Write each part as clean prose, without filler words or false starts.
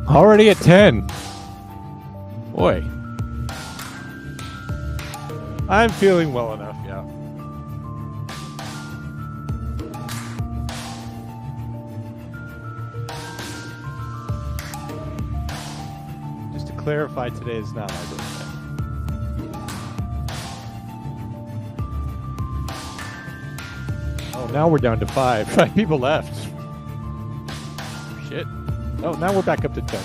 Already at 10. Boy. I'm feeling well enough, yeah. Just to clarify, today is not my birthday. Oh, now we're down to 5. 5 people left. Shit. Oh, now we're back up to 10.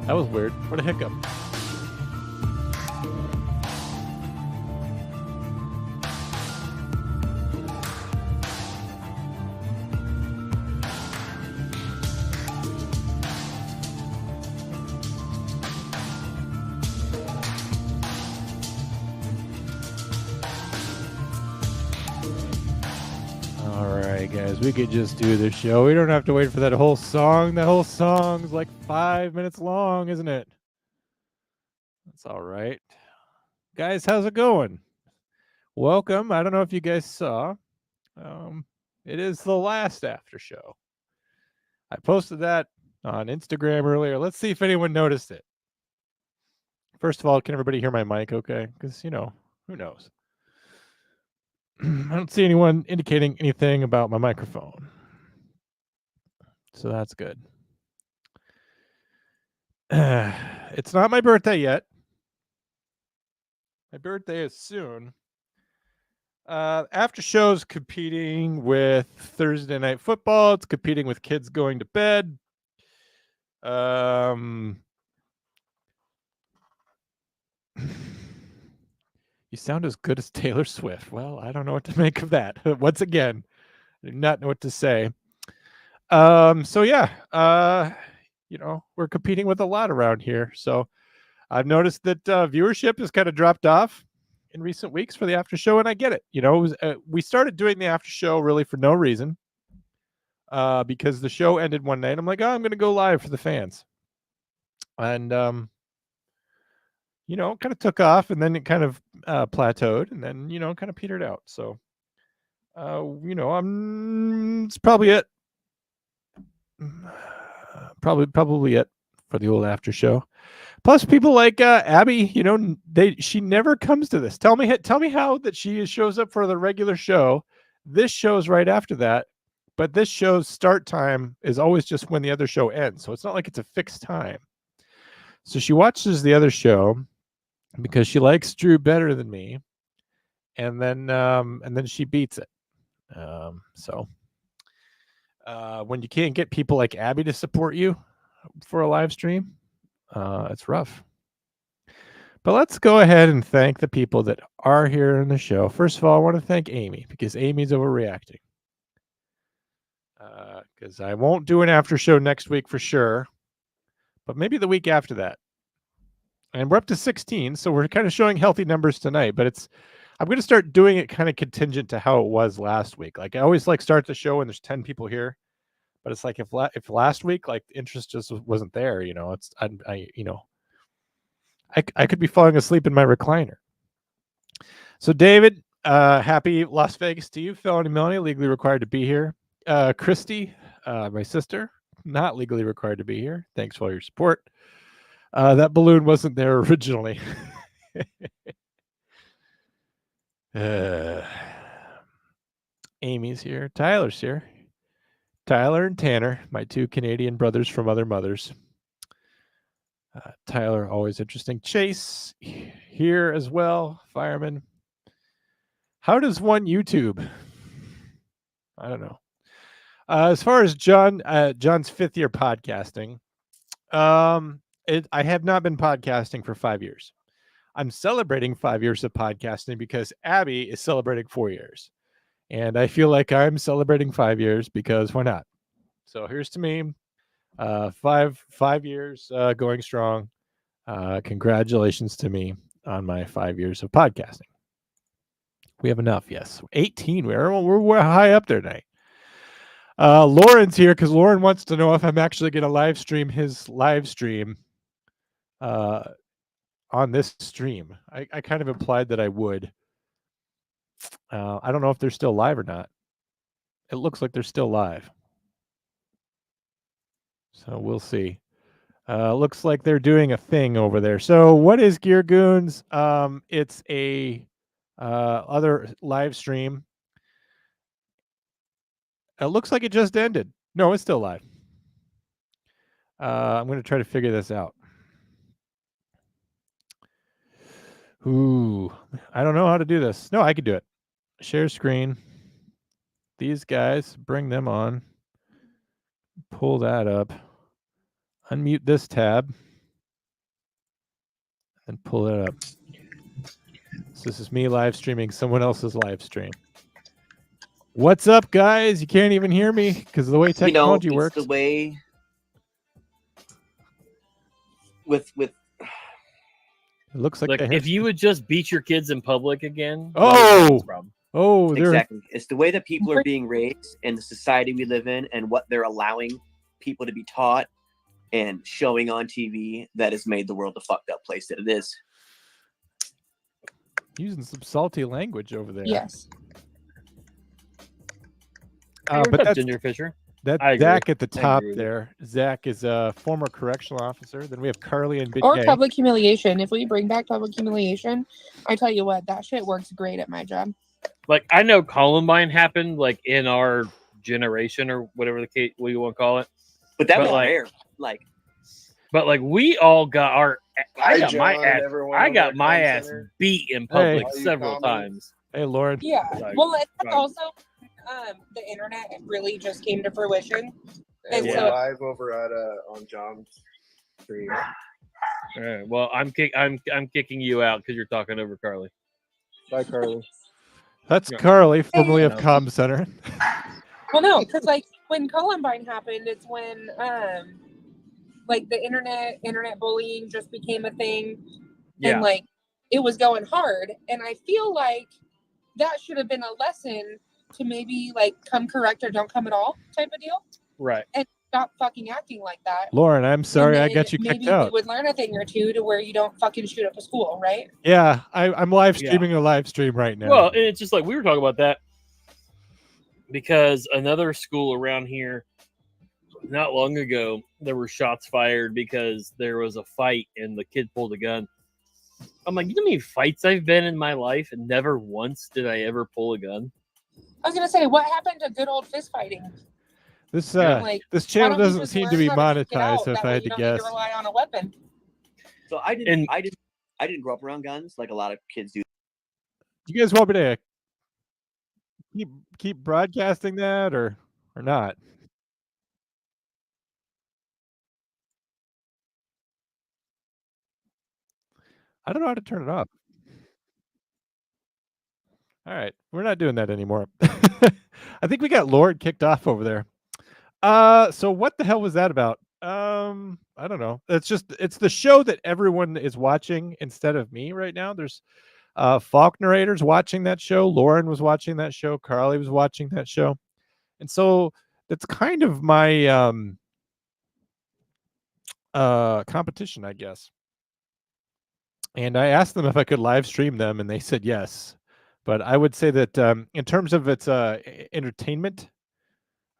That was weird. What a hiccup. Guys, we could just do the show. We don't have to wait for that whole song. That whole song's like 5 minutes long, isn't it? That's all right. Guys, how's it going? Welcome. I don't know if you guys saw. It is the last after show. I posted that on Instagram earlier. Let's see if anyone noticed it. First of all, can everybody hear my mic okay? Because, who knows? I don't see anyone indicating anything about my microphone. So that's good. It's not my birthday yet. My birthday is soon. After show's competing with Thursday Night Football. It's competing with kids going to bed. You sound as good as Taylor Swift. Well, I don't know what to make of that. Once again, I do not know what to say. So yeah, we're competing with a lot around here. So I've noticed that viewership has kind of dropped off in recent weeks for the after show, and I get it. We started doing the after show really for no reason, because the show ended one night. I'm like, I'm going to go live for the fans, and kind of took off, and then it kind of plateaued, and then kind of petered out. So, it's probably it. Probably it for the old after show. Plus, people like Abby, she never comes to this. Tell me how that she shows up for the regular show. This show's right after that, but this show's start time is always just when the other show ends. So it's not like it's a fixed time. So she watches the other show because she likes Drew better than me, and then she beats it. So when you can't get people like Abby to support you for a live stream, it's rough. But let's go ahead and thank the people that are here in the show. First of all, I want to thank Amy, because Amy's overreacting. Because I won't do an after show next week for sure, but maybe the week after that. And we're up to 16, so we're kind of showing healthy numbers tonight. But I'm going to start doing it kind of contingent to how it was last week. Like, I always start the show when there's 10 people here. But it's like if last week, like, the interest just wasn't there, I could be falling asleep in my recliner. So, David, happy Las Vegas to you. Felony Melanie, legally required to be here. Christy, my sister, not legally required to be here. Thanks for all your support. That balloon wasn't there originally. Amy's here. Tyler's here. Tyler and Tanner, my two Canadian brothers from other mothers. Tyler, always interesting. Chase here as well. Fireman. How does one YouTube? I don't know. As far as John's 5th year podcasting, I have not been podcasting for 5 years. I'm celebrating 5 years of podcasting because Abby is celebrating 4 years. And I feel like I'm celebrating 5 years because why not? So here's to me. 5 years going strong. Congratulations to me on my 5 years of podcasting. We have enough, yes. 18. We're high up there tonight. Lauren's here because Lauren wants to know if I'm actually going to live stream his live stream on this stream. I kind of implied that I would. I don't know if they're still live or not. It looks like they're still live. So we'll see. Looks like they're doing a thing over there. So what is Gear Goons? It's a other live stream. It looks like it just ended. No, it's still live. I'm going to try to figure this out. Ooh, I don't know how to do this. No, I could do it. Share screen. These guys, bring them on. Pull that up. Unmute this tab. And pull it up. So this is me live streaming someone else's live stream. What's up, guys? You can't even hear me because of the way technology works. The way with it looks like if you would just beat your kids in public again. Oh, exactly. It's the way that people are being raised and the society we live in and what they're allowing people to be taught and showing on TV that has made the world the fucked up place that it is. Using some salty language over there. Yes. But that's Ginger Fisher. That's Zach at the top there. Zach is a former correctional officer. Then we have Carly and Big Or K. public humiliation. If we bring back public humiliation, I tell you what, that shit works great at my job. Like, I know Columbine happened like in our generation or whatever the case we want to call it. But that was rare. But we all got our. I got my ass beat in public several times. Hey, Lauren. Yeah. Well, it's also the internet really just came to fruition. And we're live over at on John's stream. All right. Well, I'm kicking you out because you're talking over Carly. Bye, Carly. That's Carly, formerly of Comm Center. Well, no, because like when Columbine happened, it's when like the internet bullying just became a thing, and like it was going hard. And I feel like that should have been a lesson to maybe like come correct or don't come at all type of deal. Right. And stop fucking acting like that. Lauren, I'm sorry I got you kicked out. Maybe we would learn a thing or two to where you don't fucking shoot up a school, right? Yeah, I'm live streaming a live stream right now. Well, and it's just like we were talking about that because another school around here not long ago, there were shots fired because there was a fight and the kid pulled a gun. I'm like, you know how many fights I've been in my life and never once did I ever pull a gun? I was gonna say, what happened to good old fist fighting? This this channel doesn't seem to be monetized. If I had to guess, rely on a weapon. So I didn't grow up around guns like a lot of kids do. Do you guys want me to keep broadcasting that or not? I don't know how to turn it off. All right, we're not doing that anymore. I think we got Lord kicked off over there. So what the hell was that about? I don't know. It's the show that everyone is watching instead of me right now. There's Faulknerator's watching that show. Lauren was watching that show. Carly was watching that show. And so that's kind of my competition, I guess. And I asked them if I could live stream them, and they said yes. But I would say that in terms of its entertainment,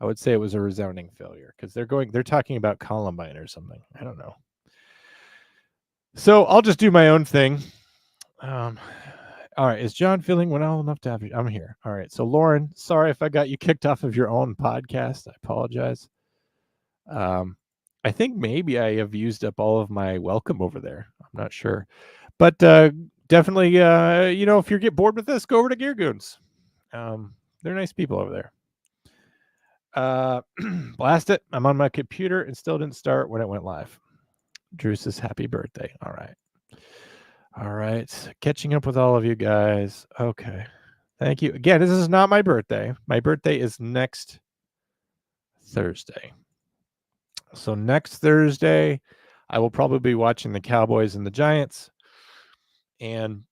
I would say it was a resounding failure because they're talking about Columbine or something. I don't know. So I'll just do my own thing. All right. Is John feeling well enough to have you? I'm here. All right. So Lauren, sorry if I got you kicked off of your own podcast. I apologize. I think maybe I have used up all of my welcome over there. I'm not sure. But definitely, if you get bored with this, go over to Gear Goons. They're nice people over there. Blast it. I'm on my computer and still didn't start when it went live. Drew says happy birthday. All right. Catching up with all of you guys. Okay. Thank you. Again, this is not my birthday. My birthday is next Thursday. So next Thursday, I will probably be watching the Cowboys and the Giants and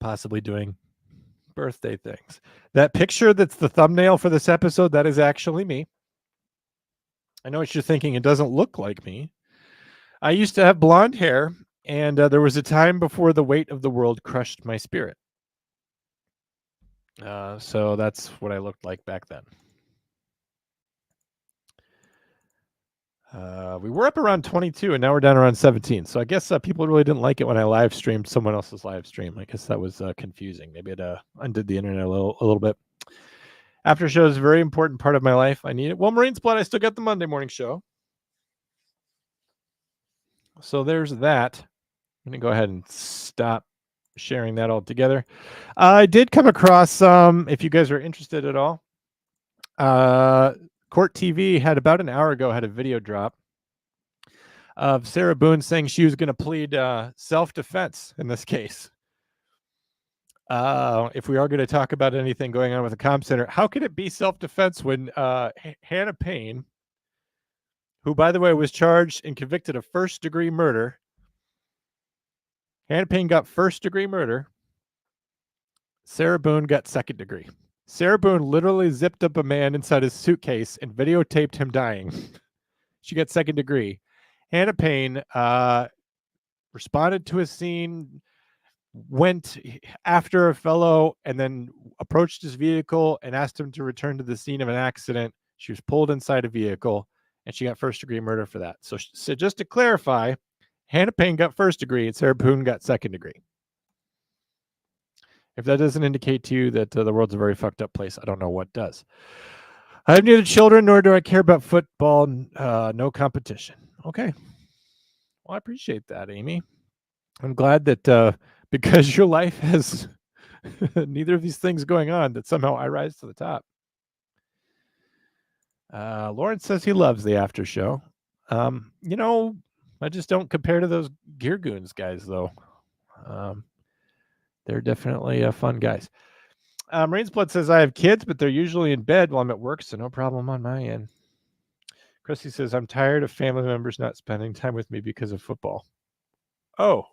possibly doing birthday things. That picture that's the thumbnail for this episode, that is actually me. I know what you're thinking. It doesn't look like me. I used to have blonde hair, and there was a time before the weight of the world crushed my spirit. So that's what I looked like back then. We were up around 22, and now we're down around 17. So I guess people really didn't like it when I live streamed someone else's live stream. I guess that was confusing. Maybe it undid the internet a little bit. After show is a very important part of my life. I need it. Well, Marine's Blood, I still got the Monday morning show. So there's that. I'm going to go ahead and stop sharing that all together. I did come across, if you guys are interested at all, Court TV had about an hour ago had a video drop of Sarah Boone saying she was going to plead self-defense in this case. If we are going to talk about anything going on with the comm center, how could it be self-defense when Hannah Payne, who, by the way, was charged and convicted of first-degree murder, Hannah Payne got first-degree murder, Sarah Boone got second-degree. Sarah Boone literally zipped up a man inside his suitcase and videotaped him dying. She got second-degree. Hannah Payne responded to a scene, went after a fellow, and then approached his vehicle and asked him to return to the scene of an accident. She was pulled inside a vehicle, and she got first-degree murder for that. So just to clarify, Hannah Payne got first degree, and Sarah Boone got second degree. If that doesn't indicate to you that the world's a very fucked up place, I don't know what does. I have neither children nor do I care about football. No competition. Okay. Well, I appreciate that, Amy. I'm glad that because your life has neither of these things going on, that somehow I rise to the top. Lawrence says he loves the after show. I just don't compare to those Gear Goons guys, though. They're definitely fun guys. Marine's Blood says, I have kids, but they're usually in bed while I'm at work, so no problem on my end. Chrissy says, I'm tired of family members not spending time with me because of football. Oh.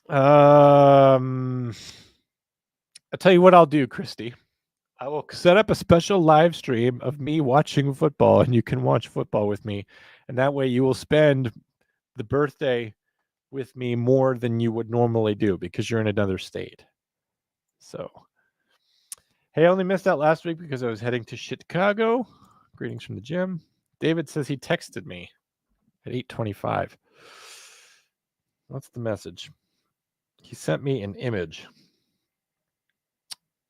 I'll tell you what I'll do, Christy. I will set up a special live stream of me watching football, and you can watch football with me. And that way you will spend the birthday with me more than you would normally do because you're in another state. So, hey, I only missed out last week because I was heading to Chicago. Greetings from the gym. David says he texted me at 8:25. What's the message? He sent me an image.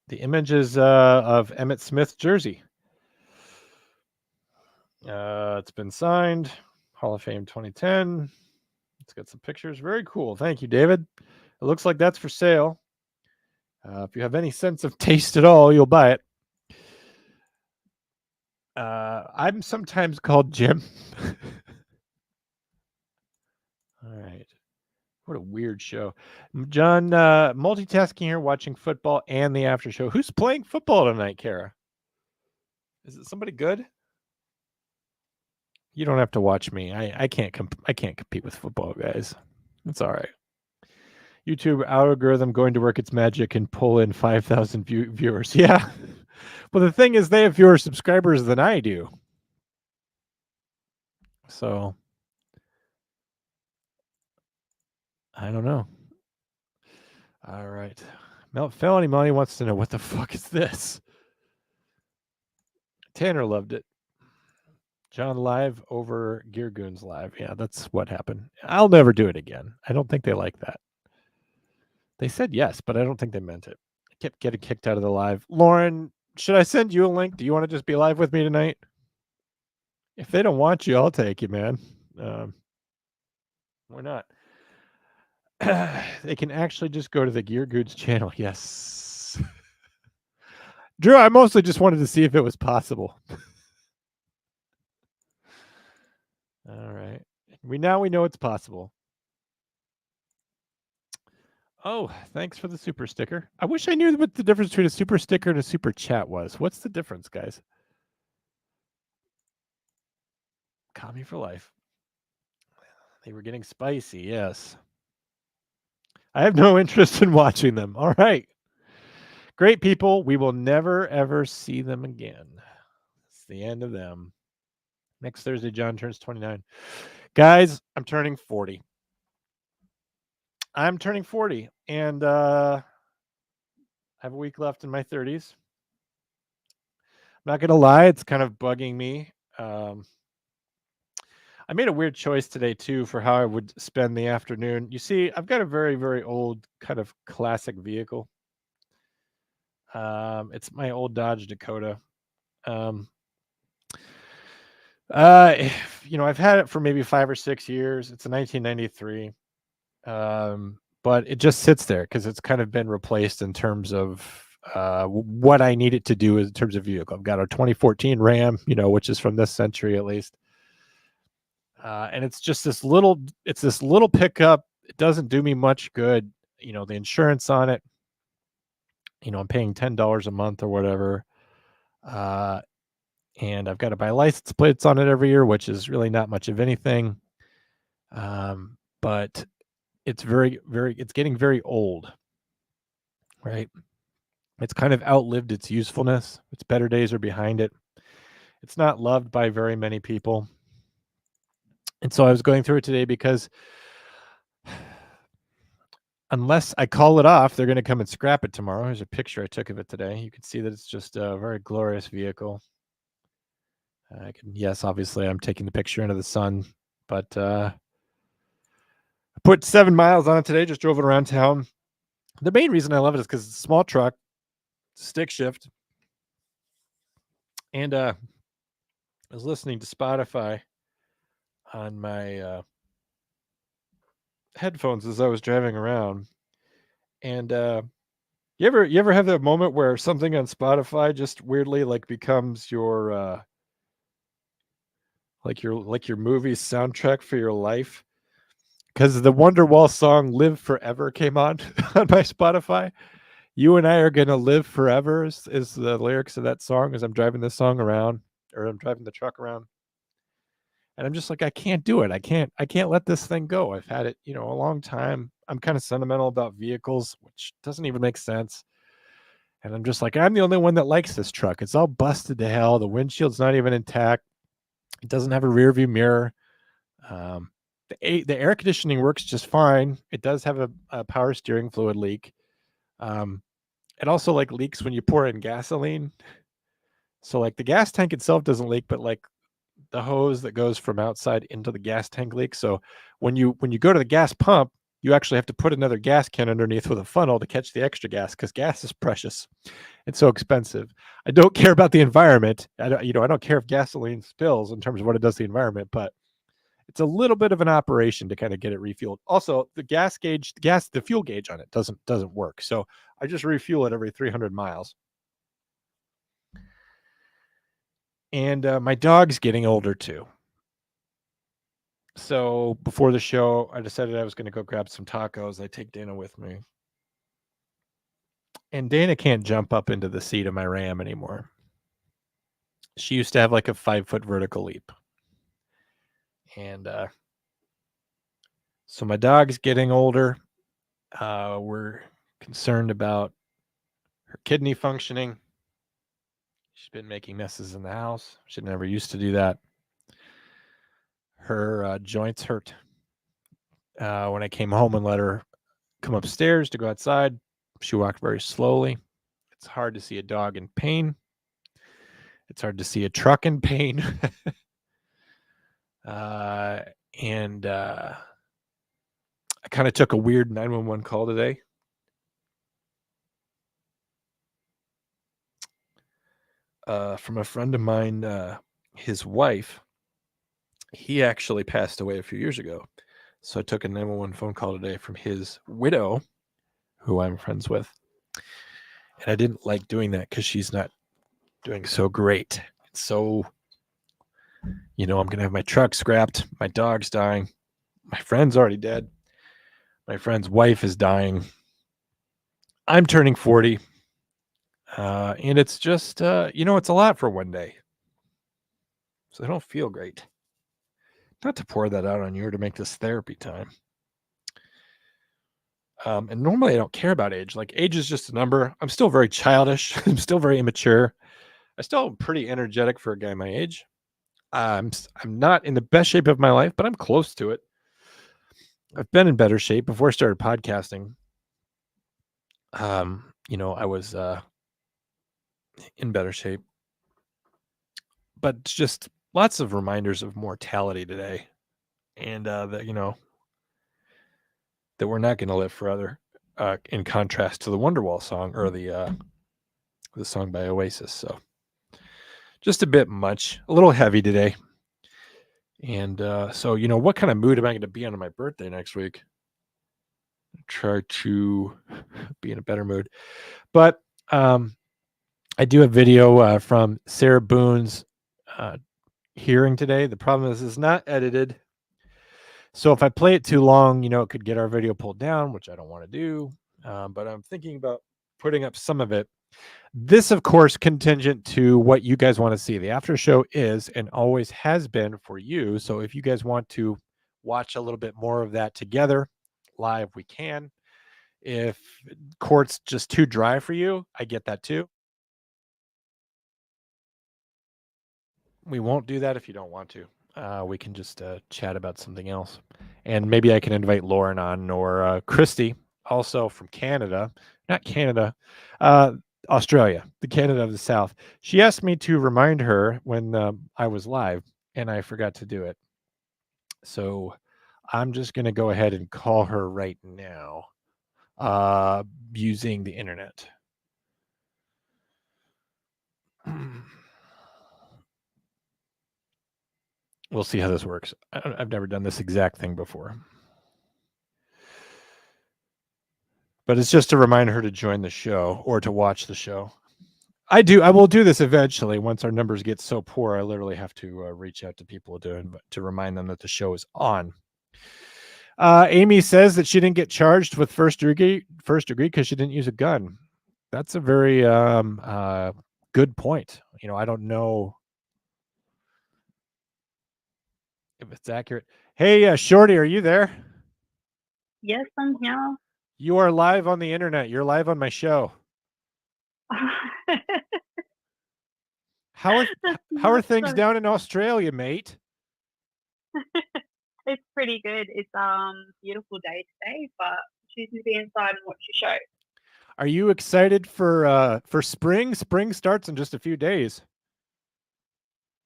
The image is of Emmitt Smith's jersey. It's been signed. Hall of Fame 2010. It's got some pictures. Very cool. Thank you, David. It looks like that's for sale. If you have any sense of taste at all, you'll buy it. I'm sometimes called Jim. All right. What a weird show. John, multitasking here, watching football and the after show. Who's playing football tonight, Kara? Is it somebody good? You don't have to watch me. I can't compete with football, guys. It's all right. YouTube algorithm going to work its magic and pull in 5,000 viewers. Yeah. Well, the thing is, they have fewer subscribers than I do. So, I don't know. All right. Felony Money wants to know, what the fuck is this? Tanner loved it. John live over Gear Goons live. Yeah, that's what happened. I'll never do it again. I don't think they like that. They said yes, but I don't think they meant it. I kept getting kicked out of the live. Lauren, should I send you a link? Do you want to just be live with me tonight? If they don't want you, I'll take you, man. Why not? They can actually just go to the Gear Goods channel. Yes. Drew, I mostly just wanted to see if it was possible. All right. We know it's possible. Oh, thanks for the super sticker. I wish I knew what the difference between a super sticker and a super chat was. What's the difference, guys? Caught me for life. They were getting spicy, yes. I have no interest in watching them. All right. Great people. We will never, ever see them again. It's the end of them. Next Thursday, John turns 29. Guys, I'm turning 40. I'm turning 40, and I have a week left in my 30s. not gonna lie, it's kind of bugging me. I made a weird choice today too for how I would spend the afternoon. You see, I've got a very, very old kind of classic vehicle. It's my old Dodge Dakota. Um, I've had it for maybe 5 or 6 years. It's a 1993. But it just sits there because it's kind of been replaced in terms of what I need it to do in terms of vehicle. I've got a 2014 Ram, which is from this century at least. And it's just this little pickup. It doesn't do me much good. The insurance on it, I'm paying $10 a month or whatever. And I've got to buy license plates on it every year, which is really not much of anything. But it's it's getting very old, right? It's kind of outlived its usefulness. Its better days are behind it. It's not loved by very many people. And so I was going through it today because unless I call it off, they're going to come and scrap it tomorrow. Here's a picture I took of it today. You can see that it's just a very glorious vehicle. Yes, obviously I'm taking the picture into the sun, but I put 7 miles on it today, just drove it around town. The main reason I love it is because it's a small truck, stick shift. And I was listening to Spotify on my headphones as I was driving around. And you ever have that moment where something on Spotify just weirdly like becomes your like your movie soundtrack for your life? Because the Wonderwall song "Live Forever" came on on my Spotify. You and I are gonna live forever is the lyrics of that song as I'm driving this song around, or I'm driving the truck around. And I'm just like, I can't do it. I can't let this thing go. I've had it, a long time. I'm kind of sentimental about vehicles, which doesn't even make sense. And I'm just like, I'm the only one that likes this truck. It's all busted to hell. The windshield's not even intact. It doesn't have a rear view mirror. The air conditioning works just fine. It does have a power steering fluid leak. It also like leaks when you pour in gasoline. So like the gas tank itself doesn't leak, but like the hose that goes from outside into the gas tank leaks. So when you go to the gas pump, you actually have to put another gas can underneath with a funnel to catch the extra gas because gas is precious. It's so expensive. I don't care about the environment. I don't care if gasoline spills in terms of what it does to the environment, but it's a little bit of an operation to kind of get it refueled. Also, the fuel gauge on it doesn't work. So I just refuel it every 300 miles. And my dog's getting older too. So before the show, I decided I was going to go grab some tacos. I take Dana with me. And Dana can't jump up into the seat of my Ram anymore. She used to have like a 5-foot vertical leap. And so my dog's getting older. We're concerned about her kidney functioning. She's been making messes in the house. She never used to do that. Her joints hurt. When I came home and let her come upstairs to go outside, she walked very slowly. It's hard to see a dog in pain. It's hard to see a truck in pain. And I kind of took a weird 911 call today. From a friend of mine, his wife. He actually passed away a few years ago. So I took a 911 phone call today from his widow, who I'm friends with. And I didn't like doing that because she's not doing so great. So, I'm going to have my truck scrapped. My dog's dying. My friend's already dead. My friend's wife is dying. I'm turning 40. And it's just, it's a lot for one day. So I don't feel great. Not to pour that out on you or to make this therapy time. And normally I don't care about age. Like age is just a number. I'm still very childish. I'm still very immature. I still am pretty energetic for a guy my age. I'm not in the best shape of my life, but I'm close to it. I've been in better shape before I started podcasting. I was in better shape. but just lots of reminders of mortality today, and that that we're not going to live forever. In contrast to the Wonderwall song or the song by Oasis, so just a bit much, a little heavy today. And so what kind of mood am I going to be on my birthday next week? Try to be in a better mood, but I do a video from Sarah Boone's hearing today. The problem is it's not edited, so if I play it too long, it could get our video pulled down, which I don't want to do. But I'm thinking about putting up some of it. This, of course, contingent to what you guys want to see. The after show is and always has been for you. So if you guys want to watch a little bit more of that together live, we can. If court's just too dry for you, I get that too. We won't do that if you don't want to. We can just chat about something else. And maybe I can invite Lauren on, or Christy, also from Canada. Not Canada, Australia, the Canada of the South. She asked me to remind her when I was live, and I forgot to do it. So I'm just going to go ahead and call her right now using the internet. We'll see how this works. I've never done this exact thing before. But it's just to remind her to join the show or to watch the show. I will do this eventually. Once our numbers get so poor, I literally have to reach out to people to remind them that the show is on. Amy says that she didn't get charged with first degree because she didn't use a gun. That's a very good point. I don't know if it's accurate. Hey, Shorty, are you there? Yes, I'm here. You are live on the internet. You're live on my show. How are things down in Australia, mate? It's pretty good. It's beautiful day today, but choosing to be inside and watch your show. Are you excited for spring? Spring starts in just a few days.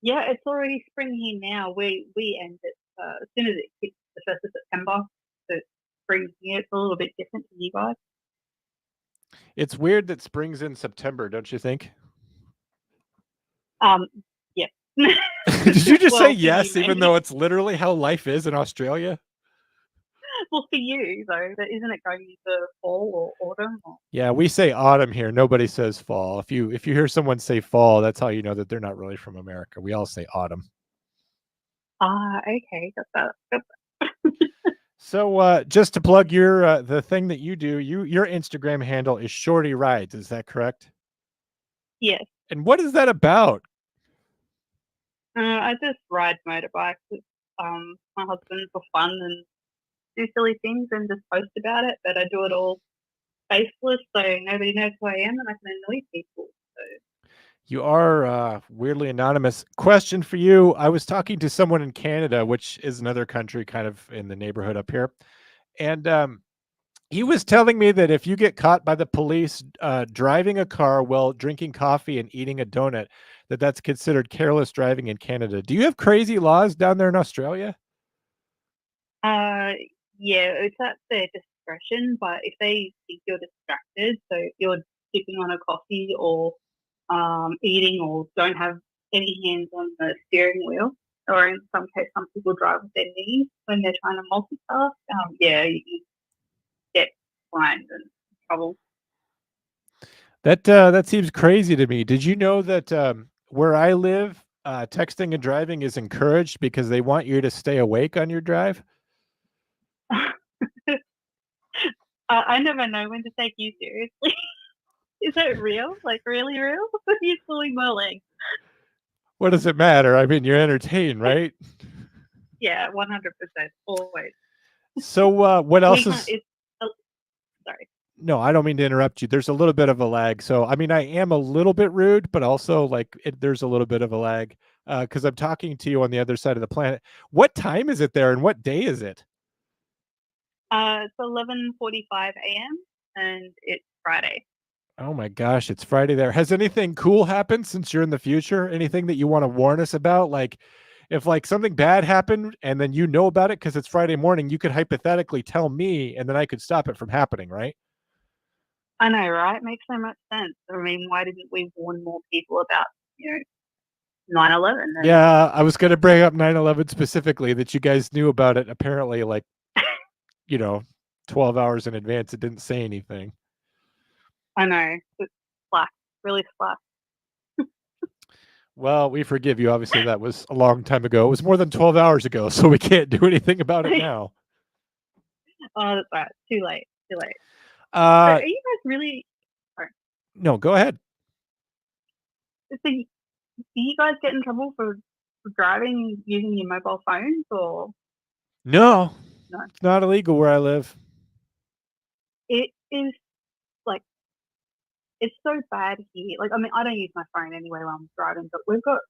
Yeah, it's already spring here now. We end it as soon as it hits the 1st of September. So spring here. It's a little bit different to you guys. It's weird that spring's in September, don't you think? Yeah. Did you just say yes, even though it's literally how life is in Australia? Well, for you though, isn't it going into fall or autumn? Yeah, we say autumn here. Nobody says fall. If you hear someone say fall, that's how you know that they're not really from America. We all say autumn. Okay, got that. So just to plug your the thing that you do, your Instagram handle is Shorty Rides. Is that correct? Yes. And what is that about? I just ride motorbikes with my husband for fun and do silly things and just post about it. But I do it all faceless, so nobody knows who I am, and I can annoy people. So. You are weirdly anonymous. Question for you. I was talking to someone in Canada, which is another country kind of in the neighborhood up here. And he was telling me that if you get caught by the police driving a car while drinking coffee and eating a donut, that's considered careless driving in Canada. Do you have crazy laws down there in Australia? Yeah, it's at their discretion, but if they think you're distracted, so if you're sipping on a coffee or eating or don't have any hands on the steering wheel, or in some case, some people drive with their knees when they're trying to multitask, you get fined and trouble. That seems crazy to me. Did you know that where I live, texting and driving is encouraged because they want you to stay awake on your drive? I never know when to take you seriously. Is it real? Like really real? You're pulling my leg. What does it matter? I mean, you're entertained, right? Yeah, 100%, always. So what else is? Sorry. No, I don't mean to interrupt you. There's a little bit of a lag. So, I mean, I am a little bit rude, but also there's a little bit of a lag because I'm talking to you on the other side of the planet. What time is it there and what day is it? It's 11:45 a.m. and it's Friday. Oh my gosh, it's Friday there. Has anything cool happened since you're in the future? Anything that you want to warn us about? Like if like something bad happened and then you know about it because it's Friday morning, you could hypothetically tell me and then I could stop it from happening, right? I know, right? Makes so much sense. I mean, why didn't we warn more people about, 9/11? And Yeah, I was going to bring up 9/11 specifically that you guys knew about it apparently like, 12 hours in advance. It didn't say anything. I know, it's slack, really slack. Well, we forgive you. Obviously, that was a long time ago. It was more than 12 hours ago, so we can't do anything about it now. Oh, that's right. Too late. So Uh, are you guys really? Sorry. no, go ahead. So, do you guys get in trouble for driving using your mobile phones, or No, no? it's not illegal where I live. It is like it's so bad here. Like, I mean, I don't use my phone anyway when I'm driving, but we've got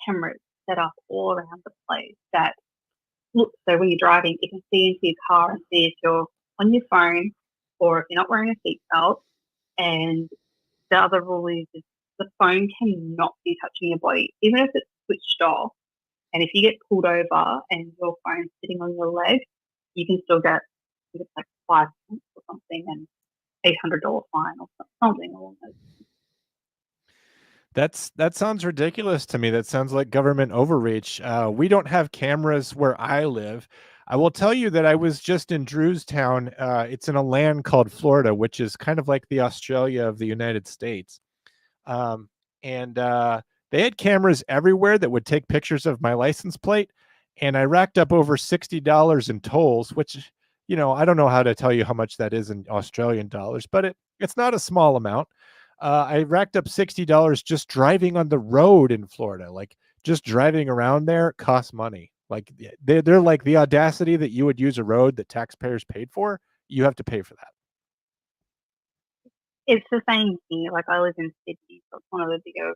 cameras set up all around the place that look. So when you're driving, you can see into your car and see if you're on your phone or if you're not wearing a seatbelt. And the other rule is the phone cannot be touching your body, even if it's switched off. And if you get pulled over and your phone's sitting on your leg, you can still get like 5 cents or something and $800 fine or something along those. That sounds ridiculous to me. That sounds like government overreach. We don't have cameras where I live. I will tell you that I was just in Drewstown. It's in a land called Florida, which is kind of like the Australia of the United States. And they had cameras everywhere that would take pictures of my license plate. And I racked up over $60 in tolls, which, I don't know how to tell you how much that is in Australian dollars, but it's not a small amount. I racked up $60 just driving on the road in Florida. Like just driving around there costs money. Like they're like the audacity that you would use a road that taxpayers paid for. You have to pay for that. It's the same here. Like, I live in Sydney, so it's one of the bigger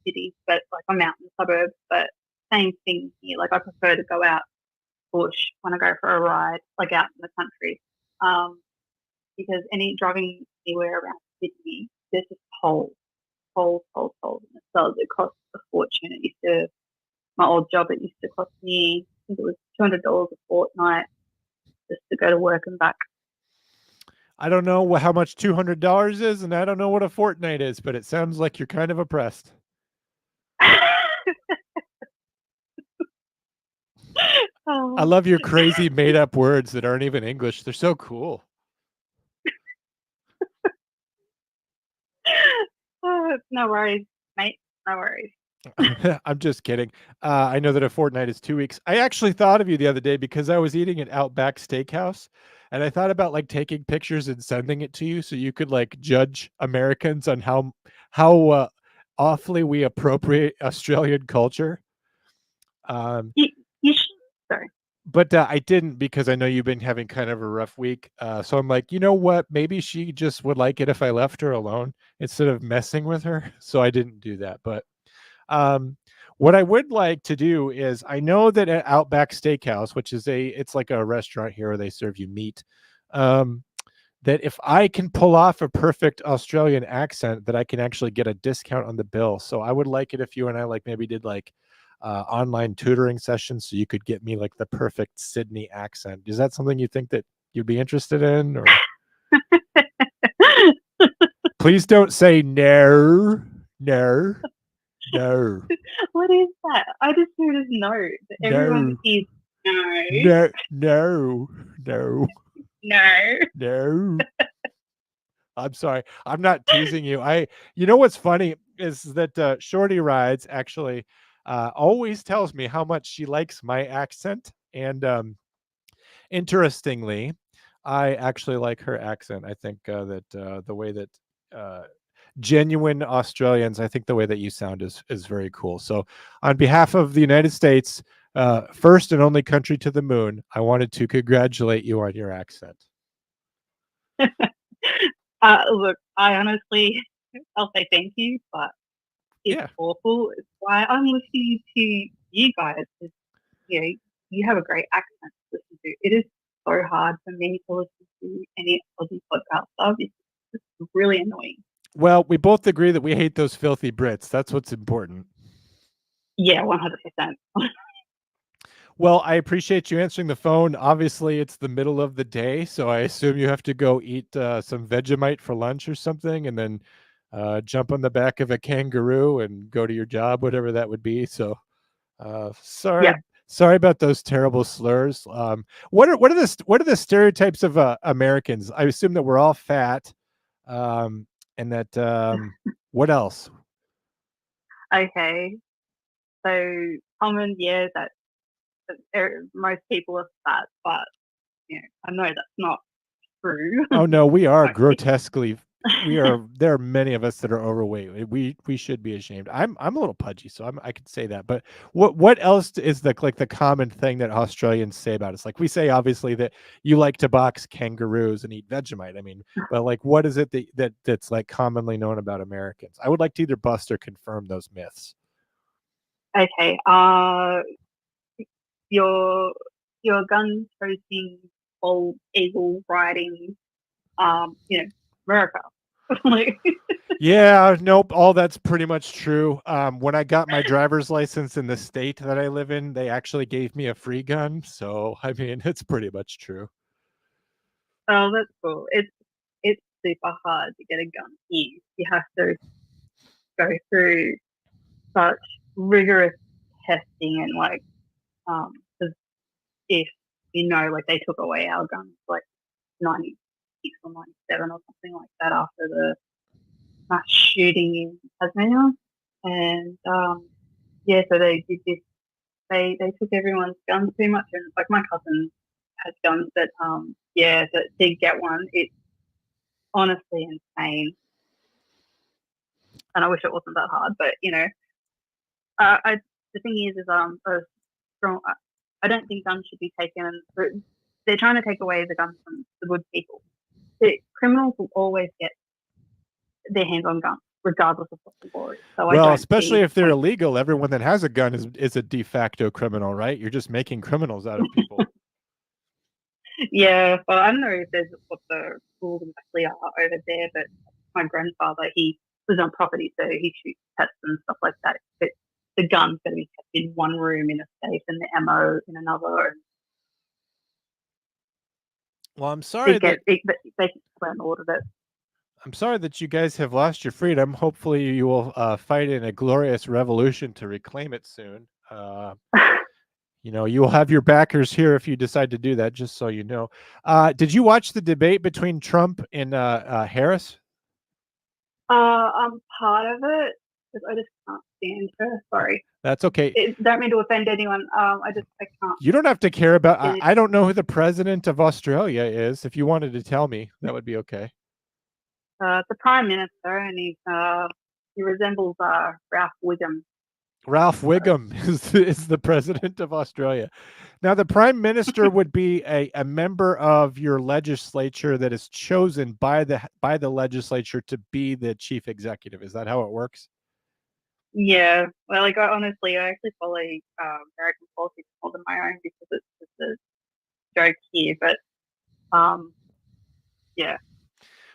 cities, but like I'm out in the suburbs, but same thing here. Like, I prefer to go out bush when I go for a ride, like out in the country. Because driving anywhere around Sydney, there's just tolls, and it costs a fortune. My old job, it used to cost me, I think it was $200 a fortnight just to go to work and back. I don't know how much $200 is, and I don't know what a fortnight is, but it sounds like you're kind of oppressed. Oh. I love your crazy made up words that aren't even English. They're so cool. No worries, mate. No worries. I'm just kidding. I know that a fortnight is 2 weeks. I actually thought of you the other day because I was eating at Outback Steakhouse, and I thought about like taking pictures and sending it to you so you could like judge Americans on how awfully we appropriate Australian culture. You should. Sorry. But I didn't because I know you've been having kind of a rough week. So I'm like, you know what? Maybe she just would like it if I left her alone instead of messing with her. So I didn't do that. But what I would like to do is, I know that at Outback Steakhouse, which is it's like a restaurant here where they serve you meat, that if I can pull off a perfect Australian accent, that I can actually get a discount on the bill. So I would like it if you and I like maybe did like online tutoring sessions so you could get me like the perfect Sydney accent. Is that something you think that you'd be interested in? Or please don't say no. What is that? I just heard as no. Everyone is no. No. I'm sorry. I'm not teasing you. You know what's funny is that Shorty Rides actually always tells me how much she likes my accent. And interestingly, I actually like her accent. I think that the way that genuine Australians, I think the way that you sound is very cool. So on behalf of the United States, first and only country to the moon, I wanted to congratulate you on your accent. Look, I honestly, I'll say thank you, but it's awful. It's why I'm listening to you guys. You have a great accent to listen to. It is so hard for me to listen to any Aussie podcast stuff. It's really annoying. Well, we both agree that we hate those filthy Brits. That's what's important. Yeah, 100%. Well, I appreciate you answering the phone. Obviously, it's the middle of the day, so I assume you have to go eat some Vegemite for lunch or something, and then jump on the back of a kangaroo and go to your job, whatever that would be. So, sorry, Yeah. sorry about those terrible slurs. What are the stereotypes of Americans? I assume that we're all fat, and that what else? Okay. So common, yeah, that most people are fat, but I know that's not true. Oh no, we are Most people- grotesquely. There are many of us that are overweight. We should be ashamed. I'm a little pudgy, so I could say that. But what else is the common thing that Australians say about us? Like we say obviously that you like to box kangaroos and eat Vegemite. I mean, but like what is it that's like commonly known about Americans? I would like to either bust or confirm those myths. Okay. Your gun toasting, bald eagle riding, America. Like, Yeah, nope. All that's pretty much true. When I got my driver's license in the state that I live in, they actually gave me a free gun. So, I mean, it's pretty much true. oh, that's cool. It's super hard to get a gun here. You have to go through such rigorous testing and because if like they took away our guns like 96 or 97 or something like that after the mass shooting in Tasmania, and so they did this. They took everyone's guns pretty much, and like my cousin has guns that that did get one. It's honestly insane, and I wish it wasn't that hard, but I the thing is a strong. I don't think guns should be taken. They're trying to take away the guns from the good people. The criminals will always get their hands on guns, regardless of what the law is. So Well, I don't especially see if they're illegal, everyone that has a gun is a de facto criminal, right? You're just making criminals out of people. Yeah, well, I don't know if there's what the rules exactly are over there, but my grandfather, he was on property, so he shoots pets and stuff like that. But the gun's going to be kept in one room in a safe and the ammo in another. And Well, I'm sorry that they can landlord it. I'm sorry that you guys have lost your freedom. Hopefully, you will fight in a glorious revolution to reclaim it soon. You will have your backers here if you decide to do that, just so you know. Did you watch the debate between Trump and Harris? I'm part of it because I just can't stand her. Sorry. That's okay. Don't mean to offend anyone. I can't. You don't have to care about. Yeah. I don't know who the president of Australia is. If you wanted to tell me, that would be okay. The prime minister, and he resembles Ralph Wiggum. Ralph Wiggum is the president of Australia. Now, the prime minister would be a member of your legislature that is chosen by the legislature to be the chief executive. Is that how it works? Yeah. Well, I actually follow American politics more than my own because it's just a joke here. But yeah.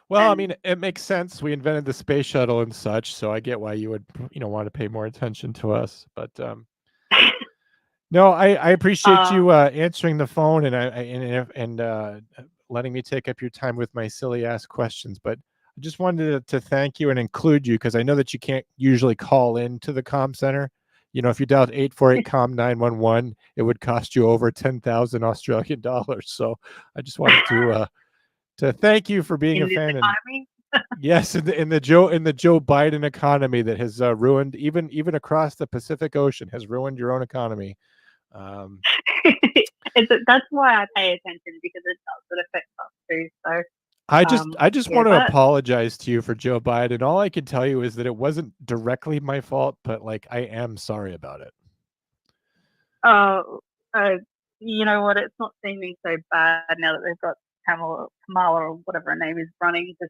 Well, I mean, it makes sense. We invented the space shuttle and such, so I get why you would, want to pay more attention to us. But no, I appreciate you answering the phone and letting me take up your time with my silly ass questions. But I just wanted to thank you and include you because I know that you can't usually call in to the comm center. If you dialed 848-COM 911, it would cost you over 10,000 Australian dollars. So I just wanted to thank you for being a fan. Yes, in the Joe Biden economy that has ruined even across the Pacific Ocean, has ruined your own economy. That's why I pay attention because it affects us too. So I just want to apologize to you for Joe Biden. All I can tell you is that it wasn't directly my fault, but like I am sorry about it. You know what? It's not seeming so bad now that they've got Kamala or whatever her name is running. Because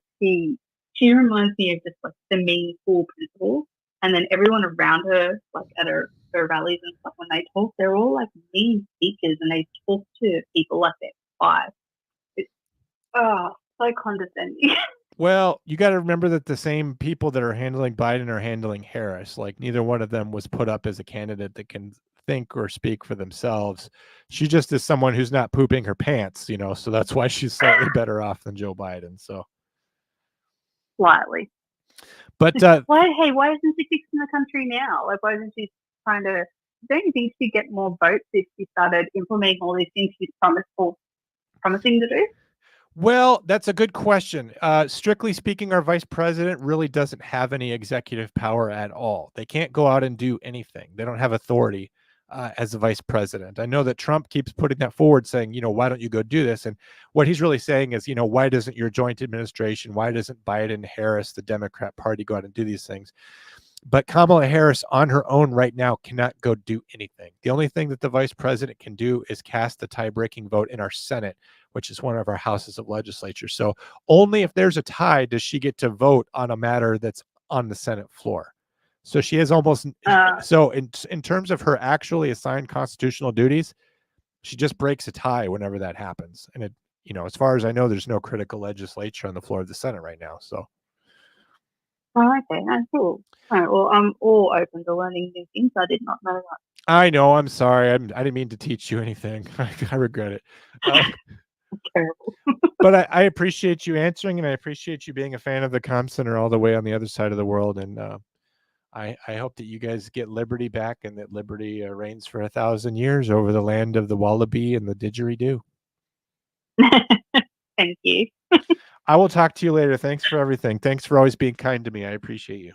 she reminds me of just like the mean school principal, and then everyone around her, like at her rallies and stuff, when they talk, they're all like mean teachers, and they talk to people like they're 5. It's so condescending. Well, you got to remember that the same people that are handling Biden are handling Harris. Like neither one of them was put up as a candidate that can think or speak for themselves. She just is someone who's not pooping her pants, so that's why she's slightly better off than Joe Biden. So Slightly. but why isn't she fixing the country now? Like, why isn't she trying to? Don't you think she'd get more votes if she started implementing all these things she's promising to do? Well, that's a good question. Strictly speaking, our vice president really doesn't have any executive power at all. They can't go out and do anything. They don't have authority as a vice president. I know that Trump keeps putting that forward saying, why don't you go do this? And what he's really saying is, why doesn't your joint administration, why doesn't Biden, Harris, the Democrat Party go out and do these things? But Kamala Harris on her own right now cannot go do anything. The only thing that the vice president can do is cast the tie-breaking vote in our Senate, which is one of our houses of legislature. So only if there's a tie does she get to vote on a matter that's on the Senate floor. So she has almost so in terms of her actually assigned constitutional duties, she just breaks a tie whenever that happens. And as far as I know, there's no critical legislature on the floor of the Senate right now. So okay, that's cool. All right, well, I'm all open to learning new things. I did not know that. I know. I'm sorry. I didn't mean to teach you anything. I regret it. Terrible. But I appreciate you answering, and I appreciate you being a fan of the Comm Center all the way on the other side of the world. And I hope that you guys get liberty back, and that liberty reigns for 1,000 years over the land of the wallaby and the didgeridoo. Thank you. I will talk to you later. Thanks for everything. Thanks for always being kind to me. I appreciate you.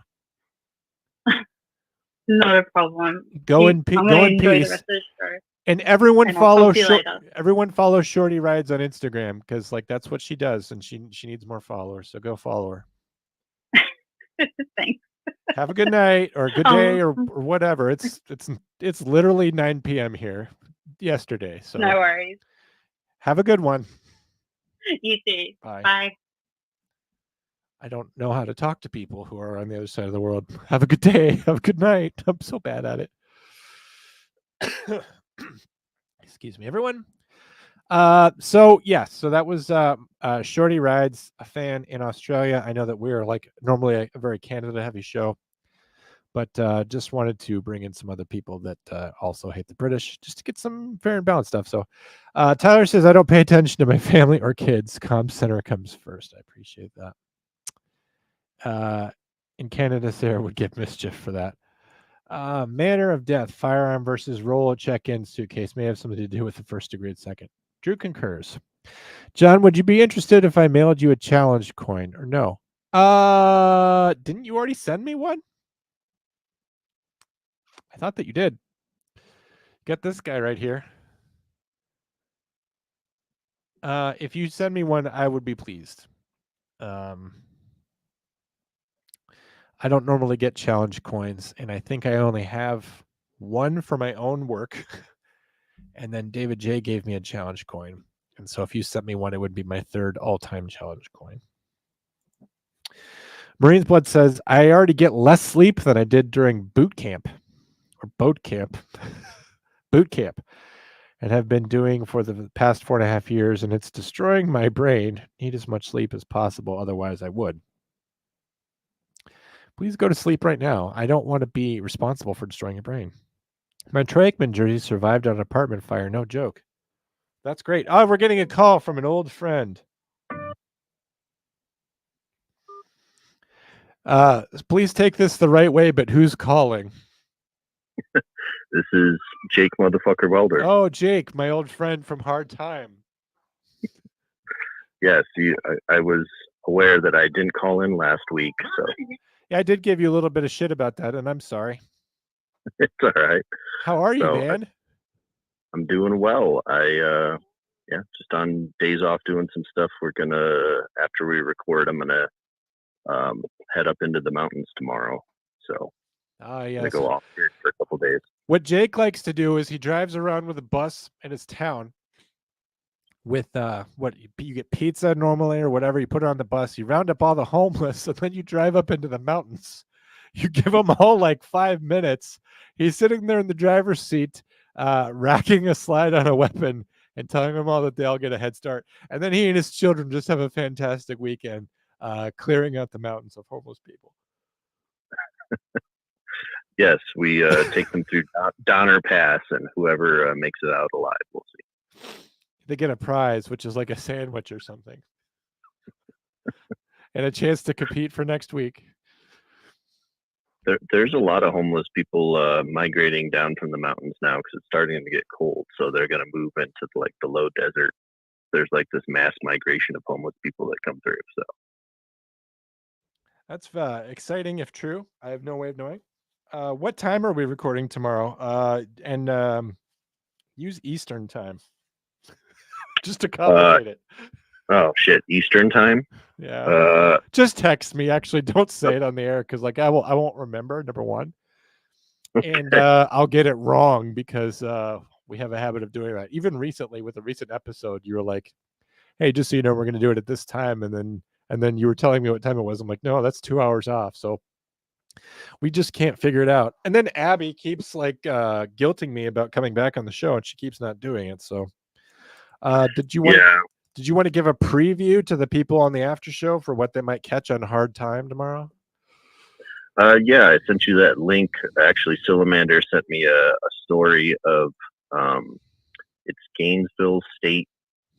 Not a problem. Go in peace. The rest of the show. And everyone follow Shorty Rides on Instagram, because that's what she does, and she needs more followers. So go follow her. Thanks. Have a good night or a good day or whatever. It's literally 9 p.m. here yesterday. So no worries. Have a good one. You too. Bye. Bye. I don't know how to talk to people who are on the other side of the world. Have a good day. Have a good night. I'm so bad at it. Excuse me, everyone. So that was Shorty Rides, a fan in Australia. I know that we're normally a very Canada heavy show, but just wanted to bring in some other people that also hate the British, just to get some fair and balanced stuff. So Tyler says, I don't pay attention to my family or kids. Comm Center comes first. I appreciate that. In Canada, Sarah would get mischief for that. Manner of death, firearm versus roll check-in suitcase may have something to do with the first degree and second. Drew concurs. John, would you be interested if I mailed you a challenge coin or no? Didn't you already send me one? I thought that you did. Got this guy right here. If you send me one, I would be pleased. I don't normally get challenge coins, and I think I only have one for my own work. And then David J gave me a challenge coin. And so if you sent me one, it would be my third all-time challenge coin. Marine's Blood says, I already get less sleep than I did during boot camp or boat camp. Boot camp. And have been doing for the past 4.5 years, and it's destroying my brain. Need as much sleep as possible, otherwise I would. Please go to sleep right now. I don't want to be responsible for destroying your brain. My Troikman jersey survived an apartment fire. No joke. That's great. Oh, we're getting a call from an old friend. Please take this the right way, but who's calling? This is Jake motherfucker Welder. Oh, Jake, my old friend from Hard Time. Yes, I was aware that I didn't call in last week, so. Yeah, I did give you a little bit of shit about that, and I'm sorry. It's all right. How are you, man? I'm doing well. Just on days off doing some stuff. We're gonna, after we record, I'm gonna head up into the mountains tomorrow. So yes. I'm gonna go off here for a couple days. What Jake likes to do is he drives around with a bus in his town with you get pizza normally or whatever. You put it on the bus, you round up all the homeless, and then you drive up into the mountains. You give them all 5 minutes. He's sitting there in the driver's seat, racking a slide on a weapon and telling them all that they all get a head start. And then he and his children just have a fantastic weekend. clearing out the mountains of homeless people. Yes, we take them through Donner Pass, and whoever makes it out alive, we'll see. They get a prize, which is like a sandwich or something, and a chance to compete for next week. There's a lot of homeless people migrating down from the mountains now because it's starting to get cold, so they're going to move into like the low desert. There's like this mass migration of homeless people that come through. So that's exciting if true. I have no way of knowing. What time are we recording tomorrow? And use Eastern time just to complicate it. Oh shit, Eastern time. Yeah. Just text me. Actually, don't say it on the air because like I won't remember. Number one, and I'll get it wrong because we have a habit of doing that. Even recently, with a recent episode, you were like, "Hey, just so you know, we're going to do it at this time," and then you were telling me what time it was. I'm like, "No, that's 2 hours off." So we just can't figure it out. And then Abby keeps like guilting me about coming back on the show, and she keeps not doing it. So, did you want to give a preview to the people on the after show for what they might catch on Hard Time tomorrow? Yeah, I sent you that link. Actually, Silamander sent me a story of it's Gainesville State.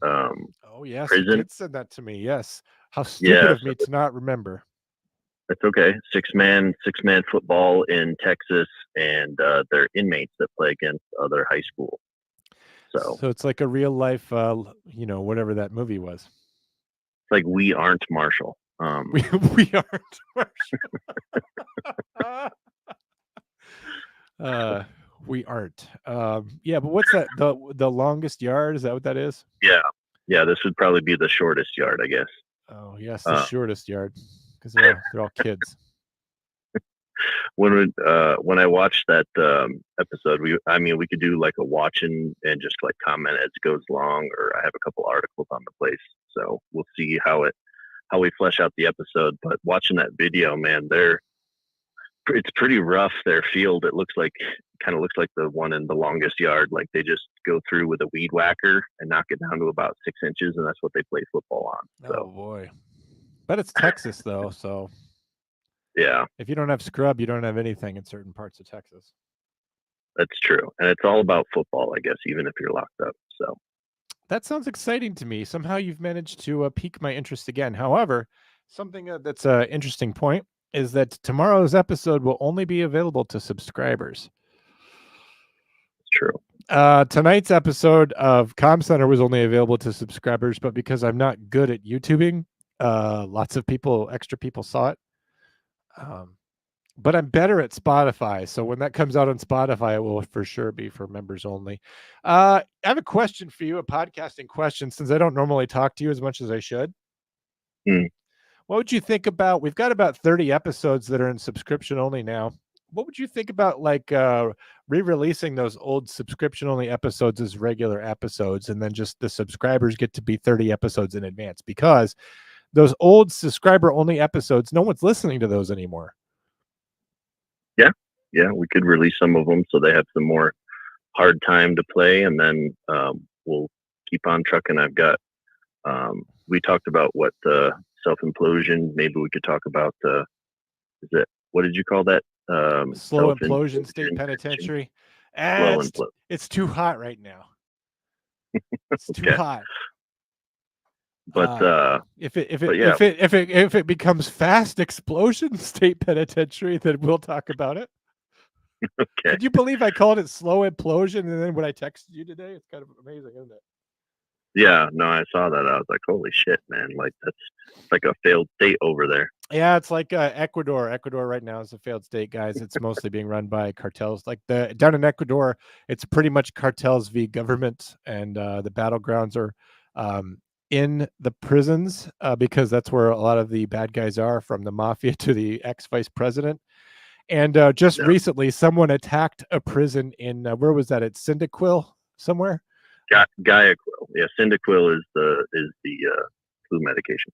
Oh yes, prison. you did send that to me. Yes, how stupid of me to not remember. That's okay. Six man football in Texas, and they're inmates that play against other high school. So it's like a real life, whatever that movie was. It's like We Aren't Marshall. We aren't Marshall. We aren't. Yeah, but what's that? The longest yard? Is that what that is? Yeah. This would probably be the shortest yard, I guess. Oh yes, the shortest yard because they're all kids. When I watched that episode, we could do like a watch and just like comment as it goes along, or I have a couple articles on the place, so we'll see how we flesh out the episode. But watching that video, man, it's pretty rough. Their field, it kind of looks like the one in the longest yard. Like they just go through with a weed whacker and knock it down to about 6 inches, and that's what they play football on. So. Oh boy, but it's Texas though, so. Yeah. If you don't have scrub, you don't have anything in certain parts of Texas. That's true. And it's all about football, I guess, even if you're locked up. So that sounds exciting to me. Somehow you've managed to pique my interest again. However, something that's an interesting point is that tomorrow's episode will only be available to subscribers. It's true. Tonight's episode of Com Center was only available to subscribers, but because I'm not good at YouTubing, lots of extra people saw it. But I'm better at Spotify. So when that comes out on Spotify, it will for sure be for members only. I have a question for you, a podcasting question, since I don't normally talk to you as much as I should. What would you think about, we've got about 30 episodes that are in subscription only now. What would you think about like re-releasing those old subscription only episodes as regular episodes, and then just the subscribers get to be 30 episodes in advance? Because those old subscriber only episodes, no one's listening to those anymore. Yeah, we could release some of them so they have some more Hard Time to play, and then we'll keep on trucking. I've got we talked about what the self-implosion. Maybe we could talk about what did you call that? Slow implosion state penitentiary. It's too hot right now. It's too hot. But if it becomes fast explosion state penitentiary, then we'll talk about it. Okay. Could you believe I called it slow implosion, and then when I texted you today, it's kind of amazing, isn't it? Yeah, no, I saw that. I was like, holy shit, man! Like that's like a failed state over there. Yeah, it's like Ecuador. Ecuador right now is a failed state, guys. It's mostly being run by cartels. Like down in Ecuador, it's pretty much cartels v government, and the battlegrounds are in the prisons because that's where a lot of the bad guys are, from the mafia to the ex-vice president. And just recently, someone attacked a prison in where was that? At Cyndaquil somewhere. Guayaquil. Yeah, Cyndaquil is the flu medication.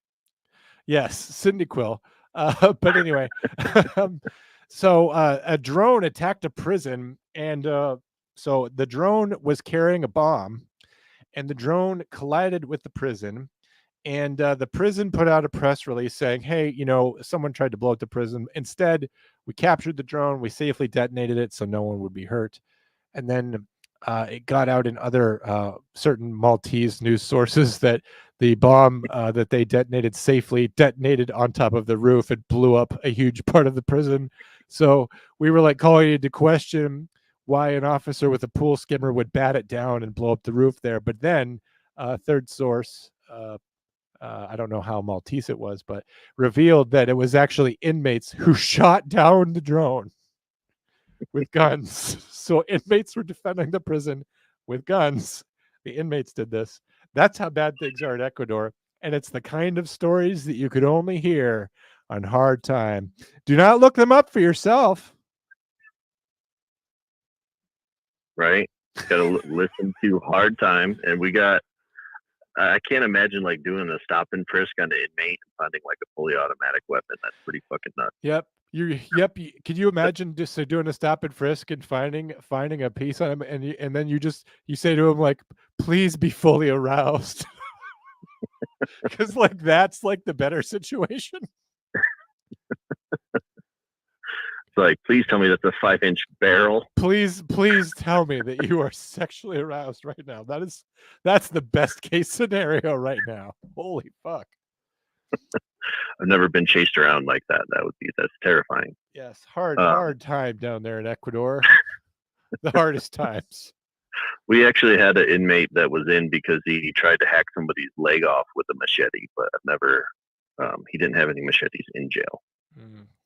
Yes, Cyndaquil. But anyway, so a drone attacked a prison, and so the drone was carrying a bomb, and the drone collided with the prison, And the prison put out a press release saying, hey, someone tried to blow up the prison. Instead, we captured the drone. We safely detonated it so no one would be hurt. And then it got out in other certain Maltese news sources that the bomb that they detonated safely detonated on top of the roof and blew up a huge part of the prison. So we were like calling into question why an officer with a pool skimmer would bat it down and blow up the roof there. But then third source, I don't know how Maltese it was, but revealed that it was actually inmates who shot down the drone with guns. So inmates were defending the prison with guns. The inmates did this. That's how bad things are in Ecuador. And it's the kind of stories that you could only hear on Hard Time. Do not look them up for yourself. Right? Got to listen to Hard Time. And I can't imagine like doing a stop and frisk on an inmate and finding like a fully automatic weapon. That's pretty fucking nuts. Yep. Could you imagine just doing a stop and frisk and finding a piece on him, and then you say to him like, please be fully aroused, because like that's like the better situation. It's like, please tell me that's a 5-inch barrel. Please tell me that you are sexually aroused right now. That's the best case scenario right now. Holy fuck. I've never been chased around like that. That's terrifying. Yes, hard time down there in Ecuador. The hardest times. We actually had an inmate that was in because he tried to hack somebody's leg off with a machete, but he didn't have any machetes in jail.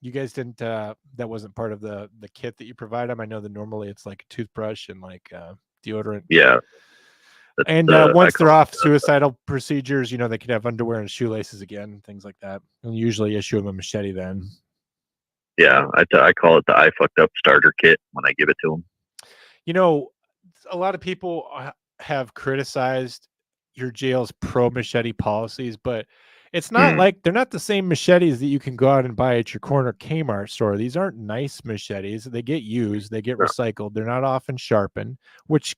You guys didn't, that wasn't part of the kit that you provide them? I know that normally it's like a toothbrush and like deodorant. Yeah. And once they're off suicidal procedures, they can have underwear and shoelaces again, things like that. And usually issue them a machete then. Yeah, I call it the I fucked up starter kit when I give it to them. A lot of people have criticized your jail's pro machete policies, but it's not like they're not the same machetes that you can go out and buy at your corner Kmart store. These aren't nice machetes. They get used, they get recycled. They're not often sharpened, which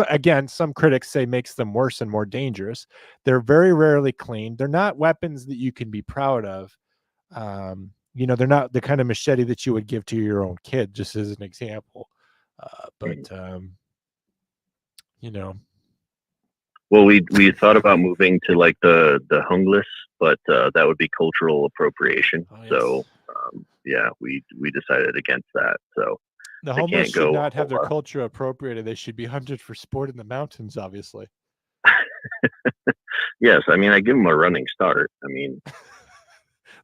again, some critics say makes them worse and more dangerous. They're very rarely cleaned. They're not weapons that you can be proud of. They're not the kind of machete that you would give to your own kid, just as an example. Well, we thought about moving to like the hungless, but that would be cultural appropriation. Oh, yes. So we decided against that. So the homeless should not have their culture appropriated. They should be hunted for sport in the mountains, obviously. Yes, I mean I give them a running start. I mean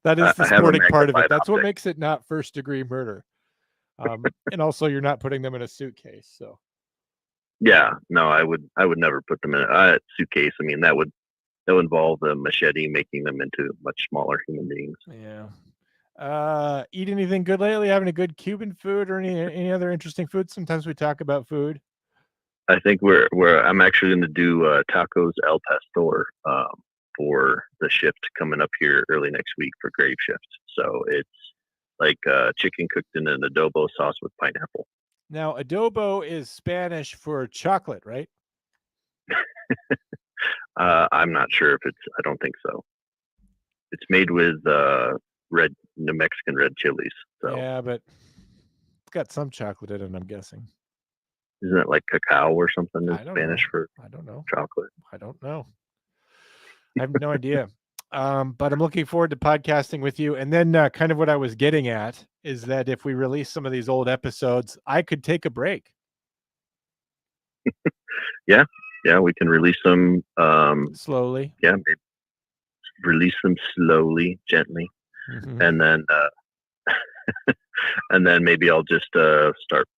that is the sporting part of it. That's what makes it not first-degree murder. And also, you're not putting them in a suitcase. So. Yeah, no, I would never put them in a suitcase. I mean, that would involve the machete making them into much smaller human beings. Yeah. Eat anything good lately? Having a good Cuban food or any other interesting food? Sometimes we talk about food. I think I'm actually going to do tacos El Pastor for the shift coming up here early next week for grave shift. So it's like chicken cooked in an adobo sauce with pineapple. Now, adobo is Spanish for chocolate, right? I'm not sure if I don't think so. It's made with New Mexican red chilies. So. Yeah, but it's got some chocolate in it, I'm guessing. Isn't it like cacao or something in Spanish for I don't know. Chocolate? I don't know. I have no idea. But I'm looking forward to podcasting with you. And then kind of what I was getting at is that if we release some of these old episodes, I could take a break. Yeah, we can release them slowly. Yeah, maybe release them slowly, gently, and then maybe I'll just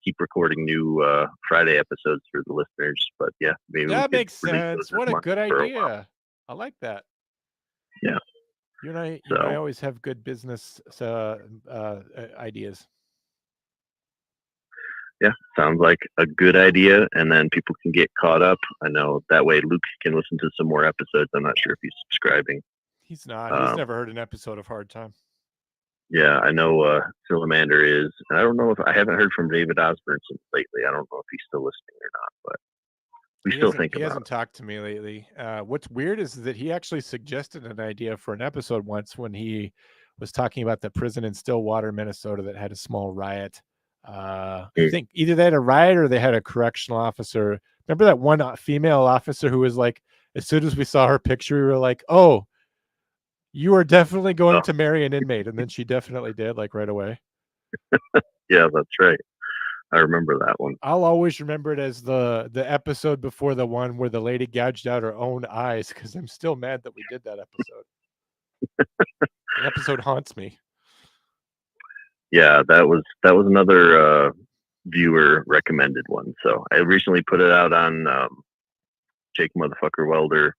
keep recording new Friday episodes for the listeners. But yeah, maybe that makes sense. What a good idea! I like that. Yeah. You and I always have good business ideas. Yeah, sounds like a good idea, and then people can get caught up. I know that way Luke can listen to some more episodes. I'm not sure if he's subscribing. He's not. He's never heard an episode of Hard Time. Yeah, I know Salamander is. And I don't know if I haven't heard from David Osborne since lately. I don't know if he's still listening or not, but we still think he about hasn't talked to me lately. What's weird is that he actually suggested an idea for an episode once when he was talking about the prison in Stillwater, Minnesota, that had a small riot. I think either they had a riot or they had a correctional officer. Remember that one female officer who was like, as soon as we saw her picture, we were like, "Oh, you are definitely going to marry an inmate," and then she definitely did, like right away. it. Yeah, that's right. I remember that one. I'll always remember it as the episode before the one where the lady gouged out her own eyes, because I'm still mad that we did that episode. The episode haunts me. Yeah, that was another viewer recommended one. So I recently put it out on Jake Motherfucker Welder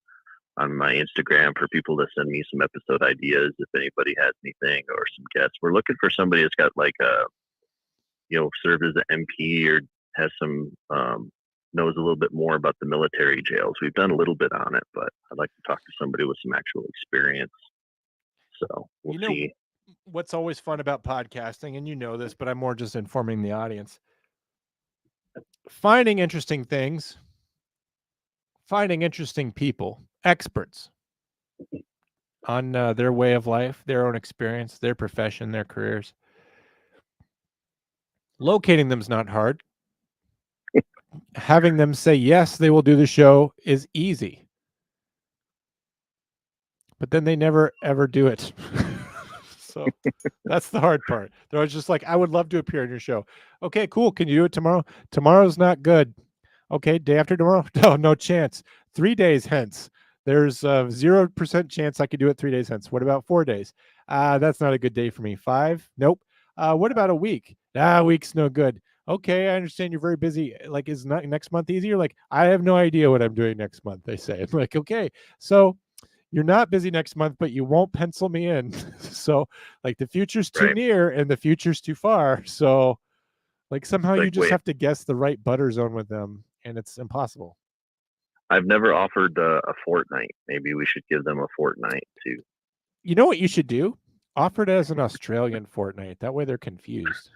on my Instagram for people to send me some episode ideas if anybody has anything or some guests. We're looking for somebody that's got like a, served as an MP or has some knows a little bit more about the military jails. We've done a little bit on it, but I'd like to talk to somebody with some actual experience. So we'll see. What's always fun about podcasting, and you know this, but I'm more just informing the audience. Finding interesting things, finding interesting people, experts on their way of life, their own experience, their profession, their careers. Locating them is not hard. Having them say yes, they will do the show is easy. But then they never, ever do it. So that's the hard part. They're always just like, I would love to appear on your show. Okay, cool. Can you do it tomorrow? Tomorrow's not good. Okay, day after tomorrow? No chance. 3 days hence. There's a 0% chance I could do it 3 days hence. What about 4 days? That's not a good day for me. 5? Nope. What about a week? Week's no good. Okay, I understand you're very busy. Like, is not next month easier? Like, I have no idea what I'm doing next month, they say. I'm like, okay, so you're not busy next month, but you won't pencil me in. So, like, the future's too near and the future's too far. So, like, somehow you just have to guess the right butter zone with them, and it's impossible. I've never offered a fortnight. Maybe we should give them a fortnight too. You know what you should do? Offer it as an Australian fortnight. That way they're confused.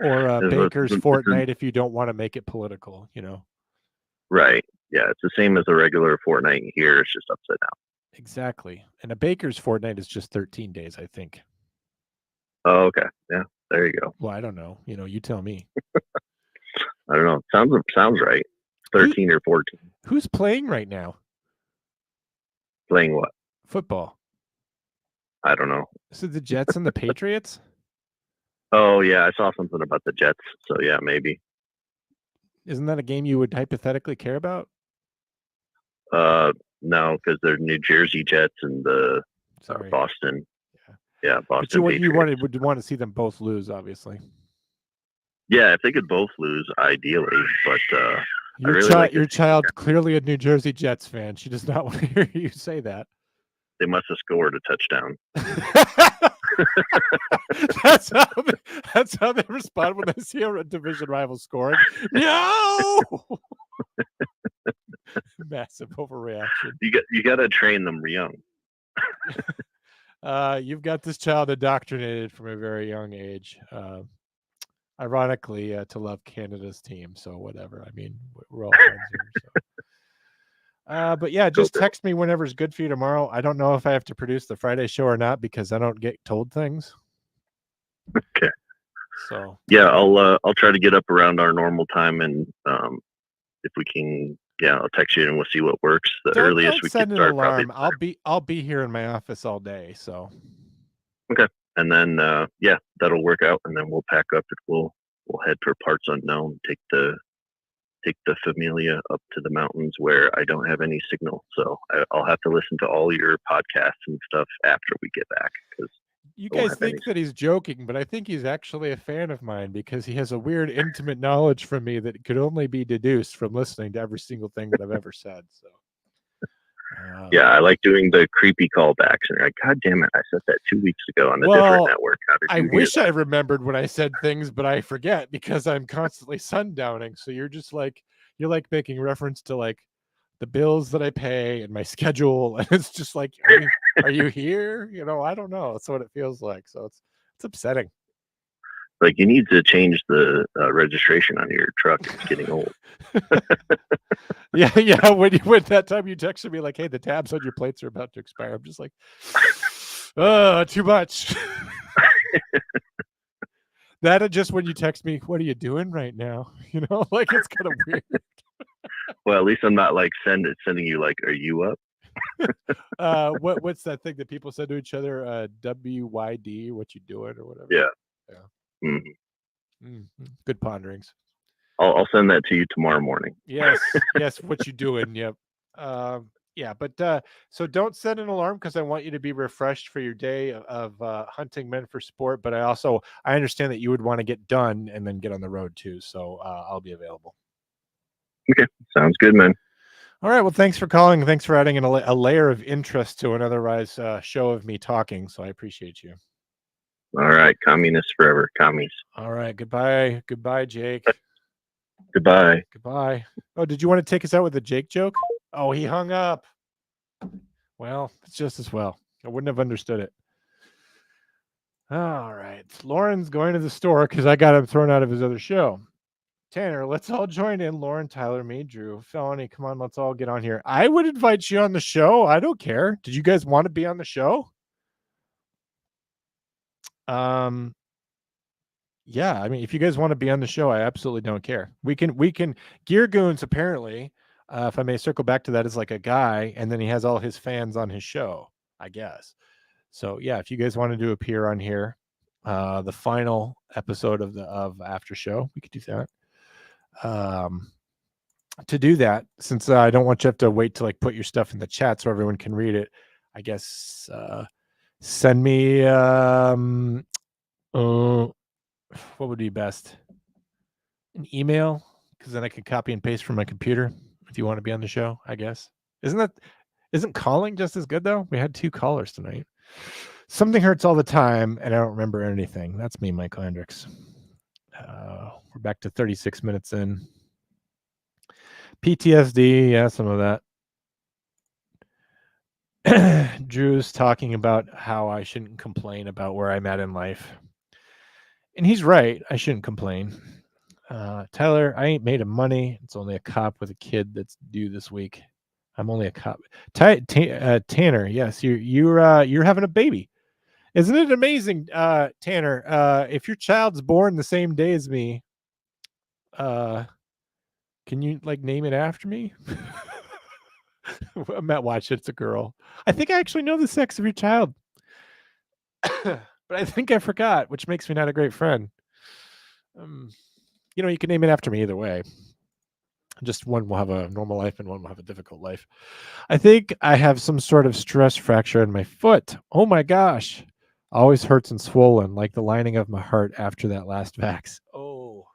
Or a baker's fortnight if you don't want to make it political, Right. Yeah, it's the same as a regular fortnight here. It's just upside down. Exactly. And a baker's fortnight is just 13 days, I think. Oh, okay. Yeah, there you go. Well, I don't know. You tell me. I don't know. Sounds right. 13 or 14. Who's playing right now? Playing what? Football. I don't know. Is it the Jets and the Patriots? Oh, yeah. I saw something about the Jets. So, yeah, maybe. Isn't that a game you would hypothetically care about? No, because they're New Jersey Jets and the Boston. Yeah, Boston. But you would want to see them both lose, obviously. Yeah, if they could both lose, ideally. But your child clearly a New Jersey Jets fan. She does not want to hear you say that. They must have scored a touchdown. That's how they respond when they see a division rival scoring. No. Massive overreaction. You got to train them young. You've got this child indoctrinated from a very young age. Ironically, to love Canada's team. So whatever. I mean, we're all friends here. So. But yeah, just text me whenever's good for you tomorrow. I don't know if I have to produce the Friday show or not because I don't get told things. Okay. So yeah, I'll try to get up around our normal time, and if we can, I'll text you and we'll see what works. The earliest we can start. Alarm. I'll be here in my office all day. So okay, and then that'll work out, and then we'll pack up. We'll head for parts unknown. Take the Familia up to the mountains where I don't have any signal. So I'll have to listen to all your podcasts and stuff after we get back. Because you guys think that he's joking, but I think he's actually a fan of mine because he has a weird intimate knowledge from me that could only be deduced from listening to every single thing that I've ever said. So yeah, I like doing the creepy callbacks, and you're like, God damn it, I said that 2 weeks ago on a different network. I wish I remembered when I said things, but I forget because I'm constantly sundowning. So you're like making reference to like the bills that I pay and my schedule, and it's just like, are you here? I don't know. That's what it feels like. So it's upsetting. Like, you need to change the registration on your truck. It's getting old. Yeah. When that time you texted me like, "Hey, the tabs on your plates are about to expire," I'm just like, too much. That and just when you text me, "What are you doing right now?" Like it's kind of weird. Well, at least I'm not like sending you like, "Are you up?" What's that thing that people said to each other? WYD, what you doing or whatever. Yeah. Good ponderings. I'll send that to you tomorrow morning. Yes, what you doing? Yep. Yeah, but so don't set an alarm because I want you to be refreshed for your day of hunting men for sport. But I understand that you would want to get done and then get on the road too. So I'll be available. Okay, sounds good, man. All right. Well, thanks for calling. Thanks for adding a layer of interest to an otherwise show of me talking. So I appreciate you. All right, communists forever, commies. All right. Goodbye, Jake. Goodbye. Goodbye. Oh, did you want to take us out with a Jake joke? Oh, he hung up. Well, it's just as well. I wouldn't have understood it. All right. Lauren's going to the store because I got him thrown out of his other show. Tanner, let's all join in. Lauren, Tyler, me, Drew, Felony. Come on, let's all get on here. I would invite you on the show. I don't care. Did you guys want to be on the show? Yeah, I mean, if you guys want to be on the show, I absolutely don't care. We can Gear Goons apparently, if I may circle back to that, is like a guy, and then he has all his fans on his show, I guess. So yeah, if you guys wanted to appear on here, the final episode of Aftershow, we could do that. To do that, since I don't want you to have to wait to like put your stuff in the chat so everyone can read it, I guess send me what would be best? An email, because then I could copy and paste from my computer if you want to be on the show, I guess. Isn't calling just as good though? We had 2 callers tonight. Something hurts all the time and I don't remember anything. That's me, Mike Landrix. We're back to 36 minutes in. PTSD, yeah, some of that. Drew's talking about how I shouldn't complain about where I'm at in life. And he's right. I shouldn't complain. Tyler, I ain't made of money. It's only a cop with a kid that's due this week. I'm only a cop. Tanner, yes, you're having a baby. Isn't it amazing, Tanner? If your child's born the same day as me, can you like name it after me? I'm at watch. It's a girl. I think I actually know the sex of your child, but I think I forgot, which makes me not a great friend. You can name it after me either way. Just one will have a normal life and one will have a difficult life. I think I have some sort of stress fracture in my foot. Oh my gosh. Always hurts and swollen, like the lining of my heart after that last vax. Oh.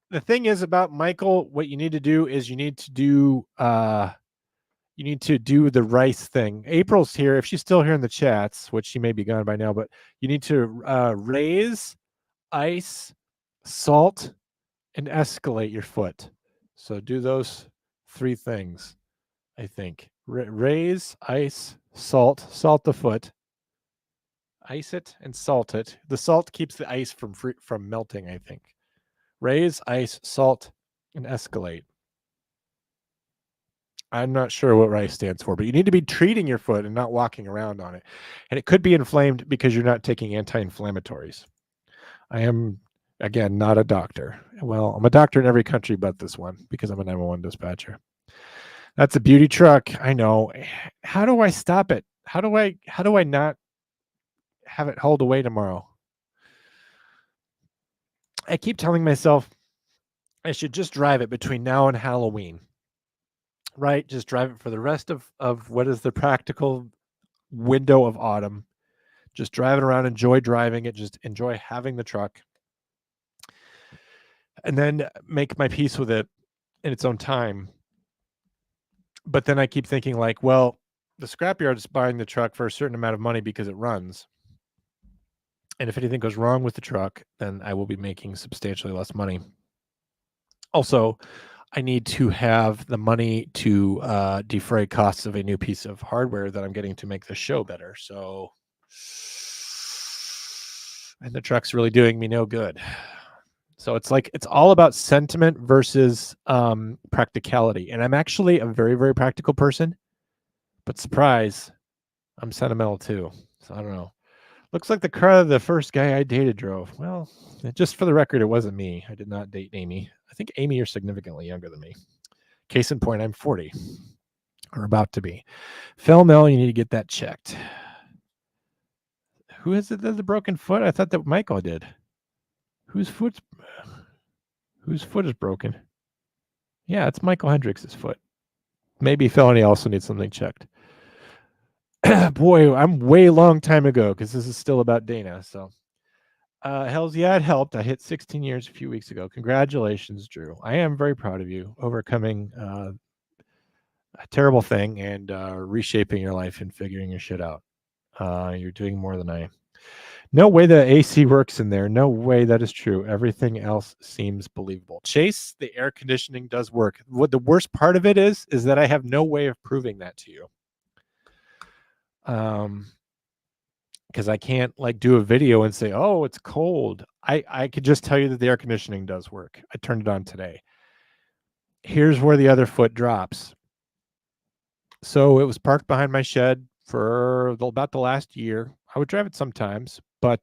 The thing is about Michael, what you need to do is you need to do the rice thing. April's here. If she's still here in the chats, which she may be gone by now, but you need to raise, ice, salt, and escalate your foot. So do those 3 things, I think. Raise, ice, salt the foot, ice it, and salt it. The salt keeps the ice from melting, I think. Raise, ice, salt, and escalate. I'm not sure what rice stands for, but you need to be treating your foot and not walking around on it. And it could be inflamed because you're not taking anti-inflammatories. I am, again, not a doctor. Well, I'm a doctor in every country but this one because I'm a 911 dispatcher. That's a beauty truck. I know. How do I stop it? How do I not have it hauled away tomorrow? I keep telling myself I should just drive it between now and Halloween. Right? Just drive it for the rest of what is the practical window of autumn. Just drive it around, enjoy driving it, just enjoy having the truck. And then make my peace with it in its own time. But then I keep thinking like, well, the scrapyard is buying the truck for a certain amount of money because it runs. And if anything goes wrong with the truck, then I will be making substantially less money. Also, I need to have the money to defray costs of a new piece of hardware that I'm getting to make the show better. So and the truck's really doing me no good. So it's like it's all about sentiment versus practicality. And I'm actually a very, very practical person, but surprise, I'm sentimental too. So I don't know. Looks like the car the first guy I dated drove. Well, just for the record, it wasn't me. I did not date Amy. I think Amy, you're significantly younger than me. Case in point, I'm 40 or about to be. Phil Mill, you need to get that checked. Who is it that's a broken foot? I thought that Michael did. Whose foot is broken? Yeah, it's Michael Hendricks' foot. Maybe Felony also needs something checked. Boy, I'm way long time ago because this is still about Dana. So, hells yeah, it helped. I hit 16 years a few weeks ago. Congratulations, Drew. I am very proud of you overcoming a terrible thing and reshaping your life and figuring your shit out. You're doing more than I am. No way the AC works in there. No way that is true. Everything else seems believable. Chase, the air conditioning does work. What the worst part of it is that I have no way of proving that to you. Because I can't like do a video and say, oh, it's cold. I could just tell you that the air conditioning does work. I turned it on today. Here's where the other foot drops. So it was parked behind my shed for about the last year. I would drive it sometimes, but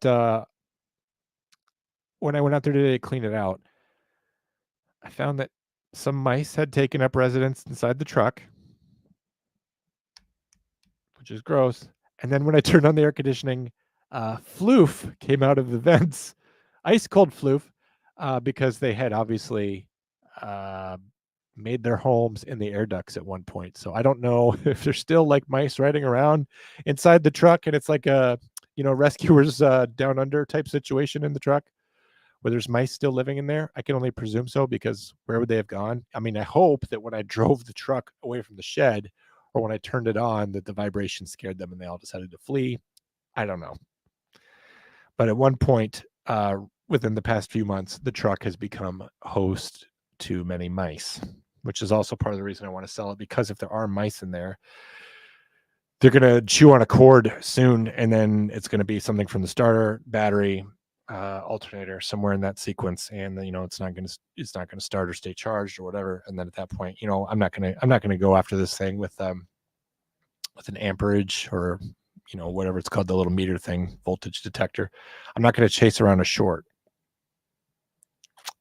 when I went out there today to clean it out, I found that some mice had taken up residence inside the truck, which is gross. And then when I turned on the air conditioning, floof came out of the vents, ice cold floof, because they had obviously made their homes in the air ducts at one point. So I don't know if there's still like mice riding around inside the truck, and it's like a rescuers down under type situation in the truck where there's mice still living in there. I can only presume so, because where would they have gone? I mean, I hope that when I drove the truck away from the shed or when I turned it on, that the vibration scared them and they all decided to flee. I don't know. But at one point, within the past few months, the truck has become host to many mice, which is also part of the reason I want to sell it, because if there are mice in there, they're going to chew on a cord soon, and then it's going to be something from the starter, battery, alternator, somewhere in that sequence, and it's not going to start or stay charged or whatever. And then at that point, I'm not going to go after this thing with an amperage or whatever it's called, the little meter thing, voltage detector. I'm not going to chase around a short.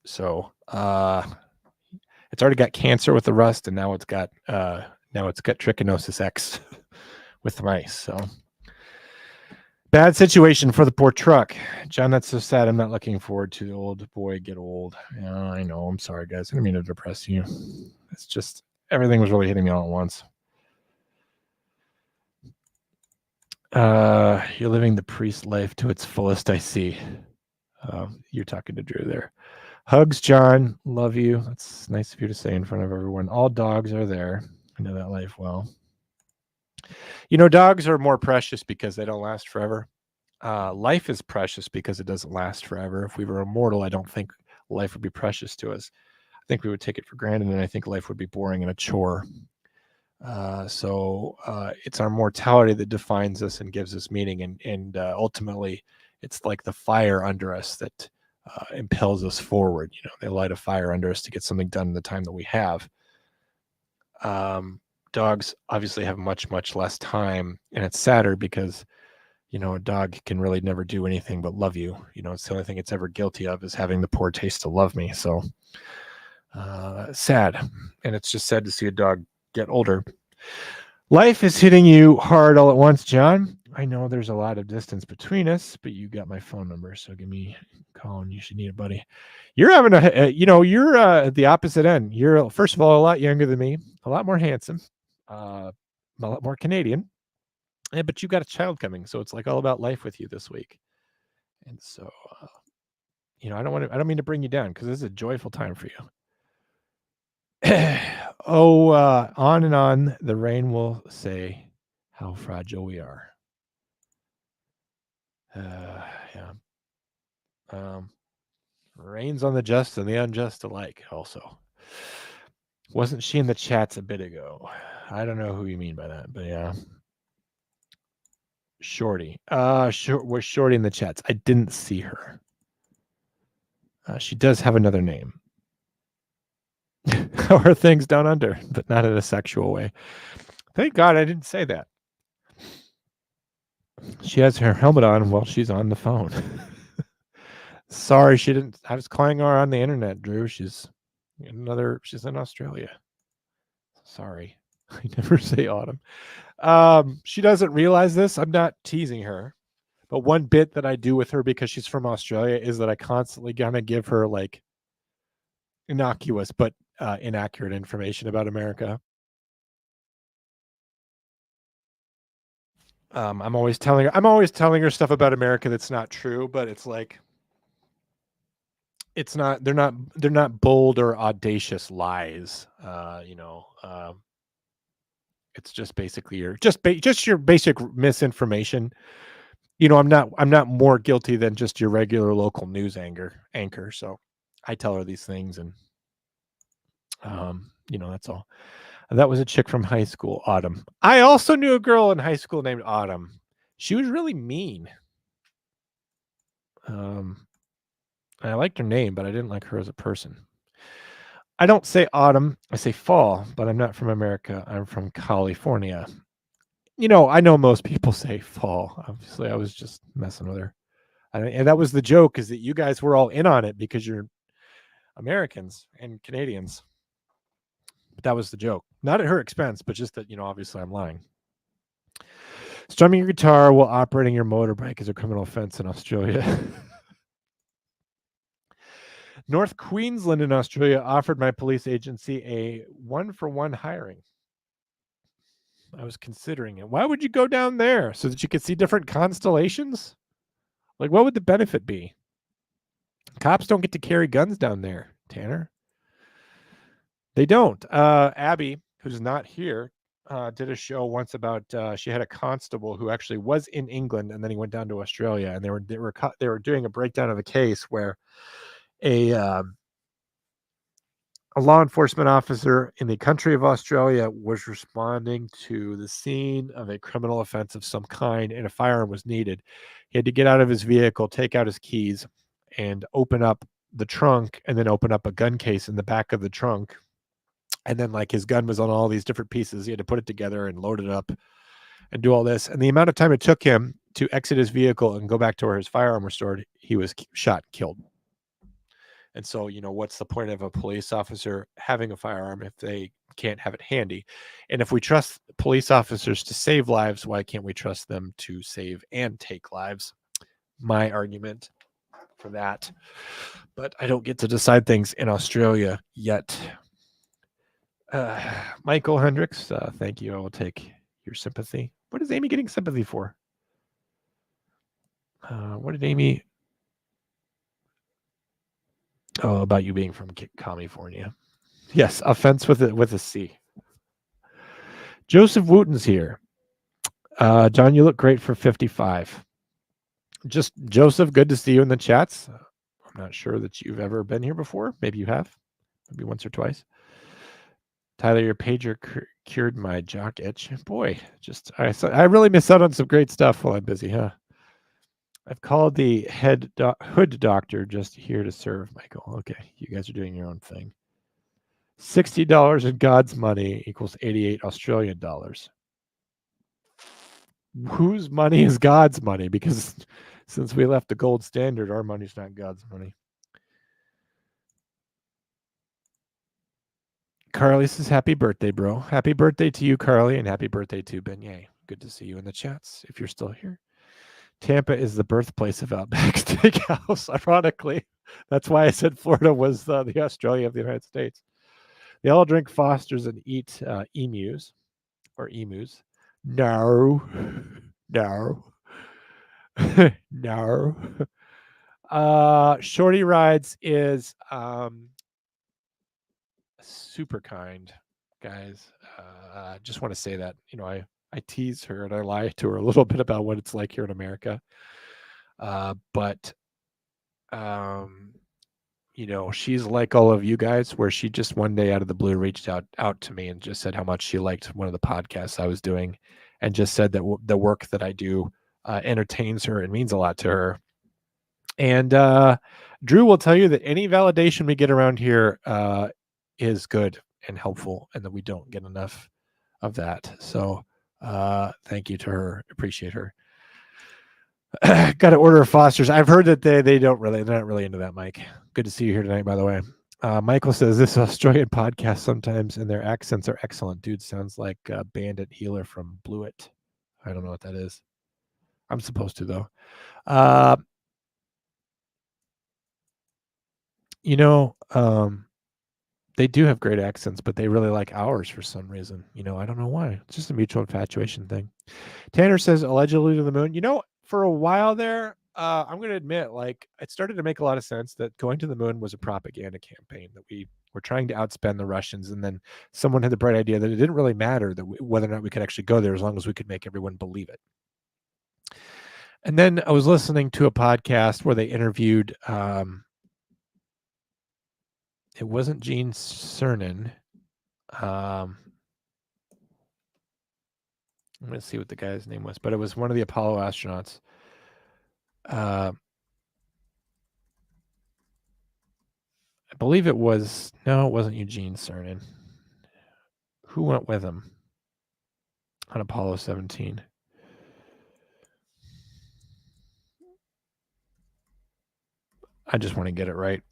So it's already got cancer with the rust, and now it's got trichinosis X with the mice. So bad situation for the poor truck. John, that's so sad. I'm not looking forward to the old boy get old. Yeah, I know. I'm sorry, guys. I didn't mean to depress you. It's just everything was really hitting me all at once. You're living the priest life to its fullest, I see. You're talking to Drew there. Hugs, John. Love you. That's nice of you to say in front of everyone. All dogs are there. I know that life well. Dogs are more precious because they don't last forever. Life is precious because it doesn't last forever. If we were immortal, I don't think life would be precious to us. I think we would take it for granted, and I think life would be boring and a chore. So it's our mortality that defines us and gives us meaning, and ultimately, it's like the fire under us that impels us forward. They light a fire under us to get something done in the time that we have. Dogs obviously have much, much less time, and it's sadder because a dog can really never do anything but love you. It's the only thing it's ever guilty of is having the poor taste to love me. So sad. And it's just sad to see a dog get older. Life is hitting you hard all at once, John. I know there's a lot of distance between us, but you got my phone number, so give me a call and you should need a buddy. You're having you're at the opposite end. You're, first of all, a lot younger than me, a lot more handsome, a lot more Canadian. Yeah, but you got a child coming, so it's like all about life with you this week. And so, I don't mean to bring you down, because this is a joyful time for you. On and on, the rain will say how fragile we are. Yeah. Rains on the just and the unjust alike also. Wasn't she in the chats a bit ago? I don't know who you mean by that, but yeah. Shorty. Was Shorty in the chats? I didn't see her. She does have another name. How are things down under? But not in a sexual way. Thank God I didn't say that. She has her helmet on while she's on the phone. Sorry, she didn't. I was calling her on the internet, Drew. She's in Australia. Sorry. I never say Autumn. She doesn't realize this. I'm not teasing her. But one bit that I do with her because she's from Australia is that I constantly kind of give her like innocuous but inaccurate information about America. I'm always telling her stuff about America that's not true, but it's like they're not bold or audacious lies. It's just basically your basic misinformation. I'm not more guilty than just your regular local news anchor. So I tell her these things, and that's all. That was a chick from high school, Autumn. I also knew a girl in high school named Autumn. She was really mean. I liked her name, but I didn't like her as a person. I don't say autumn, I say fall, but I'm not from America. I'm from California. I know most people say fall. Obviously, I was just messing with her. And that was the joke, is that you guys were all in on it because you're Americans and Canadians. But that was the joke. Not at her expense, but just that, obviously I'm lying. Strumming your guitar while operating your motorbike is a criminal offense in Australia. North Queensland in Australia offered my police agency a 1-for-1 hiring. I was considering it. Why would you go down there? So that you could see different constellations? Like, what would the benefit be? Cops don't get to carry guns down there, Tanner. They don't. Abby, who's not here, did a show once about she had a constable who actually was in England, and then he went down to Australia, and they were doing a breakdown of a case where a law enforcement officer in the country of Australia was responding to the scene of a criminal offense of some kind, and a firearm was needed. He had to get out of his vehicle, take out his keys, and open up the trunk, and then open up a gun case in the back of the trunk. And then, like, his gun was on all these different pieces. He had to put it together and load it up and do all this. And the amount of time it took him to exit his vehicle and go back to where his firearm was stored, he was shot and killed. And so, what's the point of a police officer having a firearm if they can't have it handy? And if we trust police officers to save lives, why can't we trust them to save and take lives? My argument for that. But I don't get to decide things in Australia yet. Michael Hendricks, thank you. I will take your sympathy. What is Amy getting sympathy for? What did Amy... Oh, about you being from California. Yes, offense with a C. Joseph Wooten's here. John, you look great for 55. Just Joseph, good to see you in the chats. I'm not sure that you've ever been here before. Maybe you have. Maybe once or twice. Tyler, your pager cured my jock itch. Boy, I really miss out on some great stuff while I'm busy, huh? I've called the hood doctor just here to serve, Michael. Okay, you guys are doing your own thing. $60 in God's money equals 88 Australian dollars. Whose money is God's money? Because since we left the gold standard, our money's not God's money. Carly says, happy birthday, bro. Happy birthday to you, Carly, and happy birthday to Beignet. Good to see you in the chats, if you're still here. Tampa is the birthplace of Outback Steakhouse, ironically. That's why I said Florida was the Australia of the United States. They all drink Fosters and eat emus. No. No. Shorty Rides is super kind, guys. Just want to say that, I tease her and I lie to her a little bit about what it's like here in America. But she's like all of you guys, where she just one day out of the blue reached out to me and just said how much she liked one of the podcasts I was doing, and just said that the work that I do entertains her and means a lot to her. And Drew will tell you that any validation we get around here is good and helpful, and that we don't get enough of that. So thank you to her. Appreciate her. Got to order a Foster's. I've heard that they're not really into that, Mike. Good to see you here tonight, by the way. Michael says this Australian podcast sometimes, and their accents are excellent. Dude sounds like Bandit Healer from Blewett. I don't know what that is. I'm supposed to, though. They do have great accents, but they really like ours for some reason. I don't know why. It's just a mutual infatuation thing. Tanner says allegedly to the moon. For a while there, I'm going to admit, it started to make a lot of sense that going to the moon was a propaganda campaign, that we were trying to outspend the Russians. And then someone had the bright idea that it didn't really matter whether or not we could actually go there, as long as we could make everyone believe it. And then I was listening to a podcast where they interviewed, it wasn't Gene Cernan. I'm going to see what the guy's name was, but it was one of the Apollo astronauts. I believe it wasn't Eugene Cernan. Who went with him on Apollo 17? I just want to get it right.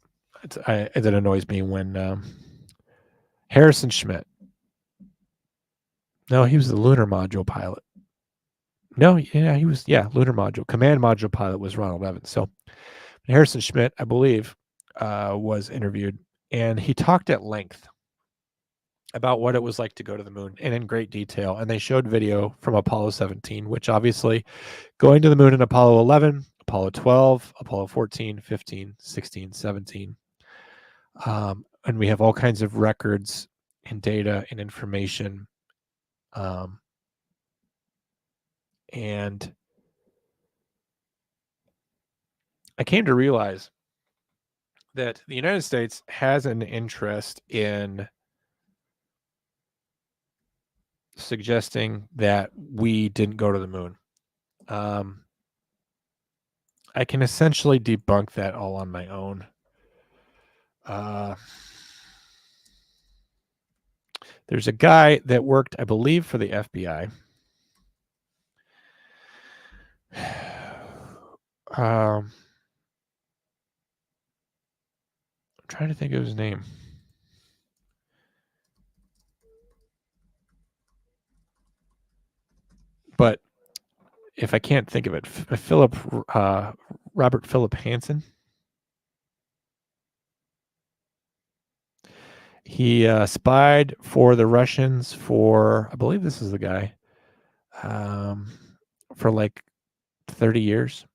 It annoys me when Harrison Schmitt. No, he was the lunar module pilot. No, yeah, he was. Yeah, lunar module. Command module pilot was Ronald Evans. So Harrison Schmitt, I believe, was interviewed, and he talked at length about what it was like to go to the moon, and in great detail. And they showed video from Apollo 17, which obviously going to the moon in Apollo 11, Apollo 12, Apollo 14, 15, 16, 17. And we have all kinds of records and data and information. And I came to realize that the United States has an interest in suggesting that we didn't go to the moon. I can essentially debunk that all on my own. There's a guy that worked, I believe, for the FBI. I'm trying to think of his name. But if I can't think of it, Robert Philip Hansen. He spied for the Russians for, I believe this is the guy, for like 30 years.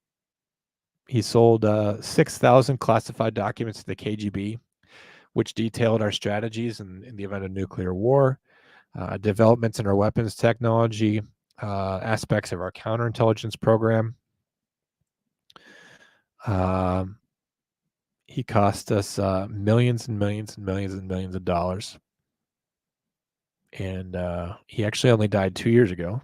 He sold 6,000 classified documents to the KGB, which detailed our strategies in the event of nuclear war, developments in our weapons technology, aspects of our counterintelligence program. He cost us millions and millions and millions and millions of dollars. And he actually only died 2 years ago.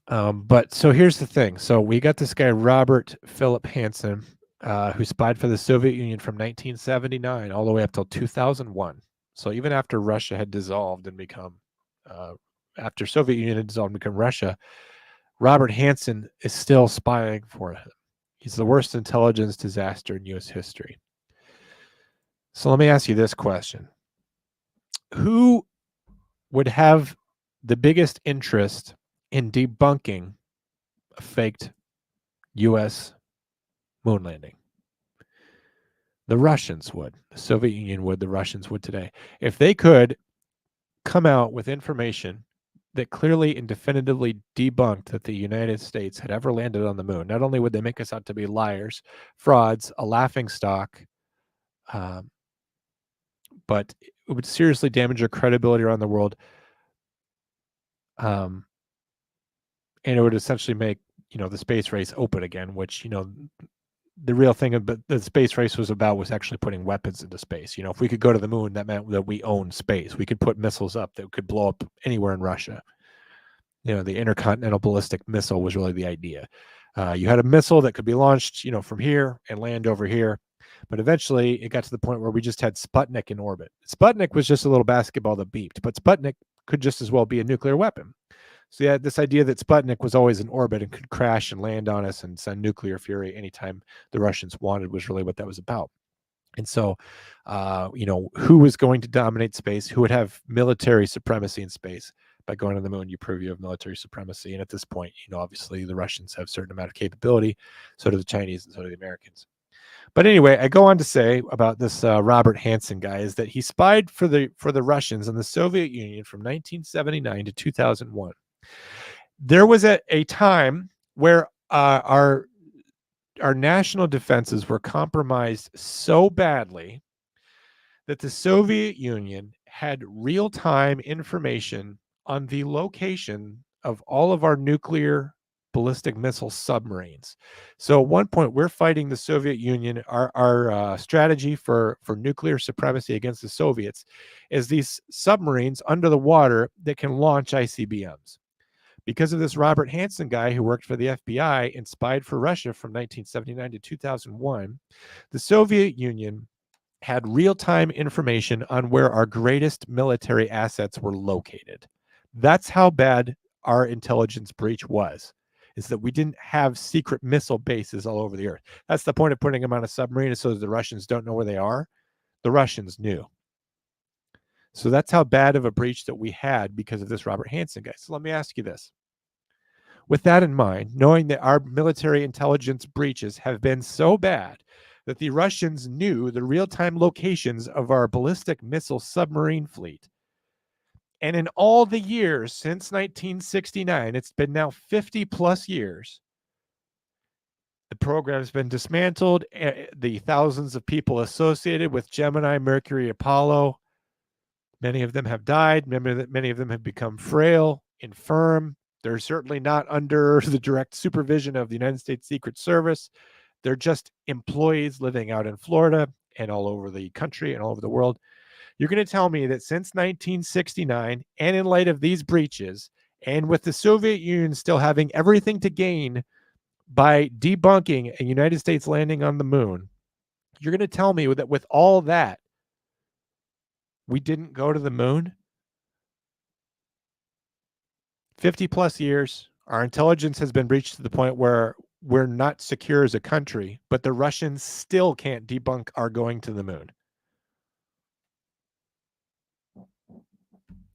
But so here's the thing. So we got this guy, Robert Philip Hansen, who spied for the Soviet Union from 1979 all the way up till 2001. So even after Russia had dissolved and become, after Soviet Union had dissolved and become Russia, Robert Hansen is still spying for him. He's the worst intelligence disaster in U.S. history. So let me ask you this question. Who would have the biggest interest in debunking a faked U.S. moon landing? The Russians would. The Soviet Union would. The Russians would today. If they could come out with information that clearly and definitively debunked that the United States had ever landed on the moon, not only would they make us out to be liars, frauds, a laughingstock, but it would seriously damage our credibility around the world. And it would essentially make, the space race open again, which, the real thing about the space race was actually putting weapons into space. If we could go to the moon, that meant that we own space. We could put missiles up that could blow up anywhere in Russia. the intercontinental ballistic missile was really the idea. You had a missile that could be launched, from here and land over here. But eventually it got to the point where we just had Sputnik in orbit. Sputnik was just a little basketball that beeped, but Sputnik could just as well be a nuclear weapon. So you had this idea that Sputnik was always in orbit and could crash and land on us and send nuclear fury anytime the Russians wanted, was really what that was about. And so, who was going to dominate space? Who would have military supremacy in space? By going to the moon, you prove you have military supremacy. And at this point, obviously the Russians have a certain amount of capability. So do the Chinese and so do the Americans. But anyway, I go on to say about this Robert Hansen guy is that he spied for the Russians and the Soviet Union from 1979 to 2001. There was a time where our national defenses were compromised so badly that the Soviet Union had real-time information on the location of all of our nuclear ballistic missile submarines. So at one point, we're fighting the Soviet Union. Our strategy for nuclear supremacy against the Soviets is these submarines under the water that can launch ICBMs. Because of this Robert Hansen guy who worked for the FBI and spied for Russia from 1979 to 2001, the Soviet Union had real-time information on where our greatest military assets were located. That's how bad our intelligence breach was, is that we didn't have secret missile bases all over the earth. That's the point of putting them on a submarine, so that the Russians don't know where they are. The Russians knew. So that's how bad of a breach that we had because of this Robert Hansen guy. So let me ask you this. With that in mind, knowing that our military intelligence breaches have been so bad that the Russians knew the real-time locations of our ballistic missile submarine fleet, and in all the years since 1969, it's been now 50 plus years, the program's been dismantled. The thousands of people associated with Gemini, Mercury, Apollo, many of them have died. Many of them have become frail, infirm. They're certainly not under the direct supervision of the United States Secret Service. They're just employees living out in Florida and all over the country and all over the world. You're going to tell me that since 1969, and in light of these breaches, and with the Soviet Union still having everything to gain by debunking a United States landing on the moon, you're going to tell me that with all that, we didn't go to the moon? 50 plus years, our intelligence has been breached to the point where we're not secure as a country, but the Russians still can't debunk our going to the moon.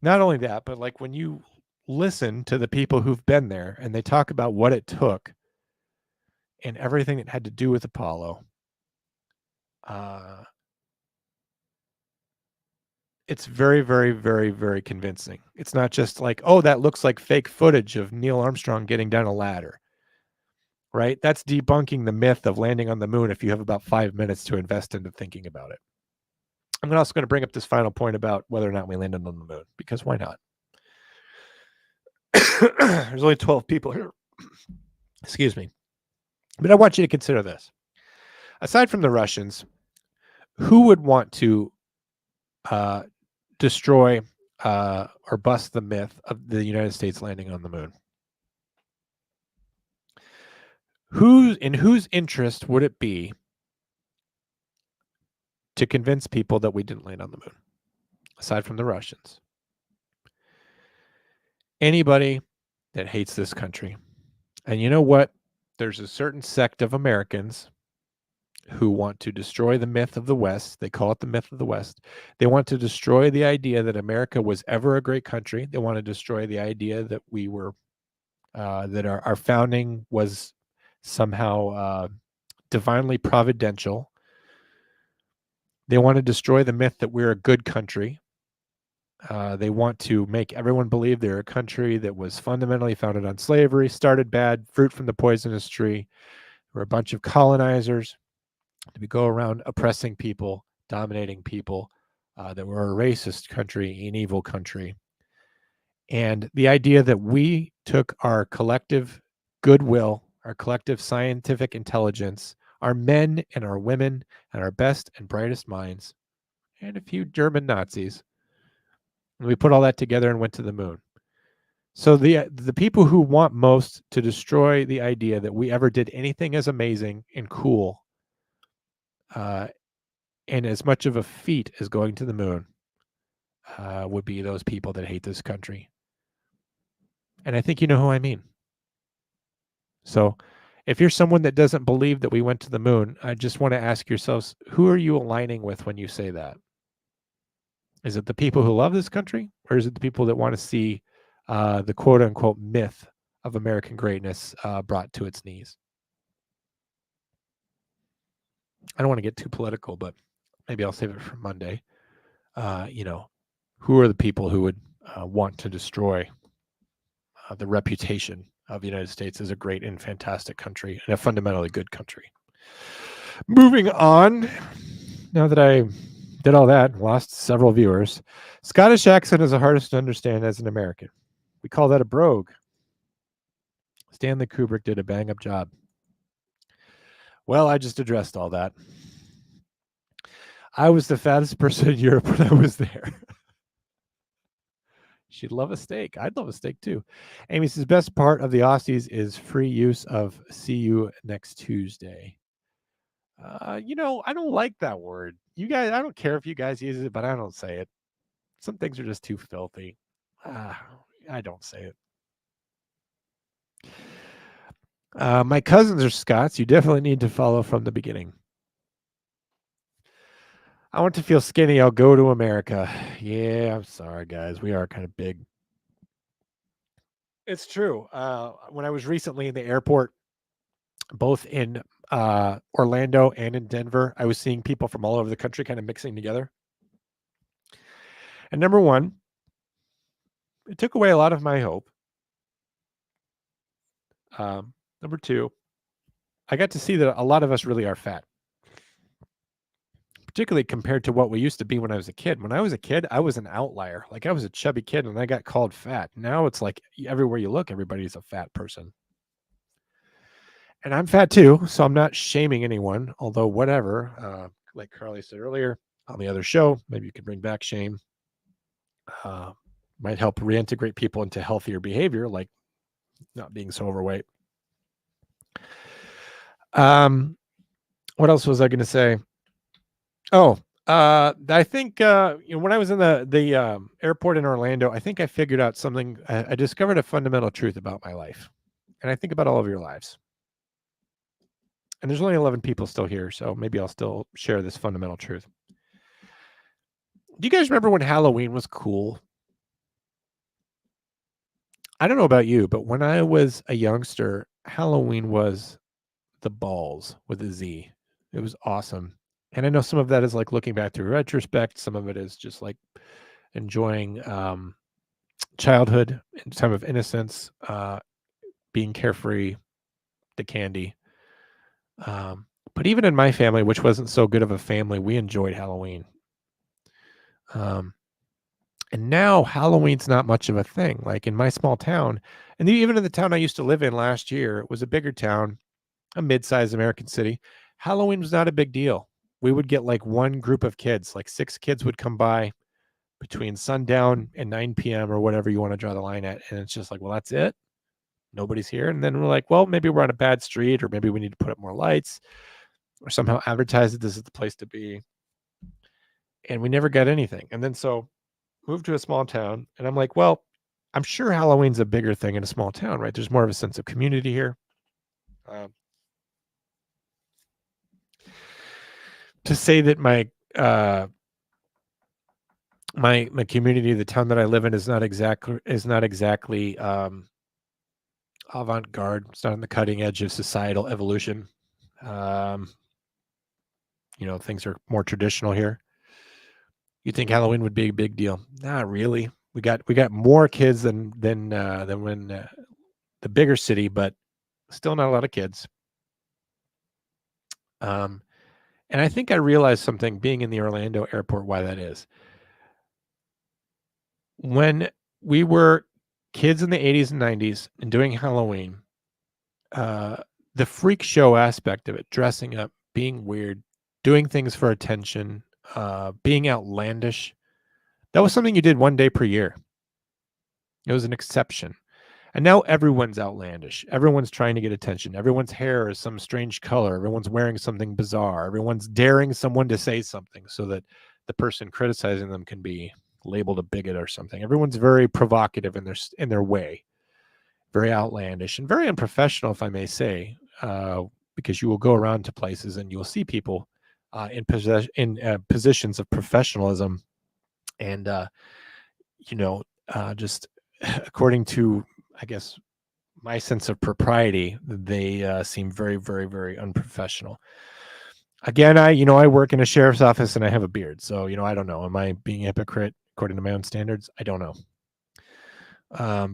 Not only that, but like when you listen to the people who've been there and they talk about what it took and everything that had to do with Apollo, it's very, very, very, very convincing. It's not just like, oh, that looks like fake footage of Neil Armstrong getting down a ladder, right? That's debunking the myth of landing on the moon if you have about 5 minutes to invest into thinking about it. I'm also going to bring up this final point about whether or not we landed on the moon, because why not? There's only 12 people here. Excuse me. But I want you to consider this. Aside from the Russians, who would want to destroy or bust the myth of the United States landing on the moon? In whose interest would it be to convince people that we didn't land on the moon, aside from the Russians? Anybody that hates this country. And you know what? There's a certain sect of Americans who want to destroy the myth of the West. They call it the myth of the West. They want to destroy the idea that America was ever a great country. They want to destroy the idea that we were, that our founding was somehow divinely providential. They want to destroy the myth that we're a good country. They want to make everyone believe they're a country that was fundamentally founded on slavery, started bad, fruit from the poisonous tree. We're a bunch of colonizers. We go around oppressing people, dominating people, that we're a racist country, an evil country. And the idea that we took our collective goodwill, our collective scientific intelligence, our men and our women, and our best and brightest minds, and a few German Nazis, and we put all that together and went to the moon. So the people who want most to destroy the idea that we ever did anything as amazing and cool, and as much of a feat as going to the moon, would be those people that hate this country. And I think you know who I mean. So if you're someone that doesn't believe that we went to the moon, I just want to ask yourselves, who are you aligning with when you say that? Is it the people who love this country, or is it the people that want to see the quote unquote myth of American greatness brought to its knees? I don't want to get too political, but maybe I'll save it for Monday. Who are the people who would want to destroy the reputation of the United States as a great and fantastic country and a fundamentally good country? Moving on, now that I did all that, lost several viewers. Scottish accent is the hardest to understand as an American. We call that a brogue. Stanley Kubrick did a bang-up job. Well, I just addressed all that. I was the fattest person in Europe when I was there. She'd love a steak. I'd love a steak too. Amy says, best part of the Aussies is free use of see you next Tuesday. I don't like that word. You guys, I don't care if you guys use it, but I don't say it. Some things are just too filthy. I don't say it. My cousins are Scots. You definitely need to follow from the beginning. I want to feel skinny. I'll go to America. Yeah, I'm sorry, guys. We are kind of big. It's true. When I was recently in the airport, both in Orlando and in Denver, I was seeing people from all over the country kind of mixing together. And number one, it took away a lot of my hope. Number two, I got to see that a lot of us really are fat, particularly compared to what we used to be when I was a kid. When I was a kid, I was an outlier. Like I was a chubby kid and I got called fat. Now it's like everywhere you look, everybody's a fat person. And I'm fat too, so I'm not shaming anyone, although whatever, like Carly said earlier on the other show, maybe you could bring back shame. Might help reintegrate people into healthier behavior, like not being so overweight. What else was I going to say? Oh, I think when I was in the airport in Orlando, I think I figured out something. I discovered a fundamental truth about my life, and I think about all of your lives. And there's only 11 people still here, so maybe I'll still share this fundamental truth. Do you guys remember when Halloween was cool? I don't know about you, but when I was a youngster, Halloween was the balls with a Z. It was awesome. And I know some of that is like looking back through retrospect. Some of it is just like enjoying childhood and time of innocence, being carefree, the candy. But even in my family, which wasn't so good of a family, we enjoyed Halloween. And now Halloween's not much of a thing. Like in my small town, and even in the town I used to live in last year, it was a bigger town, a mid-sized American city. Halloween was not a big deal. We would get like one group of kids, like 6 kids would come by between sundown and 9 p.m. or whatever you want to draw the line at. And it's just like, well, that's it. Nobody's here. And then we're like, well, maybe we're on a bad street, or maybe we need to put up more lights or somehow advertise that this is the place to be. And we never got anything. And then so moved to a small town, and I'm like, well, I'm sure Halloween's a bigger thing in a small town, right? There's more of a sense of community here. To say that my my community, the town that I live in, is not exactly avant-garde. It's not on the cutting edge of societal evolution. Things are more traditional here. You think Halloween would be a big deal? Not really. We got more kids than when the bigger city, but still not a lot of kids. And I think I realized something being in the Orlando airport, why that is. When we were kids in the 80s and 90s and doing Halloween, the freak show aspect of it, dressing up, being weird, doing things for attention, being outlandish, that was something you did one day per year. It was an exception. And now everyone's outlandish. Everyone's trying to get attention. Everyone's hair is some strange color. Everyone's wearing something bizarre. Everyone's daring someone to say something so that the person criticizing them can be labeled a bigot or something. Everyone's very provocative in their way, very outlandish and very unprofessional, if I may say, because you will go around to places and you'll see people in positions of professionalism, and just according to, I guess, my sense of propriety, they seem very, very, very unprofessional. Again, I work in a sheriff's office and I have a beard, so I don't know. Am I being a hypocrite according to my own standards? I don't know.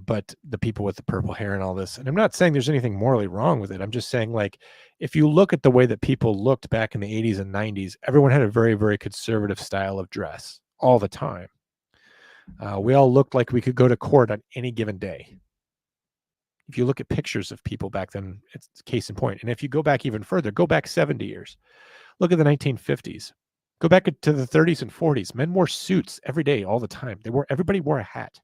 But the people with the purple hair and all this, and I'm not saying there's anything morally wrong with it. I'm just saying, like, if you look at the way that people looked back in the 80s and 90s, everyone had a very, very conservative style of dress all the time. We all looked like we could go to court on any given day. If you look at pictures of people back then, it's case in point. And if you go back even further, go back 70 years. Look at the 1950s. Go back to the 30s and 40s. Men wore suits every day, all the time. Everybody wore a hat.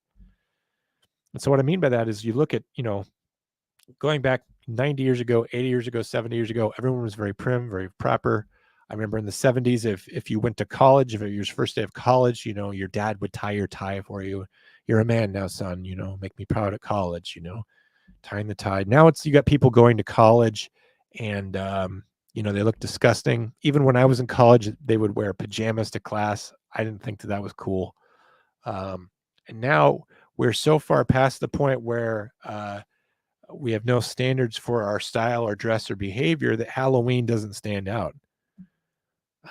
And so what I mean by that is you look at, going back 90 years ago, 80 years ago, 70 years ago, everyone was very prim, very proper. I remember in the 70s, if you went to college, if it was your first day of college, your dad would tie your tie for you. You're a man now, son, make me proud at college, tying the tie. Now you got people going to college and, they look disgusting. Even when I was in college, they would wear pajamas to class. I didn't think that was cool. And now we're so far past the point where we have no standards for our style or dress or behavior that Halloween doesn't stand out.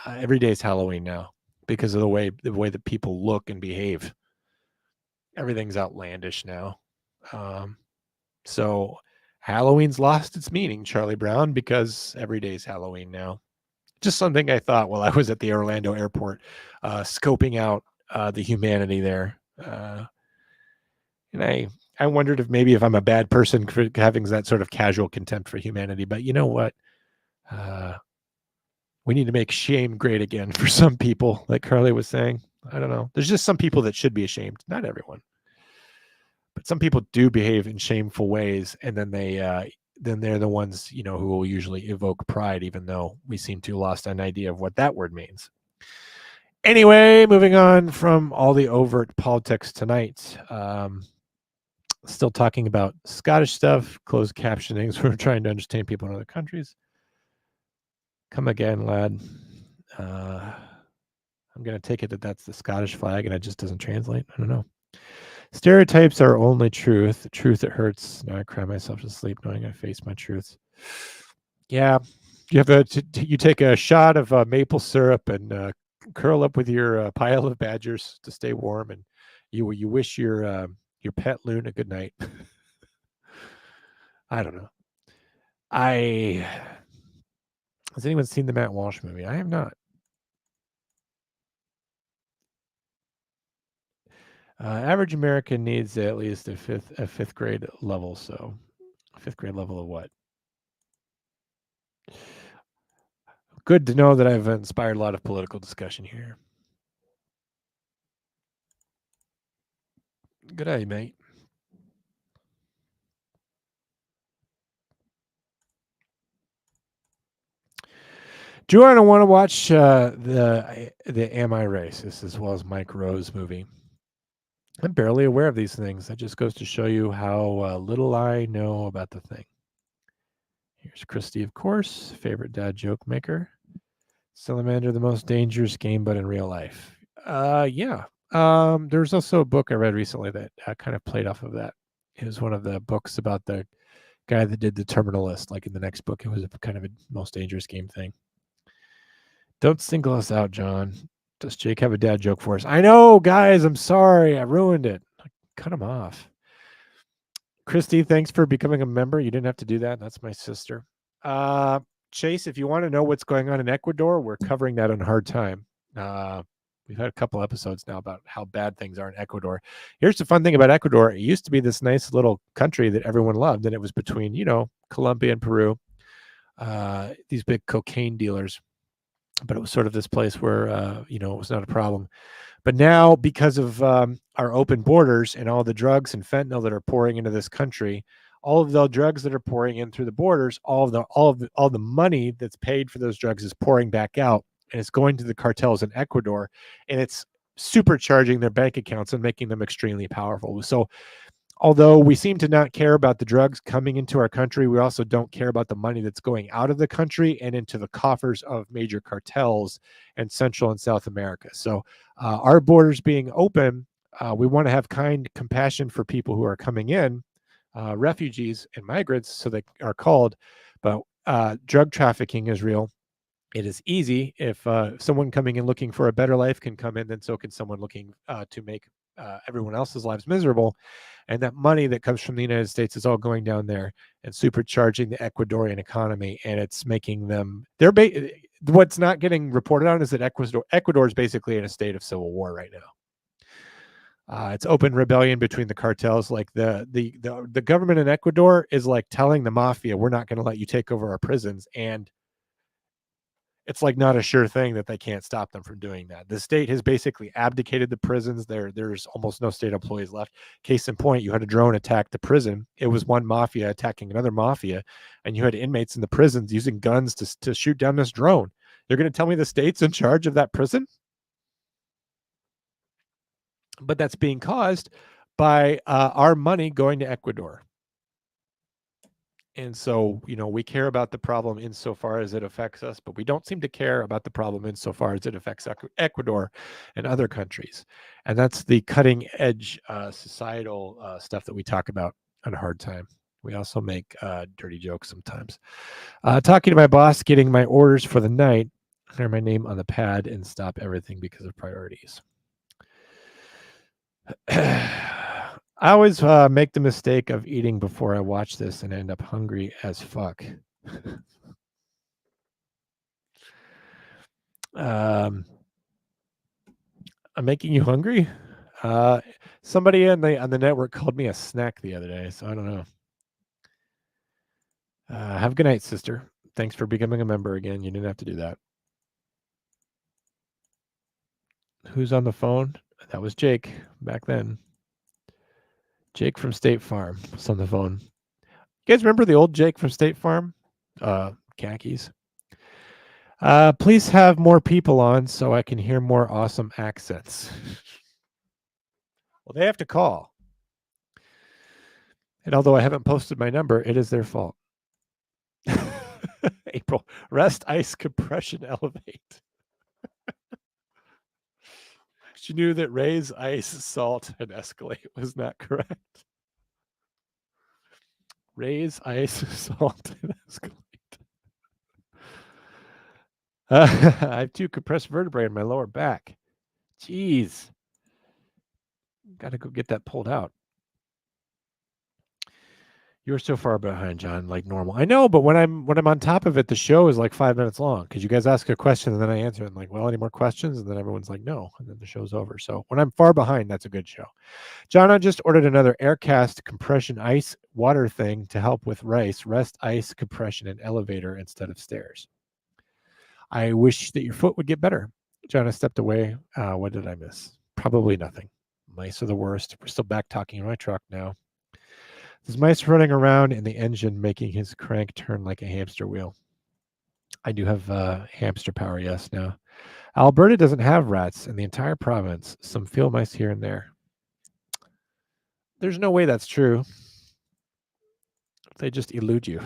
Every day is Halloween now because of the way that people look and behave. Everything's outlandish now. So Halloween's lost its meaning, Charlie Brown, because every day is Halloween now. Just something I thought while I was at the Orlando airport, scoping out the humanity there. And I wondered if I'm a bad person for having that sort of casual contempt for humanity. But you know what? We need to make shame great again for some people, like Carly was saying. I don't know. There's just some people that should be ashamed. Not everyone. But some people do behave in shameful ways, and then they're the ones, who will usually evoke pride, even though we seem to have lost an idea of what that word means. Anyway, moving on from all the overt politics tonight. Still talking about Scottish stuff, closed captionings. We're trying to understand people in other countries. Come again, lad. I'm going to take it that that's the Scottish flag and it just doesn't translate. I don't know. Stereotypes are only truth. The truth that hurts. Now I cry myself to sleep knowing I face my truths. Yeah. You take a shot of maple syrup and curl up with your pile of badgers to stay warm, and you wish your pet loon a good night. I don't know. Has anyone seen the Matt Walsh movie? I have not. Average American needs at least a fifth grade level. So, fifth grade level of what? Good to know that I've inspired a lot of political discussion here. Good day, mate. Do you want to watch the Am I Racist as well as Mike Rowe's movie? I'm barely aware of these things. That just goes to show you how little I know about the thing. Here's Christy, of course, favorite dad joke maker. Salamander, the most dangerous game, but in real life. Yeah. There's also a book I read recently that kind of played off of that. It was one of the books about the guy that did The Terminalist. Like in the next book, it was a kind of a most dangerous game thing. Don't single us out, John. Does Jake have a dad joke for us? I know, guys. I'm sorry. I ruined it. Cut him off. Christy, thanks for becoming a member. You didn't have to do that. That's my sister. Chase, if you want to know what's going on in Ecuador, we're covering that on Hard Time. We've had a couple episodes now about how bad things are in Ecuador. Here's the fun thing about Ecuador. It used to be this nice little country that everyone loved, and it was between, Colombia and Peru, these big cocaine dealers. But it was sort of this place where, it was not a problem. But now, because of our open borders and all the drugs and fentanyl that are pouring into this country, all of the drugs that are pouring in through the borders, all the money that's paid for those drugs is pouring back out, and it's going to the cartels in Ecuador, and it's supercharging their bank accounts and making them extremely powerful. So although we seem to not care about the drugs coming into our country, we also don't care about the money that's going out of the country and into the coffers of major cartels in Central and South America. So our borders being open, we want to have kind compassion for people who are coming in, refugees and migrants, so they are called. But drug trafficking is real. It is easy. If someone coming in looking for a better life can come in, then so can someone looking to make everyone else's lives miserable. And that money that comes from the United States is all going down there and supercharging the Ecuadorian economy. And it's making them, what's not getting reported on is that Ecuador is basically in a state of civil war right now. It's open rebellion between the cartels. Like the government in Ecuador is like telling the mafia, we're not going to let you take over our prisons. And it's like not a sure thing that they can't stop them from doing that. The state has basically abdicated the prisons. There's almost no state employees left. Case in point, you had a drone attack the prison. It was one mafia attacking another mafia, and you had inmates in the prisons using guns to shoot down this drone. You're going to tell me the state's in charge of that prison? But that's being caused by our money going to Ecuador. And so, we care about the problem insofar as it affects us, but we don't seem to care about the problem insofar as it affects Ecuador and other countries. And that's the cutting edge societal stuff that we talk about on Hard Time. We also make dirty jokes sometimes. Talking to my boss, getting my orders for the night, clear my name on the pad, and stop everything because of priorities. I always make the mistake of eating before I watch this and end up hungry as fuck. I'm making you hungry? Somebody on the network called me a snack the other day, so I don't know. Have a good night, sister. Thanks for becoming a member again. You didn't have to do that. Who's on the phone? That was Jake back then. Jake from State Farm was on the phone. You guys remember the old Jake from State Farm? Khakis. Please have more people on so I can hear more awesome accents. Well, they have to call. And although I haven't posted my number, it is their fault. April, rest, ice, compression, elevate. She knew that raise, ice, salt, and escalate was not correct. Raise, ice, salt, and escalate. I have 2 compressed vertebrae in my lower back. Jeez. Got to go get that pulled out. You're so far behind, John, like normal. I know, but when I'm on top of it, the show is like 5 minutes long because you guys ask a question and then I answer it. And like, well, any more questions? And then everyone's like, no. And then the show's over. So when I'm far behind, that's a good show. John, I just ordered another Aircast compression ice water thing to help with rice, rest, ice, compression, and elevator instead of stairs. I wish that your foot would get better. John, I stepped away. What did I miss? Probably nothing. Mice are the worst. We're still back talking in my truck now. There's mice running around in the engine making his crank turn like a hamster wheel. I do have hamster power, yes, now. Alberta doesn't have rats in the entire province. Some field mice here and there. There's no way that's true. They just elude you.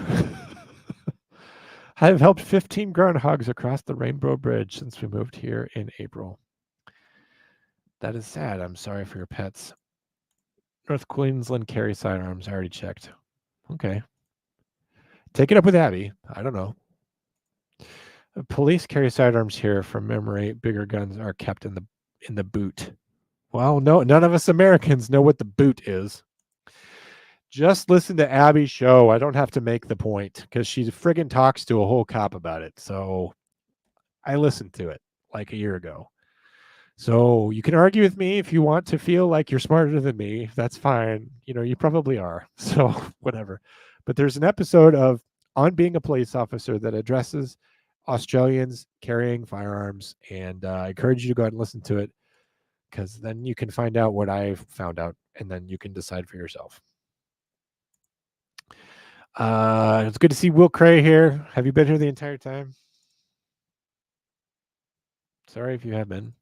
I've helped 15 groundhogs across the Rainbow Bridge since we moved here in April. That is sad. I'm sorry for your pets. North Queensland carry sidearms. I already checked. Okay. Take it up with Abby. I don't know. Police carry sidearms here from memory. Bigger guns are kept in the boot. Well, no, none of us Americans know what the boot is. Just listen to Abby's show. I don't have to make the point because she friggin' talks to a whole cop about it. So I listened to it like a year ago. So you can argue with me if you want to feel like you're smarter than me. That's fine. You probably are. So whatever. But there's an episode of On Being a Police Officer that addresses Australians carrying firearms. And I encourage you to go ahead and listen to it. because then you can find out what I found out, and then you can decide for yourself. It's good to see Will Cray here. Have you been here the entire time? Sorry if you have been.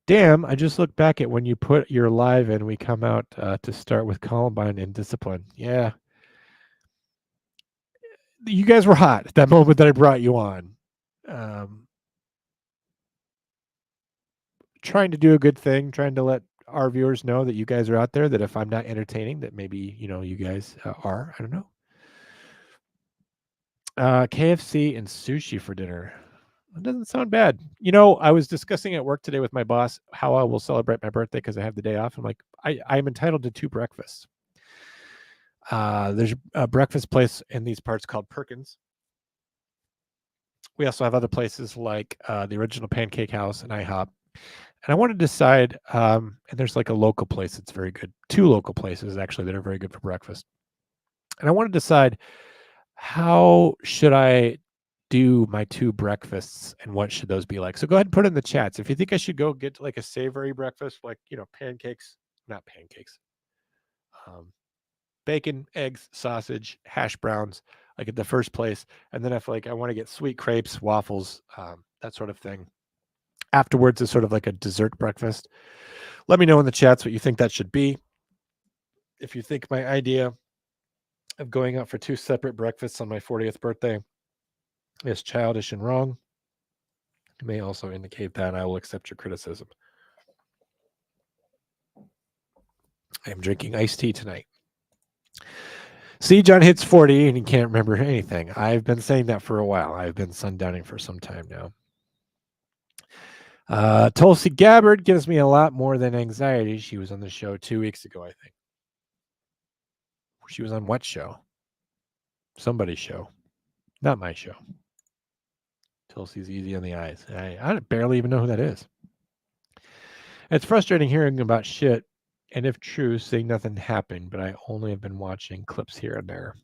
Damn, I just looked back at when you put your live in. We come out to start with Columbine and Discipline. Yeah. You guys were hot at that moment that I brought you on. Trying to do a good thing, trying to let our viewers know that you guys are out there, that if I'm not entertaining, that maybe, you guys are. I don't know. KFC and sushi for dinner. That doesn't sound bad. I was discussing at work today with my boss how I will celebrate my birthday because I have the day off. I'm like, I'm entitled to 2 breakfasts. There's a breakfast place in these parts called Perkins. We also have other places like the Original Pancake House and IHOP. And I want to decide, and there's like a local place that's very good. 2 local places, actually, that are very good for breakfast. And I want to decide, how should I do my 2 breakfasts and what should those be like? So go ahead and put it in the chats. If you think I should go get like a savory breakfast, like, pancakes, not pancakes, bacon, eggs, sausage, hash browns, like at the first place. And then if like I want to get sweet crepes, waffles, that sort of thing. Afterwards is sort of like a dessert breakfast. Let me know in the chats what you think that should be. If you think my idea of going out for 2 separate breakfasts on my 40th birthday is childish and wrong, you may also indicate that. I will accept your criticism. I am drinking iced tea tonight. See, John hits 40 and he can't remember anything. I've been saying that for a while. I've been sundowning for some time now. Tulsi Gabbard gives me a lot more than anxiety. She was on the show 2 weeks ago, I think. She was on what show? Somebody's show. Not my show. Tulsi's easy on the eyes. I barely even know who that is. It's frustrating hearing about shit, and if true, seeing nothing happen, but I only have been watching clips here and there.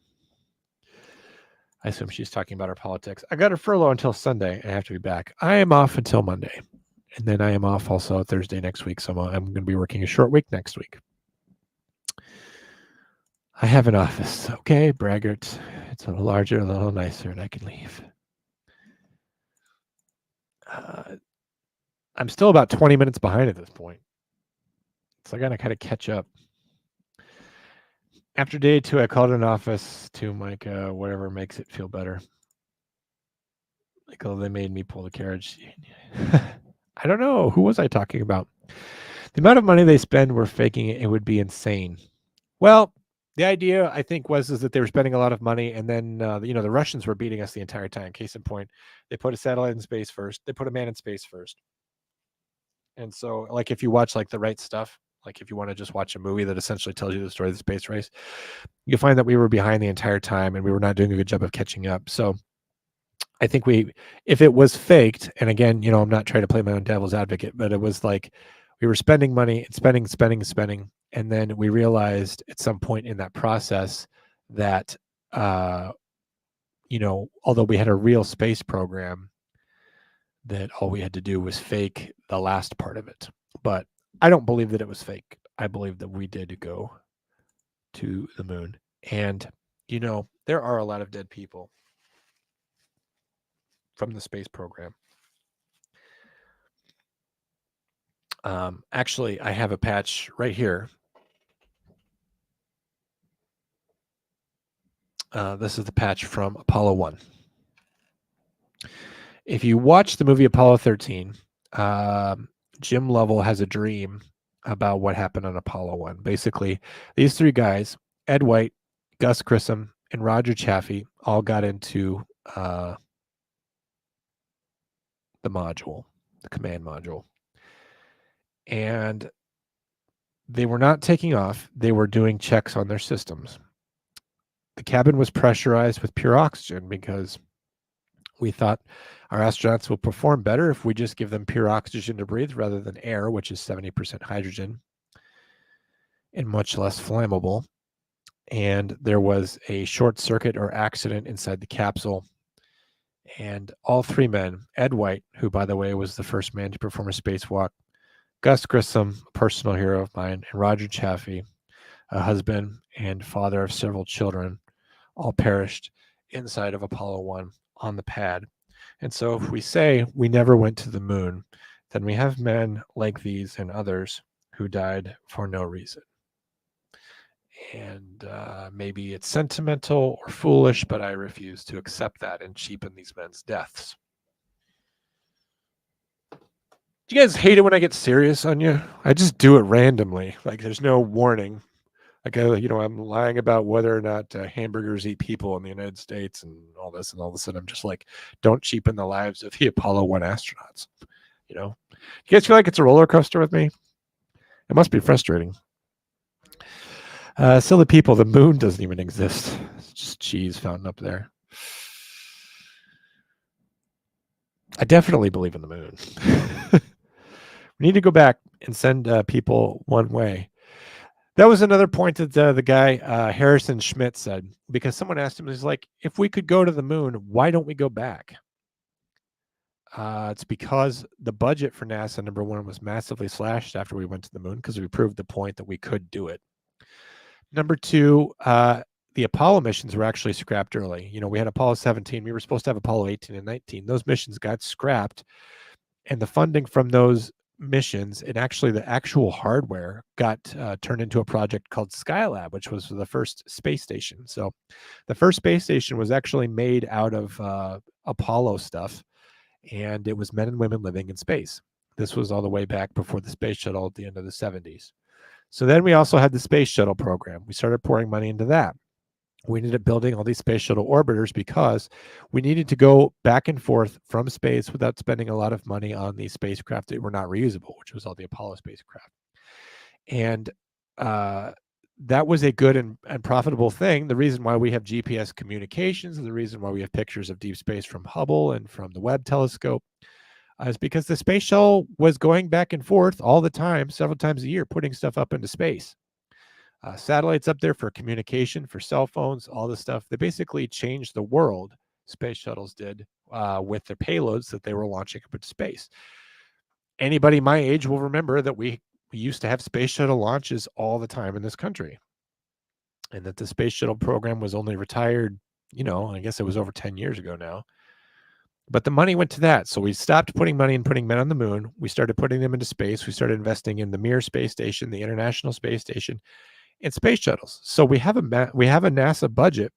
I assume she's talking about her politics. I got a furlough until Sunday, and I have to be back. I am off until Monday. And then I am off also Thursday next week, so I'm going to be working a short week next week. I have an office. Okay, braggart. It's a little larger, a little nicer, and I can leave. I'm still about 20 minutes behind at this point. So I got to kind of catch up. After day 2, I called an office to like whatever makes it feel better. Like, oh, they made me pull the carriage. I don't know. Who was I talking about? The amount of money they spend, we're faking it. It would be insane. Well, the idea, I think, is that they were spending a lot of money, and then, the Russians were beating us the entire time. Case in point, they put a satellite in space first. They put a man in space first. And so, like, if you watch, like, the right stuff, like if you want to just watch a movie that essentially tells you the story of the space race, you'll find that we were behind the entire time, and we were not doing a good job of catching up. So I think if it was faked, and again, I'm not trying to play my own devil's advocate, but it was like we were spending money and spending. And then we realized at some point in that process that, although we had a real space program, that all we had to do was fake the last part of it. But I don't believe that it was fake. I believe that we did go to the moon. And, there are a lot of dead people from the space program. Actually, I have a patch right here. This is the patch from Apollo 1. If you watch the movie Apollo 13, Jim Lovell has a dream about what happened on Apollo 1. Basically, these 3 guys, Ed White, Gus Grissom, and Roger Chaffee, all got into the module, the command module. And they were not taking off. They were doing checks on their systems. The cabin was pressurized with pure oxygen because we thought our astronauts will perform better if we just give them pure oxygen to breathe rather than air, which is 70% hydrogen and much less flammable. And there was a short circuit or accident inside the capsule, And all three men, Ed White, who, by the way, was the first man to perform a spacewalk, Gus Grissom, a personal hero of mine, and Roger Chaffee, a husband and father of several children, all perished inside of Apollo 1 on the pad. And so if we say we never went to the moon, then we have men like these and others who died for no reason. And maybe it's sentimental or foolish, but I refuse to accept that and cheapen these men's deaths. Do you guys hate it when I get serious on you? I just do it randomly. Like there's no warning. Like, I'm lying about whether or not hamburgers eat people in the United States and all this, and all of a sudden I'm just like, don't cheapen the lives of the Apollo 1 astronauts. You guys feel like it's a roller coaster with me? It must be frustrating. Silly people, the moon doesn't even exist. It's just cheese fountain up there. I definitely believe in the moon. We need to go back and send people one way. That was another point that the guy, Harrison Schmidt, said, because someone asked him, he's like, if we could go to the moon, why don't we go back? It's because the budget for NASA, number one, was massively slashed after we went to the moon because we proved the point that we could do it. Number two, the Apollo missions were actually scrapped early. We had Apollo 17. We were supposed to have Apollo 18 and 19. Those missions got scrapped, and the funding from those missions and actually the actual hardware got turned into a project called Skylab, which was the first space station. So the first space station was actually made out of Apollo stuff, and it was men and women living in space. This was all the way back before the space shuttle at the end of the 70s. So then we also had the space shuttle program. We started pouring money into that. We ended up building all these space shuttle orbiters because we needed to go back and forth from space without spending a lot of money on these spacecraft that were not reusable, which was all the Apollo spacecraft. And that was a good and profitable thing. The reason why we have GPS communications and the reason why we have pictures of deep space from Hubble and from the Webb telescope is because the space shuttle was going back and forth all the time, several times a year, putting stuff up into space. Satellites up there for communication, for cell phones, all this stuff. They basically changed the world, space shuttles did, with their payloads that they were launching up into space. Anybody my age will remember that we used to have space shuttle launches all the time in this country. And that the space shuttle program was only retired, I guess it was over 10 years ago now. But the money went to that. So we stopped putting money and putting men on the moon. We started putting them into space. We started investing in the Mir space station, the International Space Station, and space shuttles. So we have a NASA budget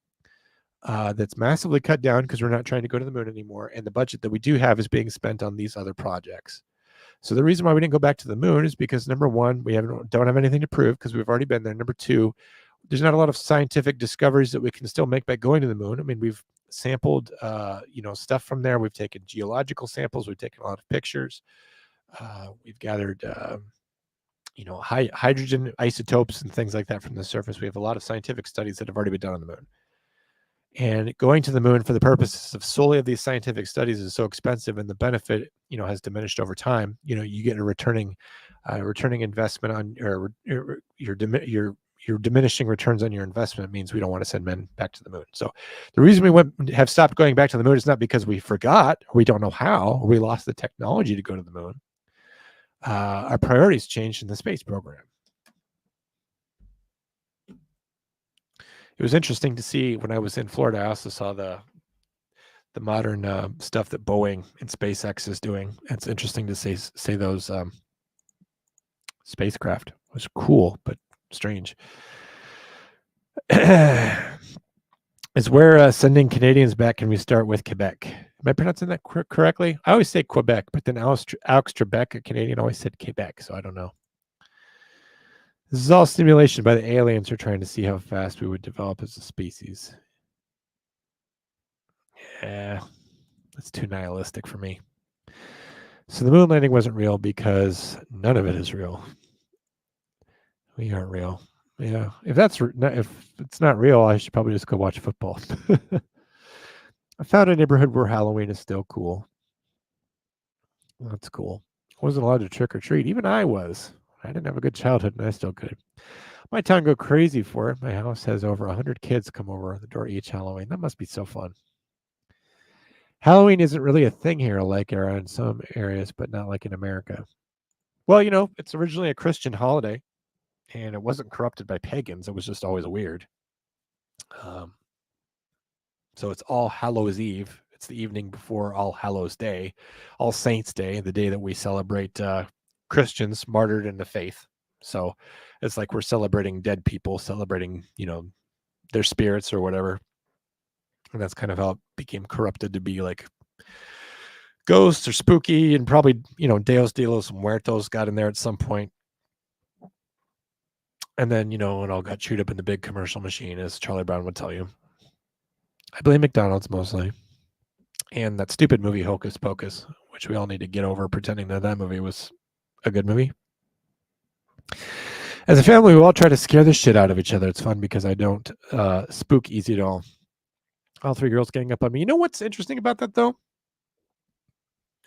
that's massively cut down because we're not trying to go to the moon anymore. And the budget that we do have is being spent on these other projects. So the reason why we didn't go back to the moon is because, number one, we don't have anything to prove because we've already been there. Number two, there's not a lot of scientific discoveries that we can still make by going to the moon. I mean, we've sampled, stuff from there. We've taken geological samples. We've taken a lot of pictures. We've gathered, hydrogen isotopes and things like that from the surface. We have a lot of scientific studies that have already been done on the moon. And going to the moon for the purposes of solely of these scientific studies is so expensive, and the benefit, has diminished over time. You get a returning investment on your diminishing returns on your investment means we don't want to send men back to the moon. So the reason we have stopped going back to the moon is not because we forgot, or we don't know how, or we lost the technology to go to the moon. Our priorities changed in the space program. It was interesting to see when I was in Florida. I also saw the modern stuff that Boeing and SpaceX is doing. It's interesting to say those spacecraft. It was cool, but strange. Is where sending Canadians back can we start with Quebec? Am I pronouncing that correctly? I always say Quebec, but then Alex Trebek, a Canadian, always said Quebec, so I don't know. This is all stimulation by the aliens who are trying to see how fast we would develop as a species. Yeah, that's too nihilistic for me. So the moon landing wasn't real because none of it is real. We aren't real. Yeah, if it's not real, I should probably just go watch football. I found a neighborhood where Halloween is still cool. That's cool. I wasn't allowed to trick or treat. Even I was. I didn't have a good childhood, and I still could. My town go crazy for it. My house has over 100 kids come over the door each Halloween. That must be so fun. Halloween isn't really a thing here, like in some areas, but not like in America. Well, it's originally a Christian holiday, and it wasn't corrupted by pagans. It was just always weird. So it's All Hallows Eve. It's the evening before All Hallows Day, All Saints Day, the day that we celebrate Christians martyred in the faith. So it's like we're celebrating dead people, celebrating, their spirits or whatever. And that's kind of how it became corrupted to be like ghosts or spooky, and probably, Deus de los Muertos got in there at some point. And then, it all got chewed up in the big commercial machine, as Charlie Brown would tell you. I blame McDonald's mostly. And that stupid movie Hocus Pocus, which we all need to get over, pretending that movie was a good movie. As a family, we all try to scare the shit out of each other. It's fun because I don't spook easy at all. All three girls gang up on me. You know what's interesting about that, though?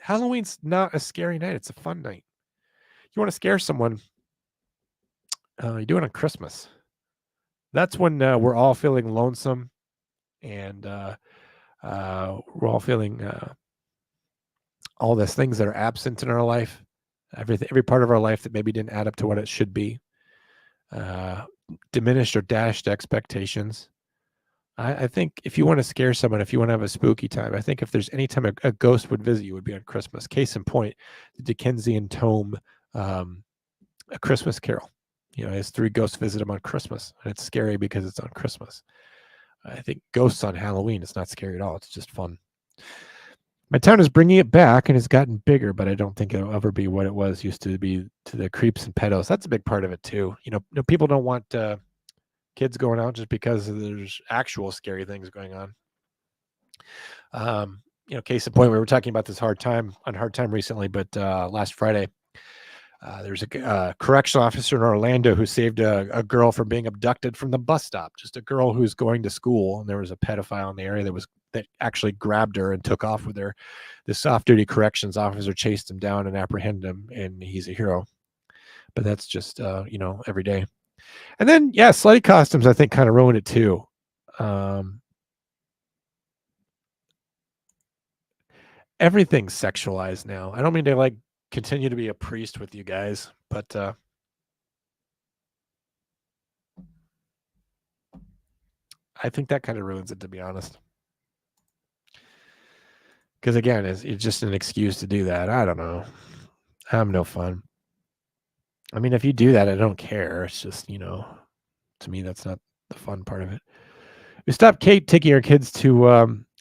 Halloween's not a scary night. It's a fun night. You want to scare someone, you do it on Christmas. That's when we're all feeling lonesome, and we're all feeling all these things that are absent in our life, every part of our life that maybe didn't add up to what it should be, diminished or dashed expectations. I think if you want to scare someone, if you want to have a spooky time, I think if there's any time a ghost would visit you, would be on Christmas. Case in point, the Dickensian tome, A Christmas Carol. His three ghosts visit him on Christmas, and it's scary because it's on Christmas. I think ghosts on Halloween, it's not scary at all. It's just fun. My town is bringing it back, and it's gotten bigger, but I don't think it'll ever be what it used to be to the creeps and pedos. That's a big part of it too. People don't want kids going out just because there's actual scary things going on. Case in point, we were talking about this hard time recently, but last Friday, there's a correctional officer in Orlando who saved a girl from being abducted from the bus stop. Just a girl who's going to school, and there was a pedophile in the area that actually grabbed her and took off with her. This off-duty corrections officer chased him down and apprehended him, and he's a hero. But that's just every day. And then slutty costumes, I think, kind of ruined it too. Everything's sexualized now. I don't mean to continue to be a priest with you guys, but I think that kind of ruins it, to be honest. Because again, it's just an excuse to do that. I don't know. I'm no fun. I mean, if you do that, I don't care. It's just, to me, that's not the fun part of it. We stopped taking our kids to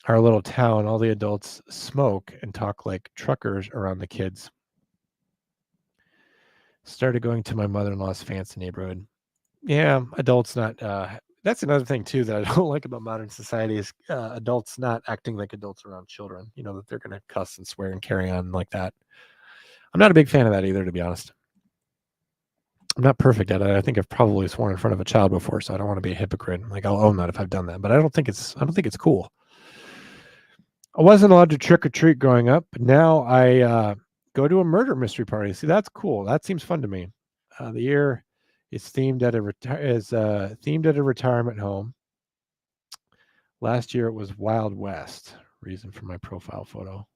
our little town. All the adults smoke and talk like truckers around the kids. Started going to my mother-in-law's fancy neighborhood. Yeah, adults not. That's another thing too that I don't like about modern society is adults not acting like adults around children. That they're going to cuss and swear and carry on like that. I'm not a big fan of that either, to be honest. I'm not perfect at it. I think I've probably sworn in front of a child before, so I don't want to be a hypocrite. I'll own that if I've done that, but I don't think it's cool. I wasn't allowed to trick or treat growing up, but now I go to a murder mystery party. See, that's cool. That seems fun to me. The year is themed at a retirement home. Last year it was Wild West. Reason for my profile photo.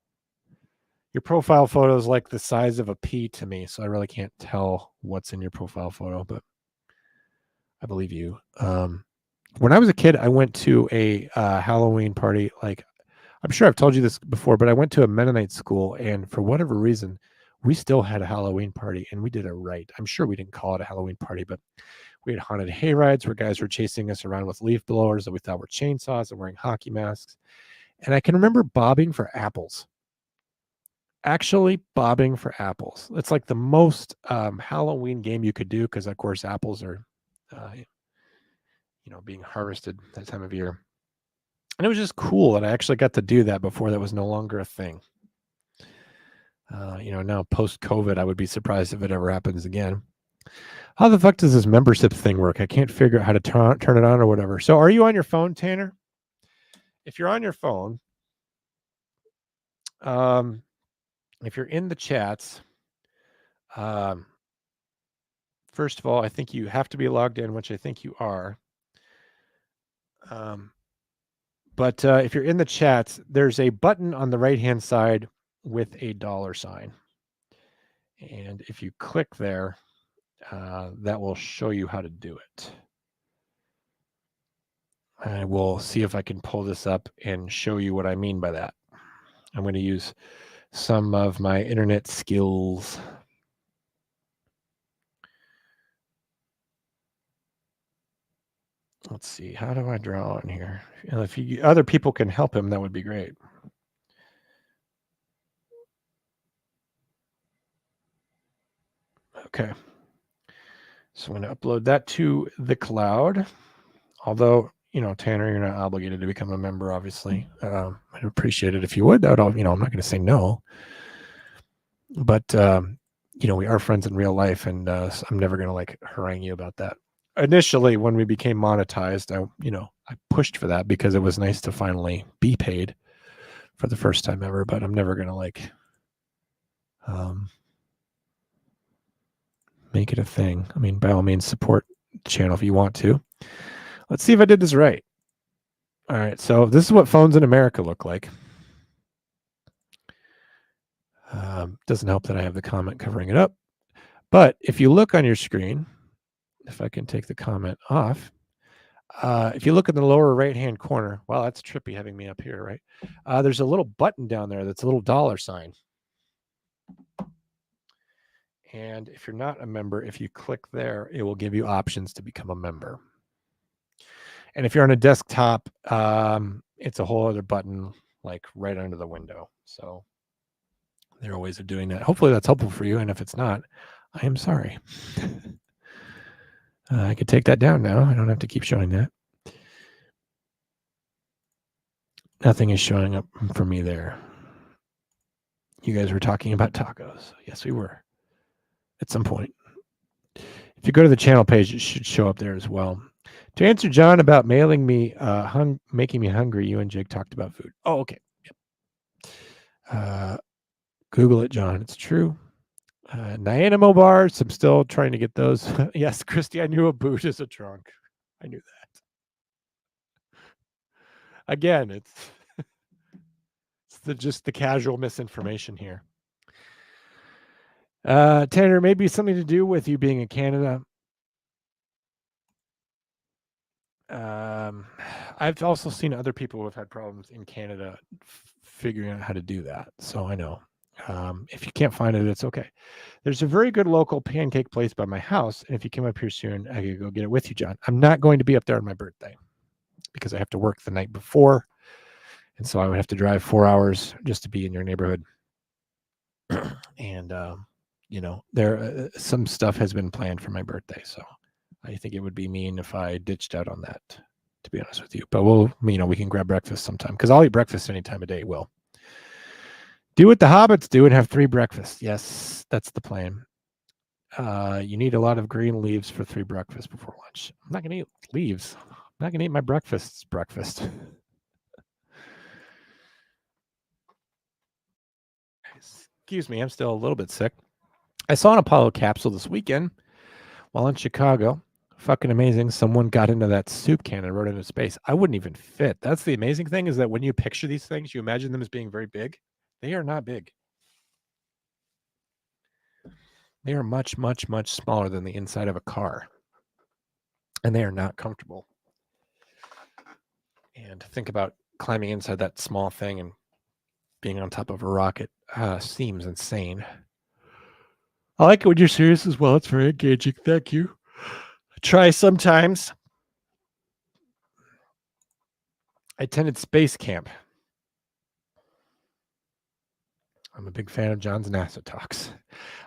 Your profile photo is like the size of a pea to me, so I really can't tell what's in your profile photo, but I believe you. When I was a kid, I went to a Halloween party. I'm sure I've told you this before, but I went to a Mennonite school, and for whatever reason, we still had a Halloween party, and we did it right. I'm sure we didn't call it a Halloween party, but we had haunted hay rides where guys were chasing us around with leaf blowers that we thought were chainsaws and wearing hockey masks. And I can remember bobbing for apples. Actually bobbing for apples. It's like the most Halloween game you could do because, of course, apples are, being harvested that time of year. And it was just cool that I actually got to do that before that was no longer a thing. Now post-COVID, I would be surprised if it ever happens again. How the fuck does this membership thing work? I can't figure out how to turn it on or whatever. So are you on your phone, Tanner? If you're on your phone, if you're in the chats, first of all, I think you have to be logged in, which I think you are. But if you're in the chats, there's a button on the right-hand side with a $sign. And if you click there, that will show you how to do it. I will see if I can pull this up and show you what I mean by that. I'm going to use some of my internet skills. Let's see. How do I draw in here? And if other people can help him, that would be great. Okay. So I'm going to upload that to the cloud. Although, Tanner, you're not obligated to become a member, obviously. I'd appreciate it if you would. I'm not going to say no. But, we are friends in real life, and I'm never going to harangue you about that. Initially, when we became monetized, I pushed for that because it was nice to finally be paid for the first time ever. But I'm never going to make it a thing. I mean, by all means, support the channel if you want to. Let's see if I did this right. All right, so this is what phones in America look like. Doesn't help that I have the comment covering it up. But if you look on your screen, if I can take the comment off, if you look in the lower right-hand corner, wow, that's trippy having me up here, right? There's a little button down there that's a little $sign. And if you're not a member, if you click there, it will give you options to become a member. And if you're on a desktop, it's a whole other button, right under the window. So there are ways of doing that. Hopefully that's helpful for you. And if it's not, I am sorry. I could take that down now. I don't have to keep showing that. Nothing is showing up for me there. You guys were talking about tacos. Yes, we were. At some point. If you go to the channel page, it should show up there as well. To answer John about making me hungry, you and Jake talked about food. Oh, okay. Yep. Google it, John. It's true. Nyanimo bars. I'm still trying to get those. Yes, Christy, I knew a boot is a trunk. I knew that. Again, it's just the casual misinformation here. Tanner, maybe something to do with you being in Canada. I've also seen other people who have had problems in Canada figuring out how to do that. So I know. If you can't find it, it's okay. There's a very good local pancake place by my house. And if you came up here soon, I could go get it with you, John. I'm not going to be up there on my birthday because I have to work the night before. And so I would have to drive 4 hours just to be in your neighborhood. And, there some stuff has been planned for my birthday. So I think it would be mean if I ditched out on that, to be honest with you. But we can grab breakfast sometime because I'll eat breakfast any time of day. Will do what the hobbits do and have 3 breakfasts. Yes, that's the plan. You need a lot of green leaves for 3 breakfasts before lunch. I'm not going to eat leaves. I'm not going to eat my breakfast. Excuse me, I'm still a little bit sick. I saw an Apollo capsule this weekend while in Chicago. Fucking amazing. Someone got into that soup can and rode into space. I wouldn't even fit. That's the amazing thing, is that when you picture these things, you imagine them as being very big. They are not big. They are much, much, much smaller than the inside of a car. And they are not comfortable. And think about climbing inside that small thing and being on top of a rocket. Seems insane. I like it when you're serious as well. It's very engaging. Thank you. Try sometimes. I attended space camp. I'm a big fan of John's NASA talks.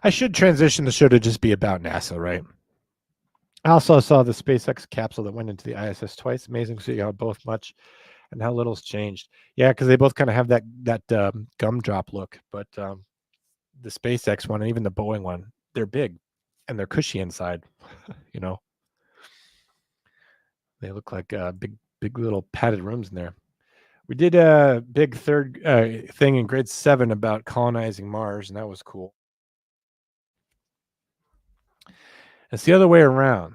I should transition the show to just be about NASA, right? I also saw the SpaceX capsule that went into the ISS twice. Amazing to see how both much and how little's changed. Yeah, because they both kind of have that gumdrop look. But the SpaceX one and even the Boeing one, they're big and they're cushy inside. They look like big little padded rooms in there. We did a big third thing in grade 7 about colonizing Mars, and that was cool. It's the other way around.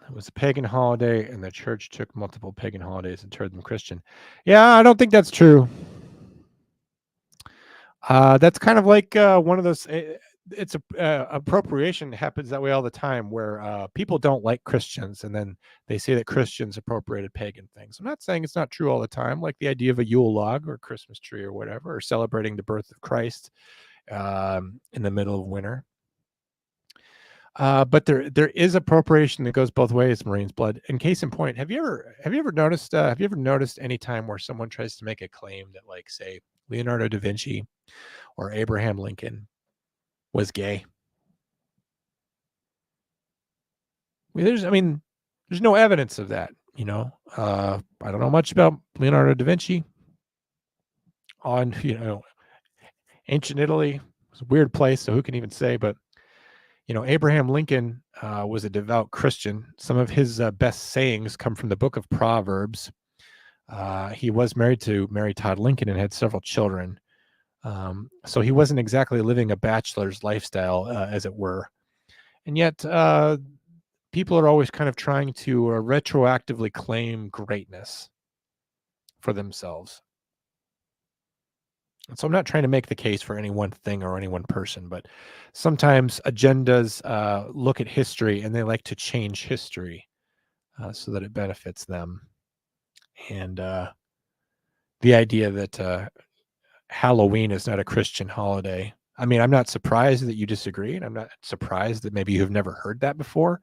It was a pagan holiday, and the church took multiple pagan holidays and turned them Christian. Yeah, I don't think that's true. That's kind of like one of those. It's appropriation happens that way all the time, where people don't like Christians, and then they say that Christians appropriated pagan things. I'm not saying it's not true all the time, like the idea of a Yule log or Christmas tree or whatever, or celebrating the birth of Christ in the middle of winter. But there is appropriation that goes both ways, Marine's blood. And case in point, have you ever noticed any time where someone tries to make a claim that, like, say, Leonardo da Vinci or Abraham Lincoln was gay? There's no evidence of that. I don't know much about Leonardo da Vinci. On ancient Italy, it's a weird place, so who can even say? But Abraham Lincoln was a devout Christian. Some of his best sayings come from the book of Proverbs. He was married to Mary Todd Lincoln and had several children. So he wasn't exactly living a bachelor's lifestyle, as it were. And yet, people are always kind of trying to retroactively claim greatness for themselves. And so I'm not trying to make the case for any one thing or any one person, but sometimes agendas look at history and they like to change history so that it benefits them. And the idea that Halloween is not a Christian holiday. I mean, I'm not surprised that you disagree, and I'm not surprised that maybe you've never heard that before.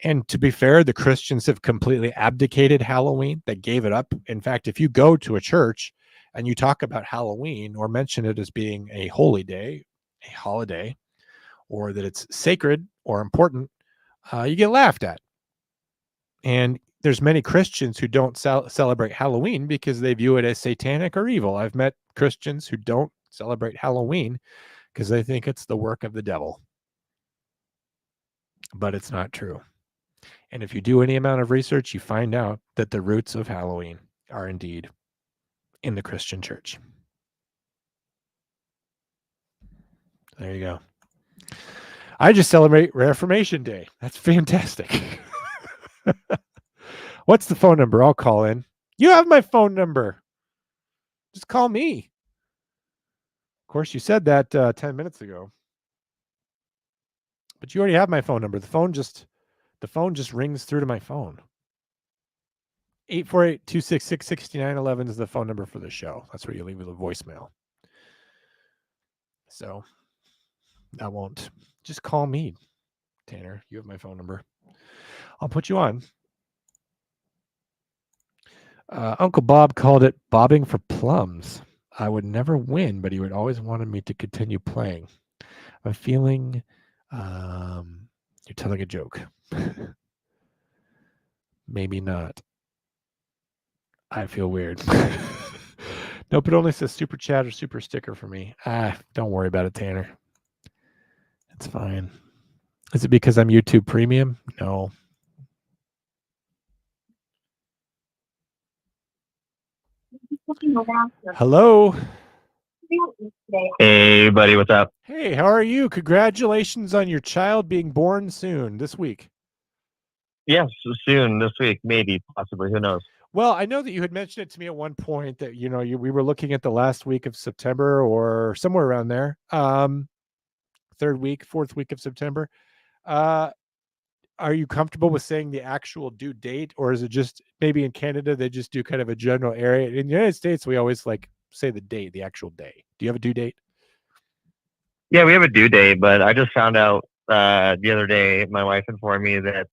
And to be fair, the Christians have completely abdicated Halloween. They gave it up. In fact, if you go to a church and you talk about Halloween or mention it as being a holy day, a holiday, or that it's sacred or important, you get laughed at. And there's many Christians who don't celebrate Halloween because they view it as satanic or evil. I've met Christians who don't celebrate Halloween because they think it's the work of the devil. But it's not true. And if you do any amount of research, you find out that the roots of Halloween are indeed in the Christian church. There you go. I just celebrate Reformation Day. That's fantastic. What's the phone number? I'll call in. You have my phone number. Just call me. Of course, you said that 10 minutes ago. But you already have my phone number. The phone just rings through to my phone. 848-266-6911 is the phone number for the show. That's where you leave a voicemail. So I won't. Just call me, Tanner. You have my phone number. I'll put you on. Uncle Bob called it bobbing for plums. I would never win, but he would always wanted me to continue playing. I'm feeling you're telling a joke. Maybe not. I feel weird. Nope, it only says super chat or super sticker for me. Don't worry about it, Tanner. It's fine. Is it because I'm YouTube Premium? No. Hello. Hey, buddy, what's up? Hey, how are you? Congratulations on your child being born soon, this week. Yes, soon, this week, maybe, possibly, who knows? Well, I know that you had mentioned it to me at one point that, we were looking at the last week of September or somewhere around there. Third week, fourth week of September. Are you comfortable with saying the actual due date, or is it just maybe in Canada they just do kind of a general area? In the United States, we always say the date, the actual day. Do you have a due date? Yeah, we have a due date, but I just found out the other day, my wife informed me that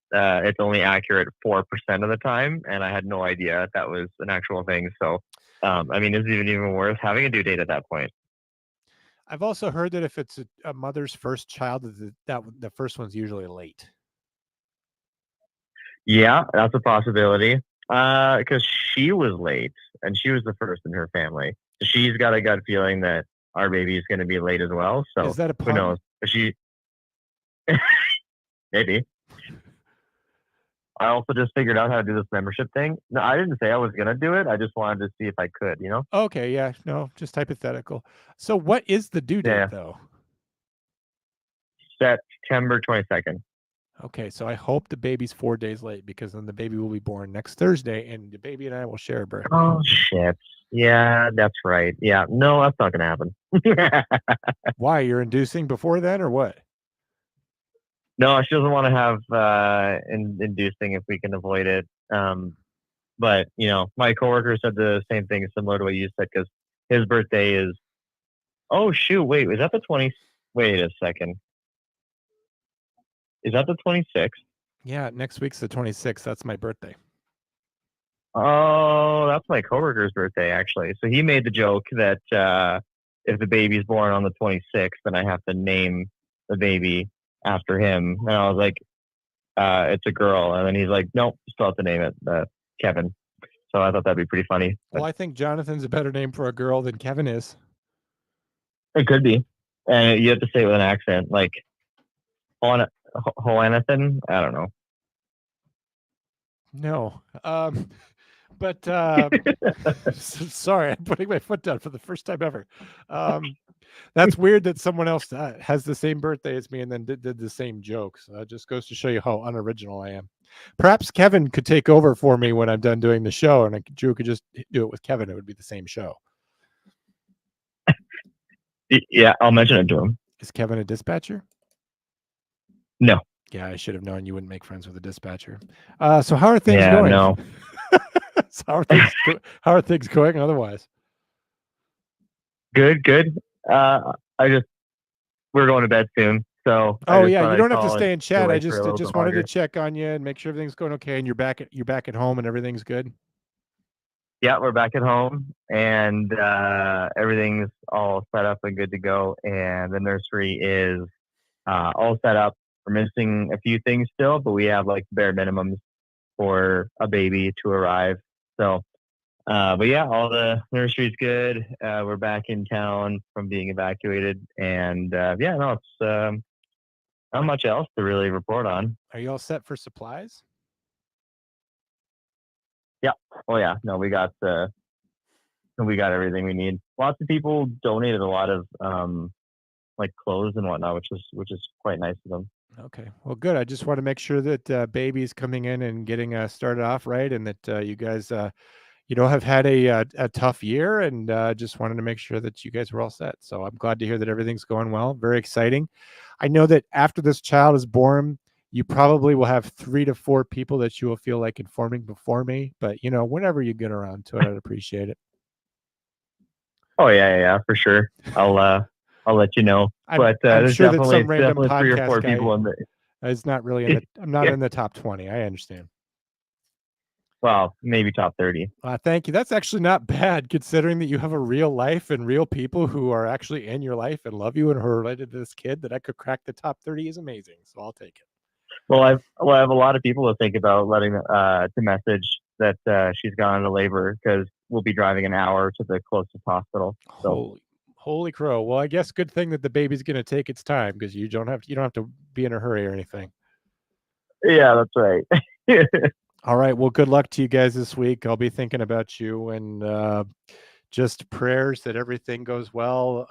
it's only accurate 4% of the time, and I had no idea that was an actual thing. So, is it even worth having a due date at that point? I've also heard that if it's a mother's first child, that the first one's usually late. Yeah, that's a possibility. Because she was late, and she was the first in her family. She's got a gut feeling that our baby is going to be late as well. So is that a pun? Who knows? Maybe. I also just figured out how to do this membership thing. No, I didn't say I was going to do it. I just wanted to see if I could, Okay, yeah. No, just hypothetical. So what is the due date, though? September 22nd. Okay, so I hope the baby's 4 days late because then the baby will be born next Thursday, and the baby and I will share a birthday. Oh shit. Yeah, that's right. Yeah, no, that's not gonna happen. Why? You're inducing before then, or what? No, she doesn't want to have inducing if we can avoid it. But you know, my coworker said the same thing, similar to what you said, because his birthday is. Oh shoot! Wait, is that the 20? Wait a second. Is that the 26th? Yeah, next week's the 26th. That's my birthday. Oh, that's my coworker's birthday, actually. So he made the joke that if the baby's born on the 26th, then I have to name the baby after him. And I was like, it's a girl. And then he's like, nope, you still have to name it Kevin. So I thought that'd be pretty funny. Well, I think Jonathan's a better name for a girl than Kevin is. It could be. And you have to say it with an accent, like Hoanathan. I don't know. No. But sorry, I'm putting my foot down for the first time ever. That's weird that someone else has the same birthday as me and then did the same jokes. Just goes to show you how unoriginal I am. Perhaps Kevin could take over for me when I'm done doing the show, and Drew could just do it with Kevin. It would be the same show. Yeah, I'll mention it to him. Is Kevin a dispatcher? No. Yeah, I should have known you wouldn't make friends with a dispatcher. So how are things going? No. So how are things going otherwise? Good. We're going to bed soon. So you don't have to stay in chat. I just wanted to check on you and make sure everything's going okay and you're back at home and everything's good. Yeah, we're back at home and everything's all set up and good to go. And the nursery is all set up. We're missing a few things still, but we have like bare minimums for a baby to arrive. So, but yeah, all the nursery's good. We're back in town from being evacuated, and it's not much else to really report on. Are you all set for supplies? Yeah. Oh yeah. No, we got everything we need. Lots of people donated a lot of like clothes and whatnot, which is quite nice of them. Okay, well, good. I just want to make sure that baby's coming in and getting started off right, and that you guys, have had a tough year, and just wanted to make sure that you guys were all set. So I'm glad to hear that everything's going well. Very exciting. I know that after this child is born, you probably will have 3 to 4 people that you will feel like informing before me. But whenever you get around to it, I'd appreciate it. Oh yeah, for sure. I'll let you know. But I'm there's sure that definitely some random 3 or 4 podcast people in the. It's not really in the. I'm not in the top 20. I understand. Well, maybe top 30. Thank you. That's actually not bad, considering that you have a real life and real people who are actually in your life and love you and who are related to this kid. That I could crack the top 30 is amazing. So I'll take it. Well, I have a lot of people to think about letting to message that she's gone into labor because we'll be driving an hour to the closest hospital. So. Holy crow. Well, I guess good thing that the baby's going to take its time because you don't have to be in a hurry or anything. Yeah, that's right. All right. Well, good luck to you guys this week. I'll be thinking about you and just prayers that everything goes well.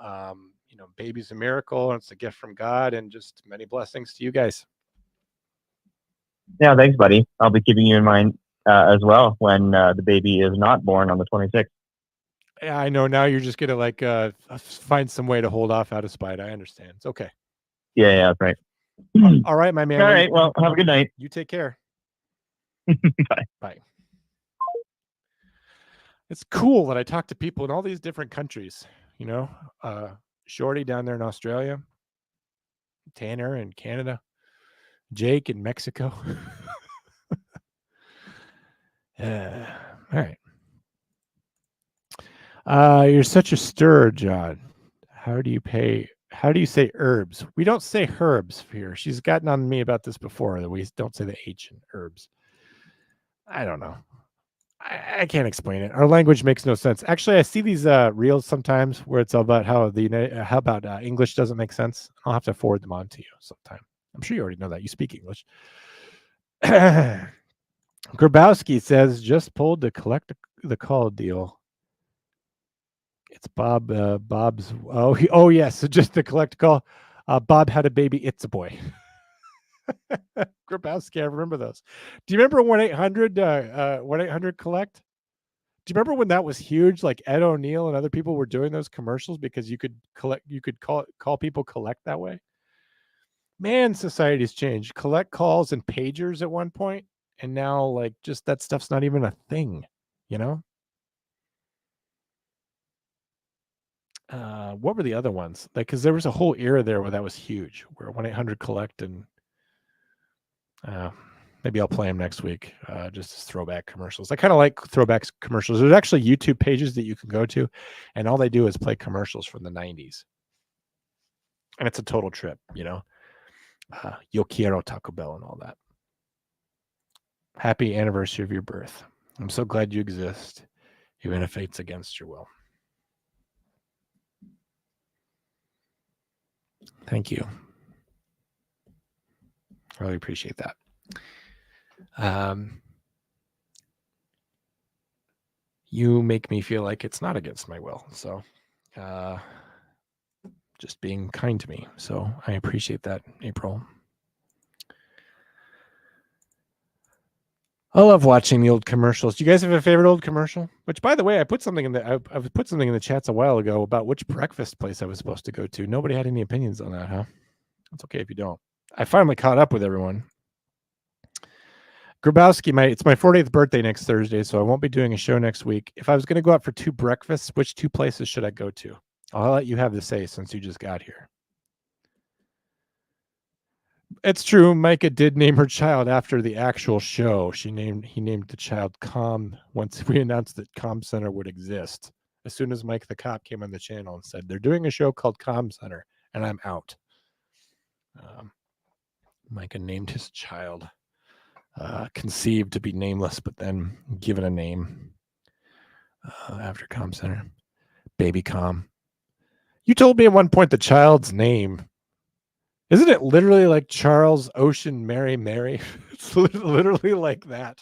Baby's a miracle and it's a gift from God, and just many blessings to you guys. Yeah, thanks, buddy. I'll be keeping you in mind as well when the baby is not born on the 26th. Yeah, I know. Now you're just going to find some way to hold off out of spite. I understand. It's okay. Yeah, that's right. All right, my man. All right. Well, have a good night. You take care. Bye. Bye. It's cool that I talk to people in all these different countries. Shorty down there in Australia, Tanner in Canada, Jake in Mexico. All right. You're such a stir, John. How do you say herbs? We don't say herbs here. She's gotten on me about this before, that we don't say the H in herbs. I don't know. I can't explain it. Our language makes no sense. Actually, I see these reels sometimes where it's all about how English doesn't make sense. I'll have to forward them on to you sometime. I'm sure you already know that. You speak English. Grabowski says, just pulled the collect the call deal. It's Bob. Bob's. Oh yes. So just the collect call. Bob had a baby. It's a boy. Grabowski, I remember those. Do you remember 1-800 collect? Do you remember when that was huge? Like Ed O'Neill and other people were doing those commercials because you could call people collect that way. Man, society's changed. Collect calls and pagers at one point, and now like just that stuff's not even a thing, you know? What were the other ones? Like, because there was a whole era there where that was huge, where 1-800 collect, and maybe I'll play them next week, just as throwback commercials. I kind of like throwback commercials. There's actually YouTube pages that you can go to, and all they do is play commercials from the 90s. And it's a total trip, you know? Yo quiero Taco Bell and all that. Happy anniversary of your birth. I'm so glad you exist, even if it's against your will. Thank you. I really appreciate that. You make me feel like it's not against my will. So just being kind to me. So I appreciate that, April. I love watching the old commercials. Do you guys have a favorite old commercial? Which, by the way, I put something in the I put something in the chats a while ago about which breakfast place I was supposed to go to. Nobody had any opinions on that, huh? It's okay if you don't. I finally caught up with everyone. Grabowski, it's my 40th birthday next Thursday, so I won't be doing a show next week. If I was going to go out for 2 breakfasts, which 2 places should I go to? I'll let you have the say since you just got here. It's true. Micah did name her child after the actual show. He named the child Com once we announced that Com Center would exist. As soon as Mike the Cop came on the channel and said, they're doing a show called Com Center, and I'm out. Micah named his child, conceived to be nameless, but then given a name after Com Center. Baby Com. You told me at one point the child's name. Isn't it literally like Charles Ocean Mary Mary? It's literally like that.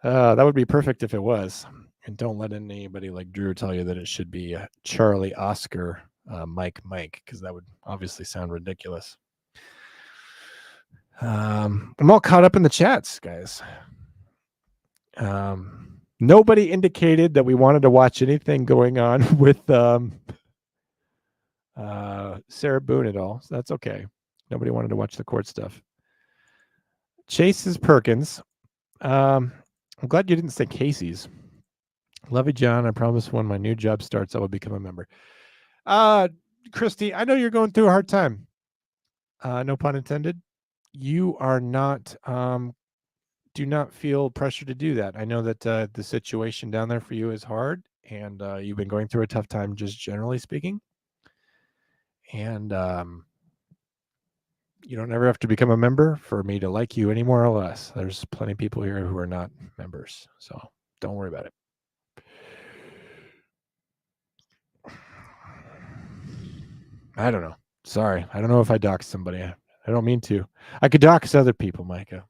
That would be perfect if it was. And don't let anybody like Drew tell you that it should be Charlie Oscar Mike, because that would obviously sound ridiculous. I'm all caught up in the chats, guys. Nobody indicated that we wanted to watch anything going on with Sarah Boone at all. So that's okay. Nobody wanted to watch the court stuff. Chase's Perkins. I'm glad you didn't say Casey's. Love you, John. I promise when my new job starts, I will become a member. Christy, I know you're going through a hard time. No pun intended. You are not, do not feel pressure to do that. I know that the situation down there for you is hard, and you've been going through a tough time, just generally speaking. And you don't ever have to become a member for me to like you any more or less. There's plenty of people here who are not members, so don't worry about it. I don't know. Sorry. I don't know if I doxed somebody. I don't mean to. I could dox other people, Micah.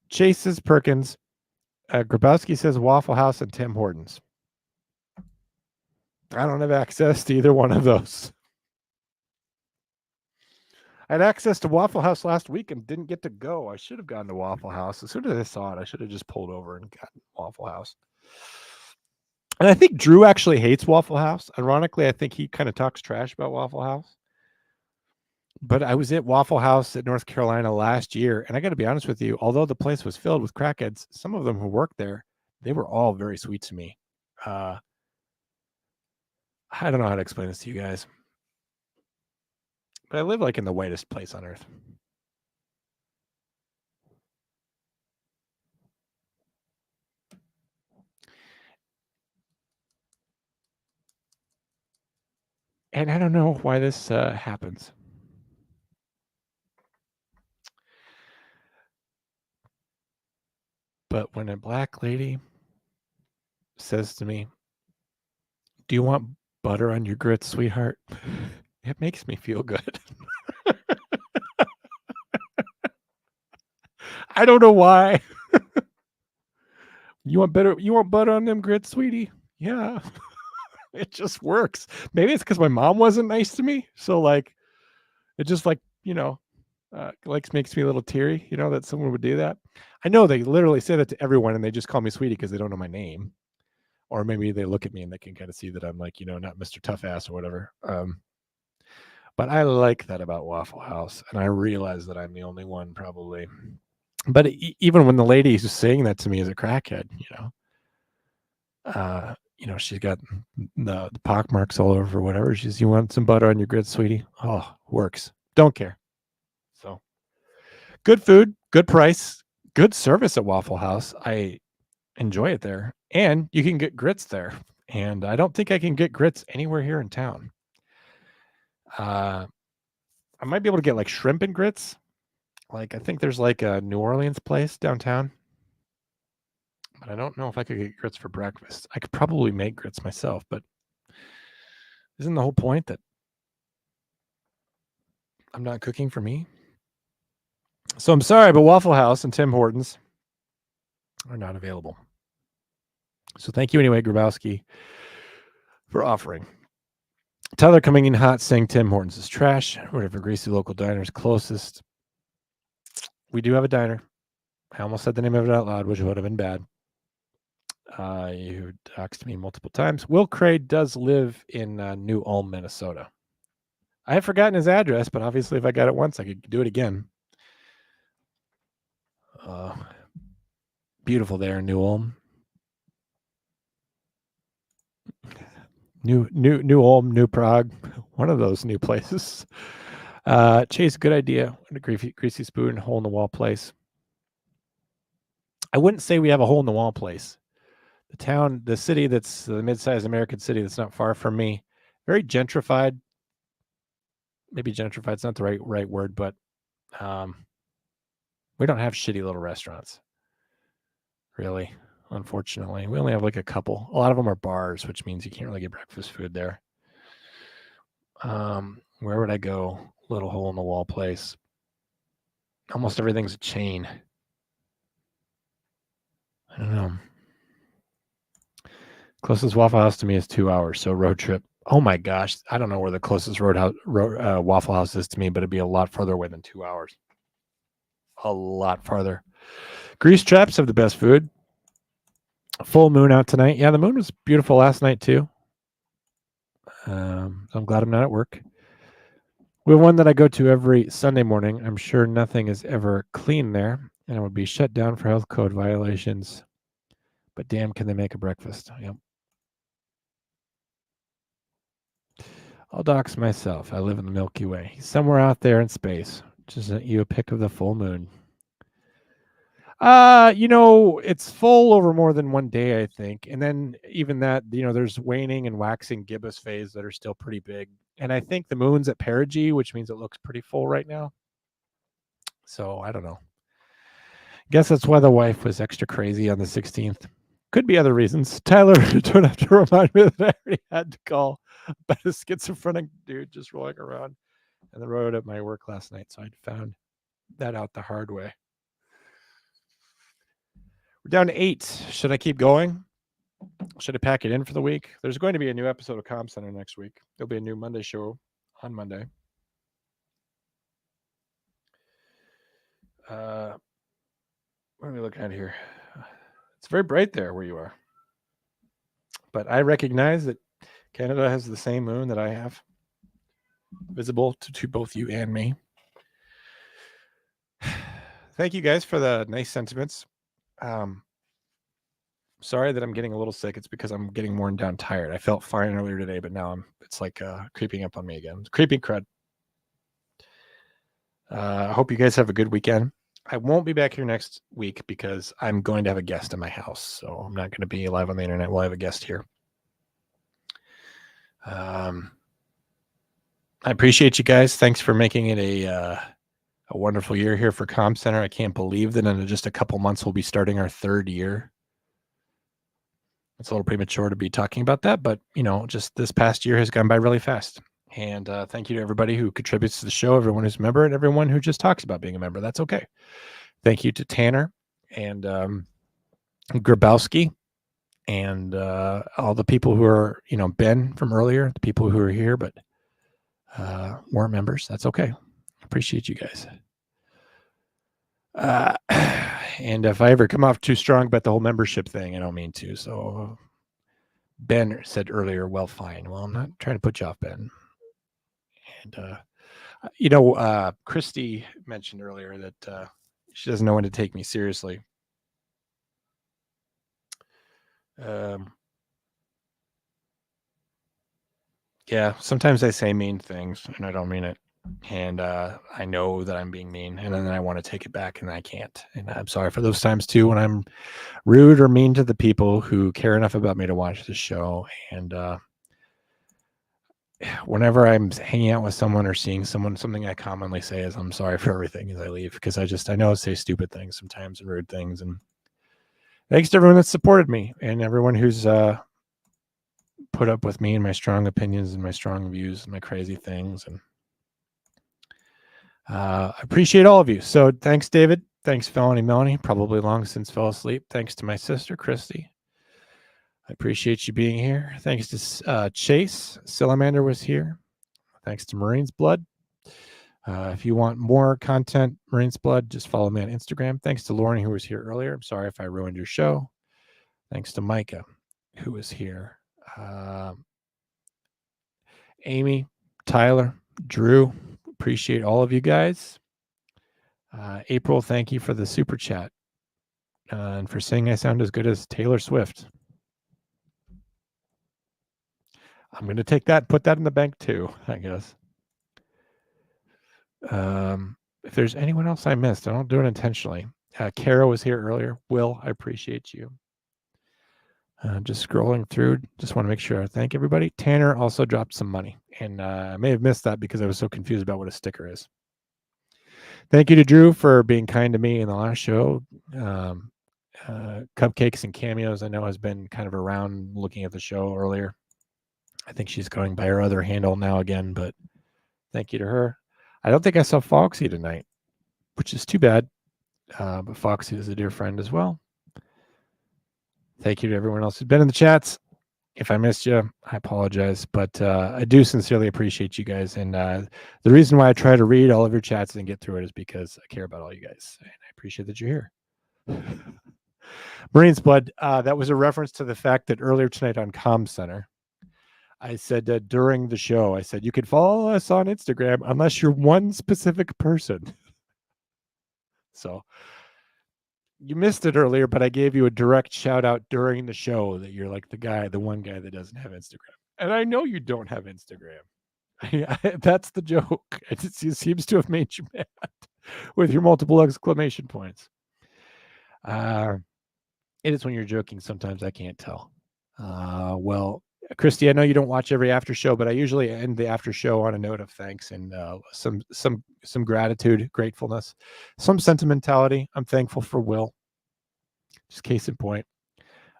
Chase's Perkins. Grabowski says Waffle House and Tim Hortons. I don't have access to either one of those. I had access to Waffle House last week and didn't get to go. I should have gone to Waffle House. As soon as I saw it, I should have just pulled over and gotten Waffle House. And I think Drew actually hates Waffle House. Ironically, I think he kind of talks trash about Waffle House. But I was at Waffle House at North Carolina last year, and I got to be honest with you, although the place was filled with crackheads, some of them who worked there, they were all very sweet to me. I don't know how to explain this to you guys. But I live like in the whitest place on earth. And I don't know why this happens. But when a black lady says to me, "Do you want butter on your grits, sweetheart?" It makes me feel good. I don't know why. You want butter on them grits, sweetie? Yeah. It just works. Maybe it's because my mom wasn't nice to me. So like, it just like, like makes me a little teary, that someone would do that. I know they literally say that to everyone and they just call me sweetie because they don't know my name. Or maybe they look at me and they can kind of see that I'm like, not Mr. Tough Ass or whatever. But I like that about Waffle House. And I realize that I'm the only one probably. But even when the lady who's saying that to me is a crackhead, she's got the pock marks all over or whatever. She's, you want some butter on your grits, sweetie? Oh, works. Don't care. So good food, good price, good service at Waffle House. I enjoy it there. And you can get grits there. And I don't think I can get grits anywhere here in town. I might be able to get like shrimp and grits. Like I think there's like a New Orleans place downtown. But I don't know if I could get grits for breakfast. I could probably make grits myself, but isn't the whole point that I'm not cooking for me? So I'm sorry, but Waffle House and Tim Hortons are not available. So thank you anyway, Grabowski, for offering. Tyler coming in hot saying Tim Hortons is trash. Whatever greasy local diners closest. We do have a diner. I almost said the name of it out loud, which would have been bad. You doxed me multiple times. Will Craig does live in New Ulm, Minnesota. I have forgotten his address, but obviously if I got it once, I could do it again. Beautiful there in New Ulm. New Ulm, New Prague, one of those new places. Chase, good idea. A greasy spoon, hole in the wall place. I wouldn't say we have a hole in the wall place. The city that's the mid-sized American city that's not far from me, very gentrified. Maybe gentrified's not the right word, but we don't have shitty little restaurants. Really, unfortunately. We only have like a couple. A lot of them are bars, which means you can't really get breakfast food there. Where would I go? Little hole in the wall place. Almost everything's a chain. I don't know. Closest Waffle House to me is 2 hours, so road trip. Oh my gosh, I don't know where the closest Waffle House is to me, but it'd be a lot farther away than 2 hours. A lot farther. Grease Traps have the best food. Full moon out tonight. Yeah, the moon was beautiful last night too. I'm glad I'm not at work. We have one that I go to every Sunday morning. I'm sure nothing is ever clean there, and it would be shut down for health code violations. But damn, can they make a breakfast? Yep. I'll dox myself. I live in the Milky Way. He's somewhere out there in space. Just sent you a pic of the full moon. It's full over more than one day, I think. And then even that, there's waning and waxing gibbous phase that are still pretty big. And I think the moon's at perigee, which means it looks pretty full right now. So I don't know. Guess that's why the wife was extra crazy on the 16th. Could be other reasons. Tyler, don't have to remind me that I already had to call about a schizophrenic dude just rolling around on the road at my work last night. So I found that out the hard way. We're down to 8. Should I keep going? Should I pack it in for the week? There's going to be a new episode of Comm Center next week. There'll be a new Monday show on Monday. What are we looking at here? It's very bright there where you are. But I recognize that Canada has the same moon that I have. Visible to both you and me. Thank you guys for the nice sentiments. Sorry that I'm getting a little sick. It's because I'm getting worn down tired. I felt fine earlier today, but now it's like creeping up on me again. It's creeping crud. I hope you guys have a good weekend. I won't be back here next week because I'm going to have a guest in my house. So I'm not going to be live on the internet. We'll have a guest here. I appreciate you guys. Thanks for making it a wonderful year here for Comm Center. I can't believe that in just a couple months we'll be starting our 3rd year. It's a little premature to be talking about that, but just this past year has gone by really fast. And thank you to everybody who contributes to the show, everyone who's a member, and everyone who just talks about being a member. That's okay. Thank you to Tanner and Grabowski and all the people who are, Ben from earlier, the people who are here, but weren't members. That's okay. Appreciate you guys. And if I ever come off too strong about the whole membership thing, I don't mean to. So Ben said earlier, well, fine. Well, I'm not trying to put you off, Ben. And, Christy mentioned earlier that she doesn't know when to take me seriously. Yeah, sometimes I say mean things and I don't mean it. And I know that I'm being mean, and then I want to take it back and I can't. And I'm sorry for those times too when I'm rude or mean to the people who care enough about me to watch the show. And whenever I'm hanging out with someone or seeing someone, something I commonly say is I'm sorry for everything as I leave, because I know I say stupid things sometimes and rude things. And thanks to everyone that supported me and everyone who's put up with me and my strong opinions and my strong views and my crazy things. And I appreciate all of you. So thanks, David. Thanks, Felony Melanie. Probably long since fell asleep. Thanks to my sister, Christy. I appreciate you being here. Thanks to Chase. Salamander was here. Thanks to Marine's Blood. If you want more content, Marine's Blood, just follow me on Instagram. Thanks to Lauren, who was here earlier. I'm sorry if I ruined your show. Thanks to Micah, who was here. Amy, Tyler, Drew, appreciate all of you guys. April, thank you for the super chat and for saying I sound as good as Taylor Swift. I'm going to take that, put that in the bank too, I guess. If there's anyone else I missed, I don't do it intentionally. Kara was here earlier. Will, I appreciate you. Just scrolling through, just want to make sure I thank everybody. Tanner also dropped some money, and I may have missed that because I was so confused about what a sticker is. Thank you to Drew for being kind to me in the last show. Cupcakes and Cameos, I know, has been kind of around looking at the show earlier. I think she's going by her other handle now again, but thank you to her. I don't think I saw Foxy tonight, which is too bad. But Foxy is a dear friend as well. Thank you to everyone else who's been in the chats. If I missed you, I apologize, but I do sincerely appreciate you guys. And the reason why I try to read all of your chats and get through it is because I care about all you guys, and I appreciate that you're here. Marine's Blood, that was a reference to the fact that earlier tonight on Com Center, I said during the show, I said, you can follow us on Instagram unless you're one specific person. So you missed it earlier, but I gave you a direct shout out during the show that you're like the one guy that doesn't have Instagram. And I know you don't have Instagram. That's the joke. It seems to have made you mad with your multiple exclamation points. It is when you're joking. Sometimes I can't tell. Well, Christy, I know you don't watch every after show, but I usually end the after show on a note of thanks and some gratitude, gratefulness, some sentimentality. I'm thankful for Will, just case in point.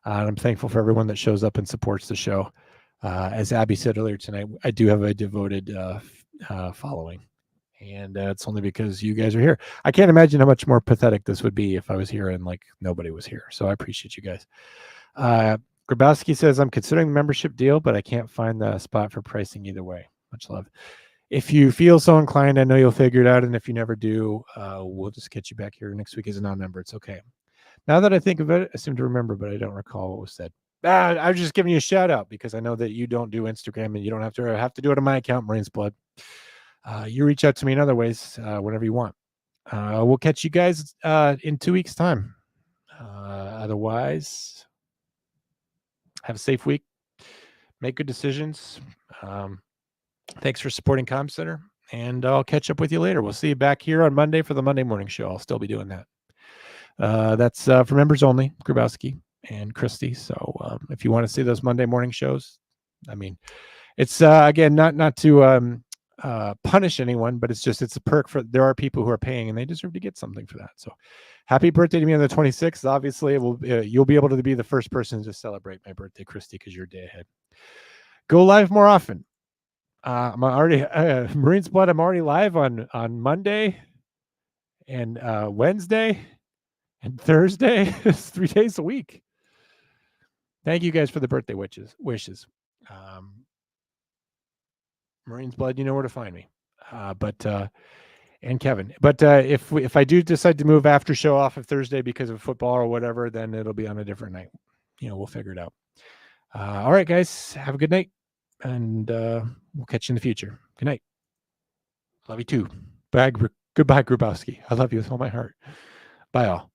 And I'm thankful for everyone that shows up and supports the show. As Abby said earlier tonight, I do have a devoted following, and it's only because you guys are here. I can't imagine how much more pathetic this would be if I was here and like nobody was here. So I appreciate you guys. Grabowski says, I'm considering the membership deal, but I can't find the spot for pricing either way. Much love. If you feel so inclined, I know you'll figure it out. And if you never do, we'll just get you back here next week as a non-member. It's okay. Now that I think of it, I seem to remember, but I don't recall what was said. I was just giving you a shout out because I know that you don't do Instagram and you don't have to do it on my account, Marine's Blood. You reach out to me in other ways whenever you want. We'll catch you guys in 2 weeks' time. Otherwise, have a safe week. Make good decisions. Thanks for supporting Com Center, and I'll catch up with you later. We'll see you back here on Monday for the Monday morning show. I'll still be doing that. That's for members only, Grabowski and Christy. So if you want to see those Monday morning shows, I mean, it's again not to punish anyone, but it's a perk for. There are people who are paying, and they deserve to get something for that. So, happy birthday to me on the 26th. Obviously, you'll be able to be the first person to celebrate my birthday, Christy, because you're a day ahead. Go live more often. I'm already Marine's Blood. I'm already live on Monday and Wednesday and Thursday. It's 3 days a week. Thank you guys for the birthday wishes. Marine's Blood, you know where to find me. And Kevin. But if I do decide to move after show off of Thursday because of football or whatever, then it'll be on a different night. We'll figure it out. All right, guys. Have a good night. And we'll catch you in the future. Good night. Love you too. Goodbye, Grubowski. I love you with all my heart. Bye, all.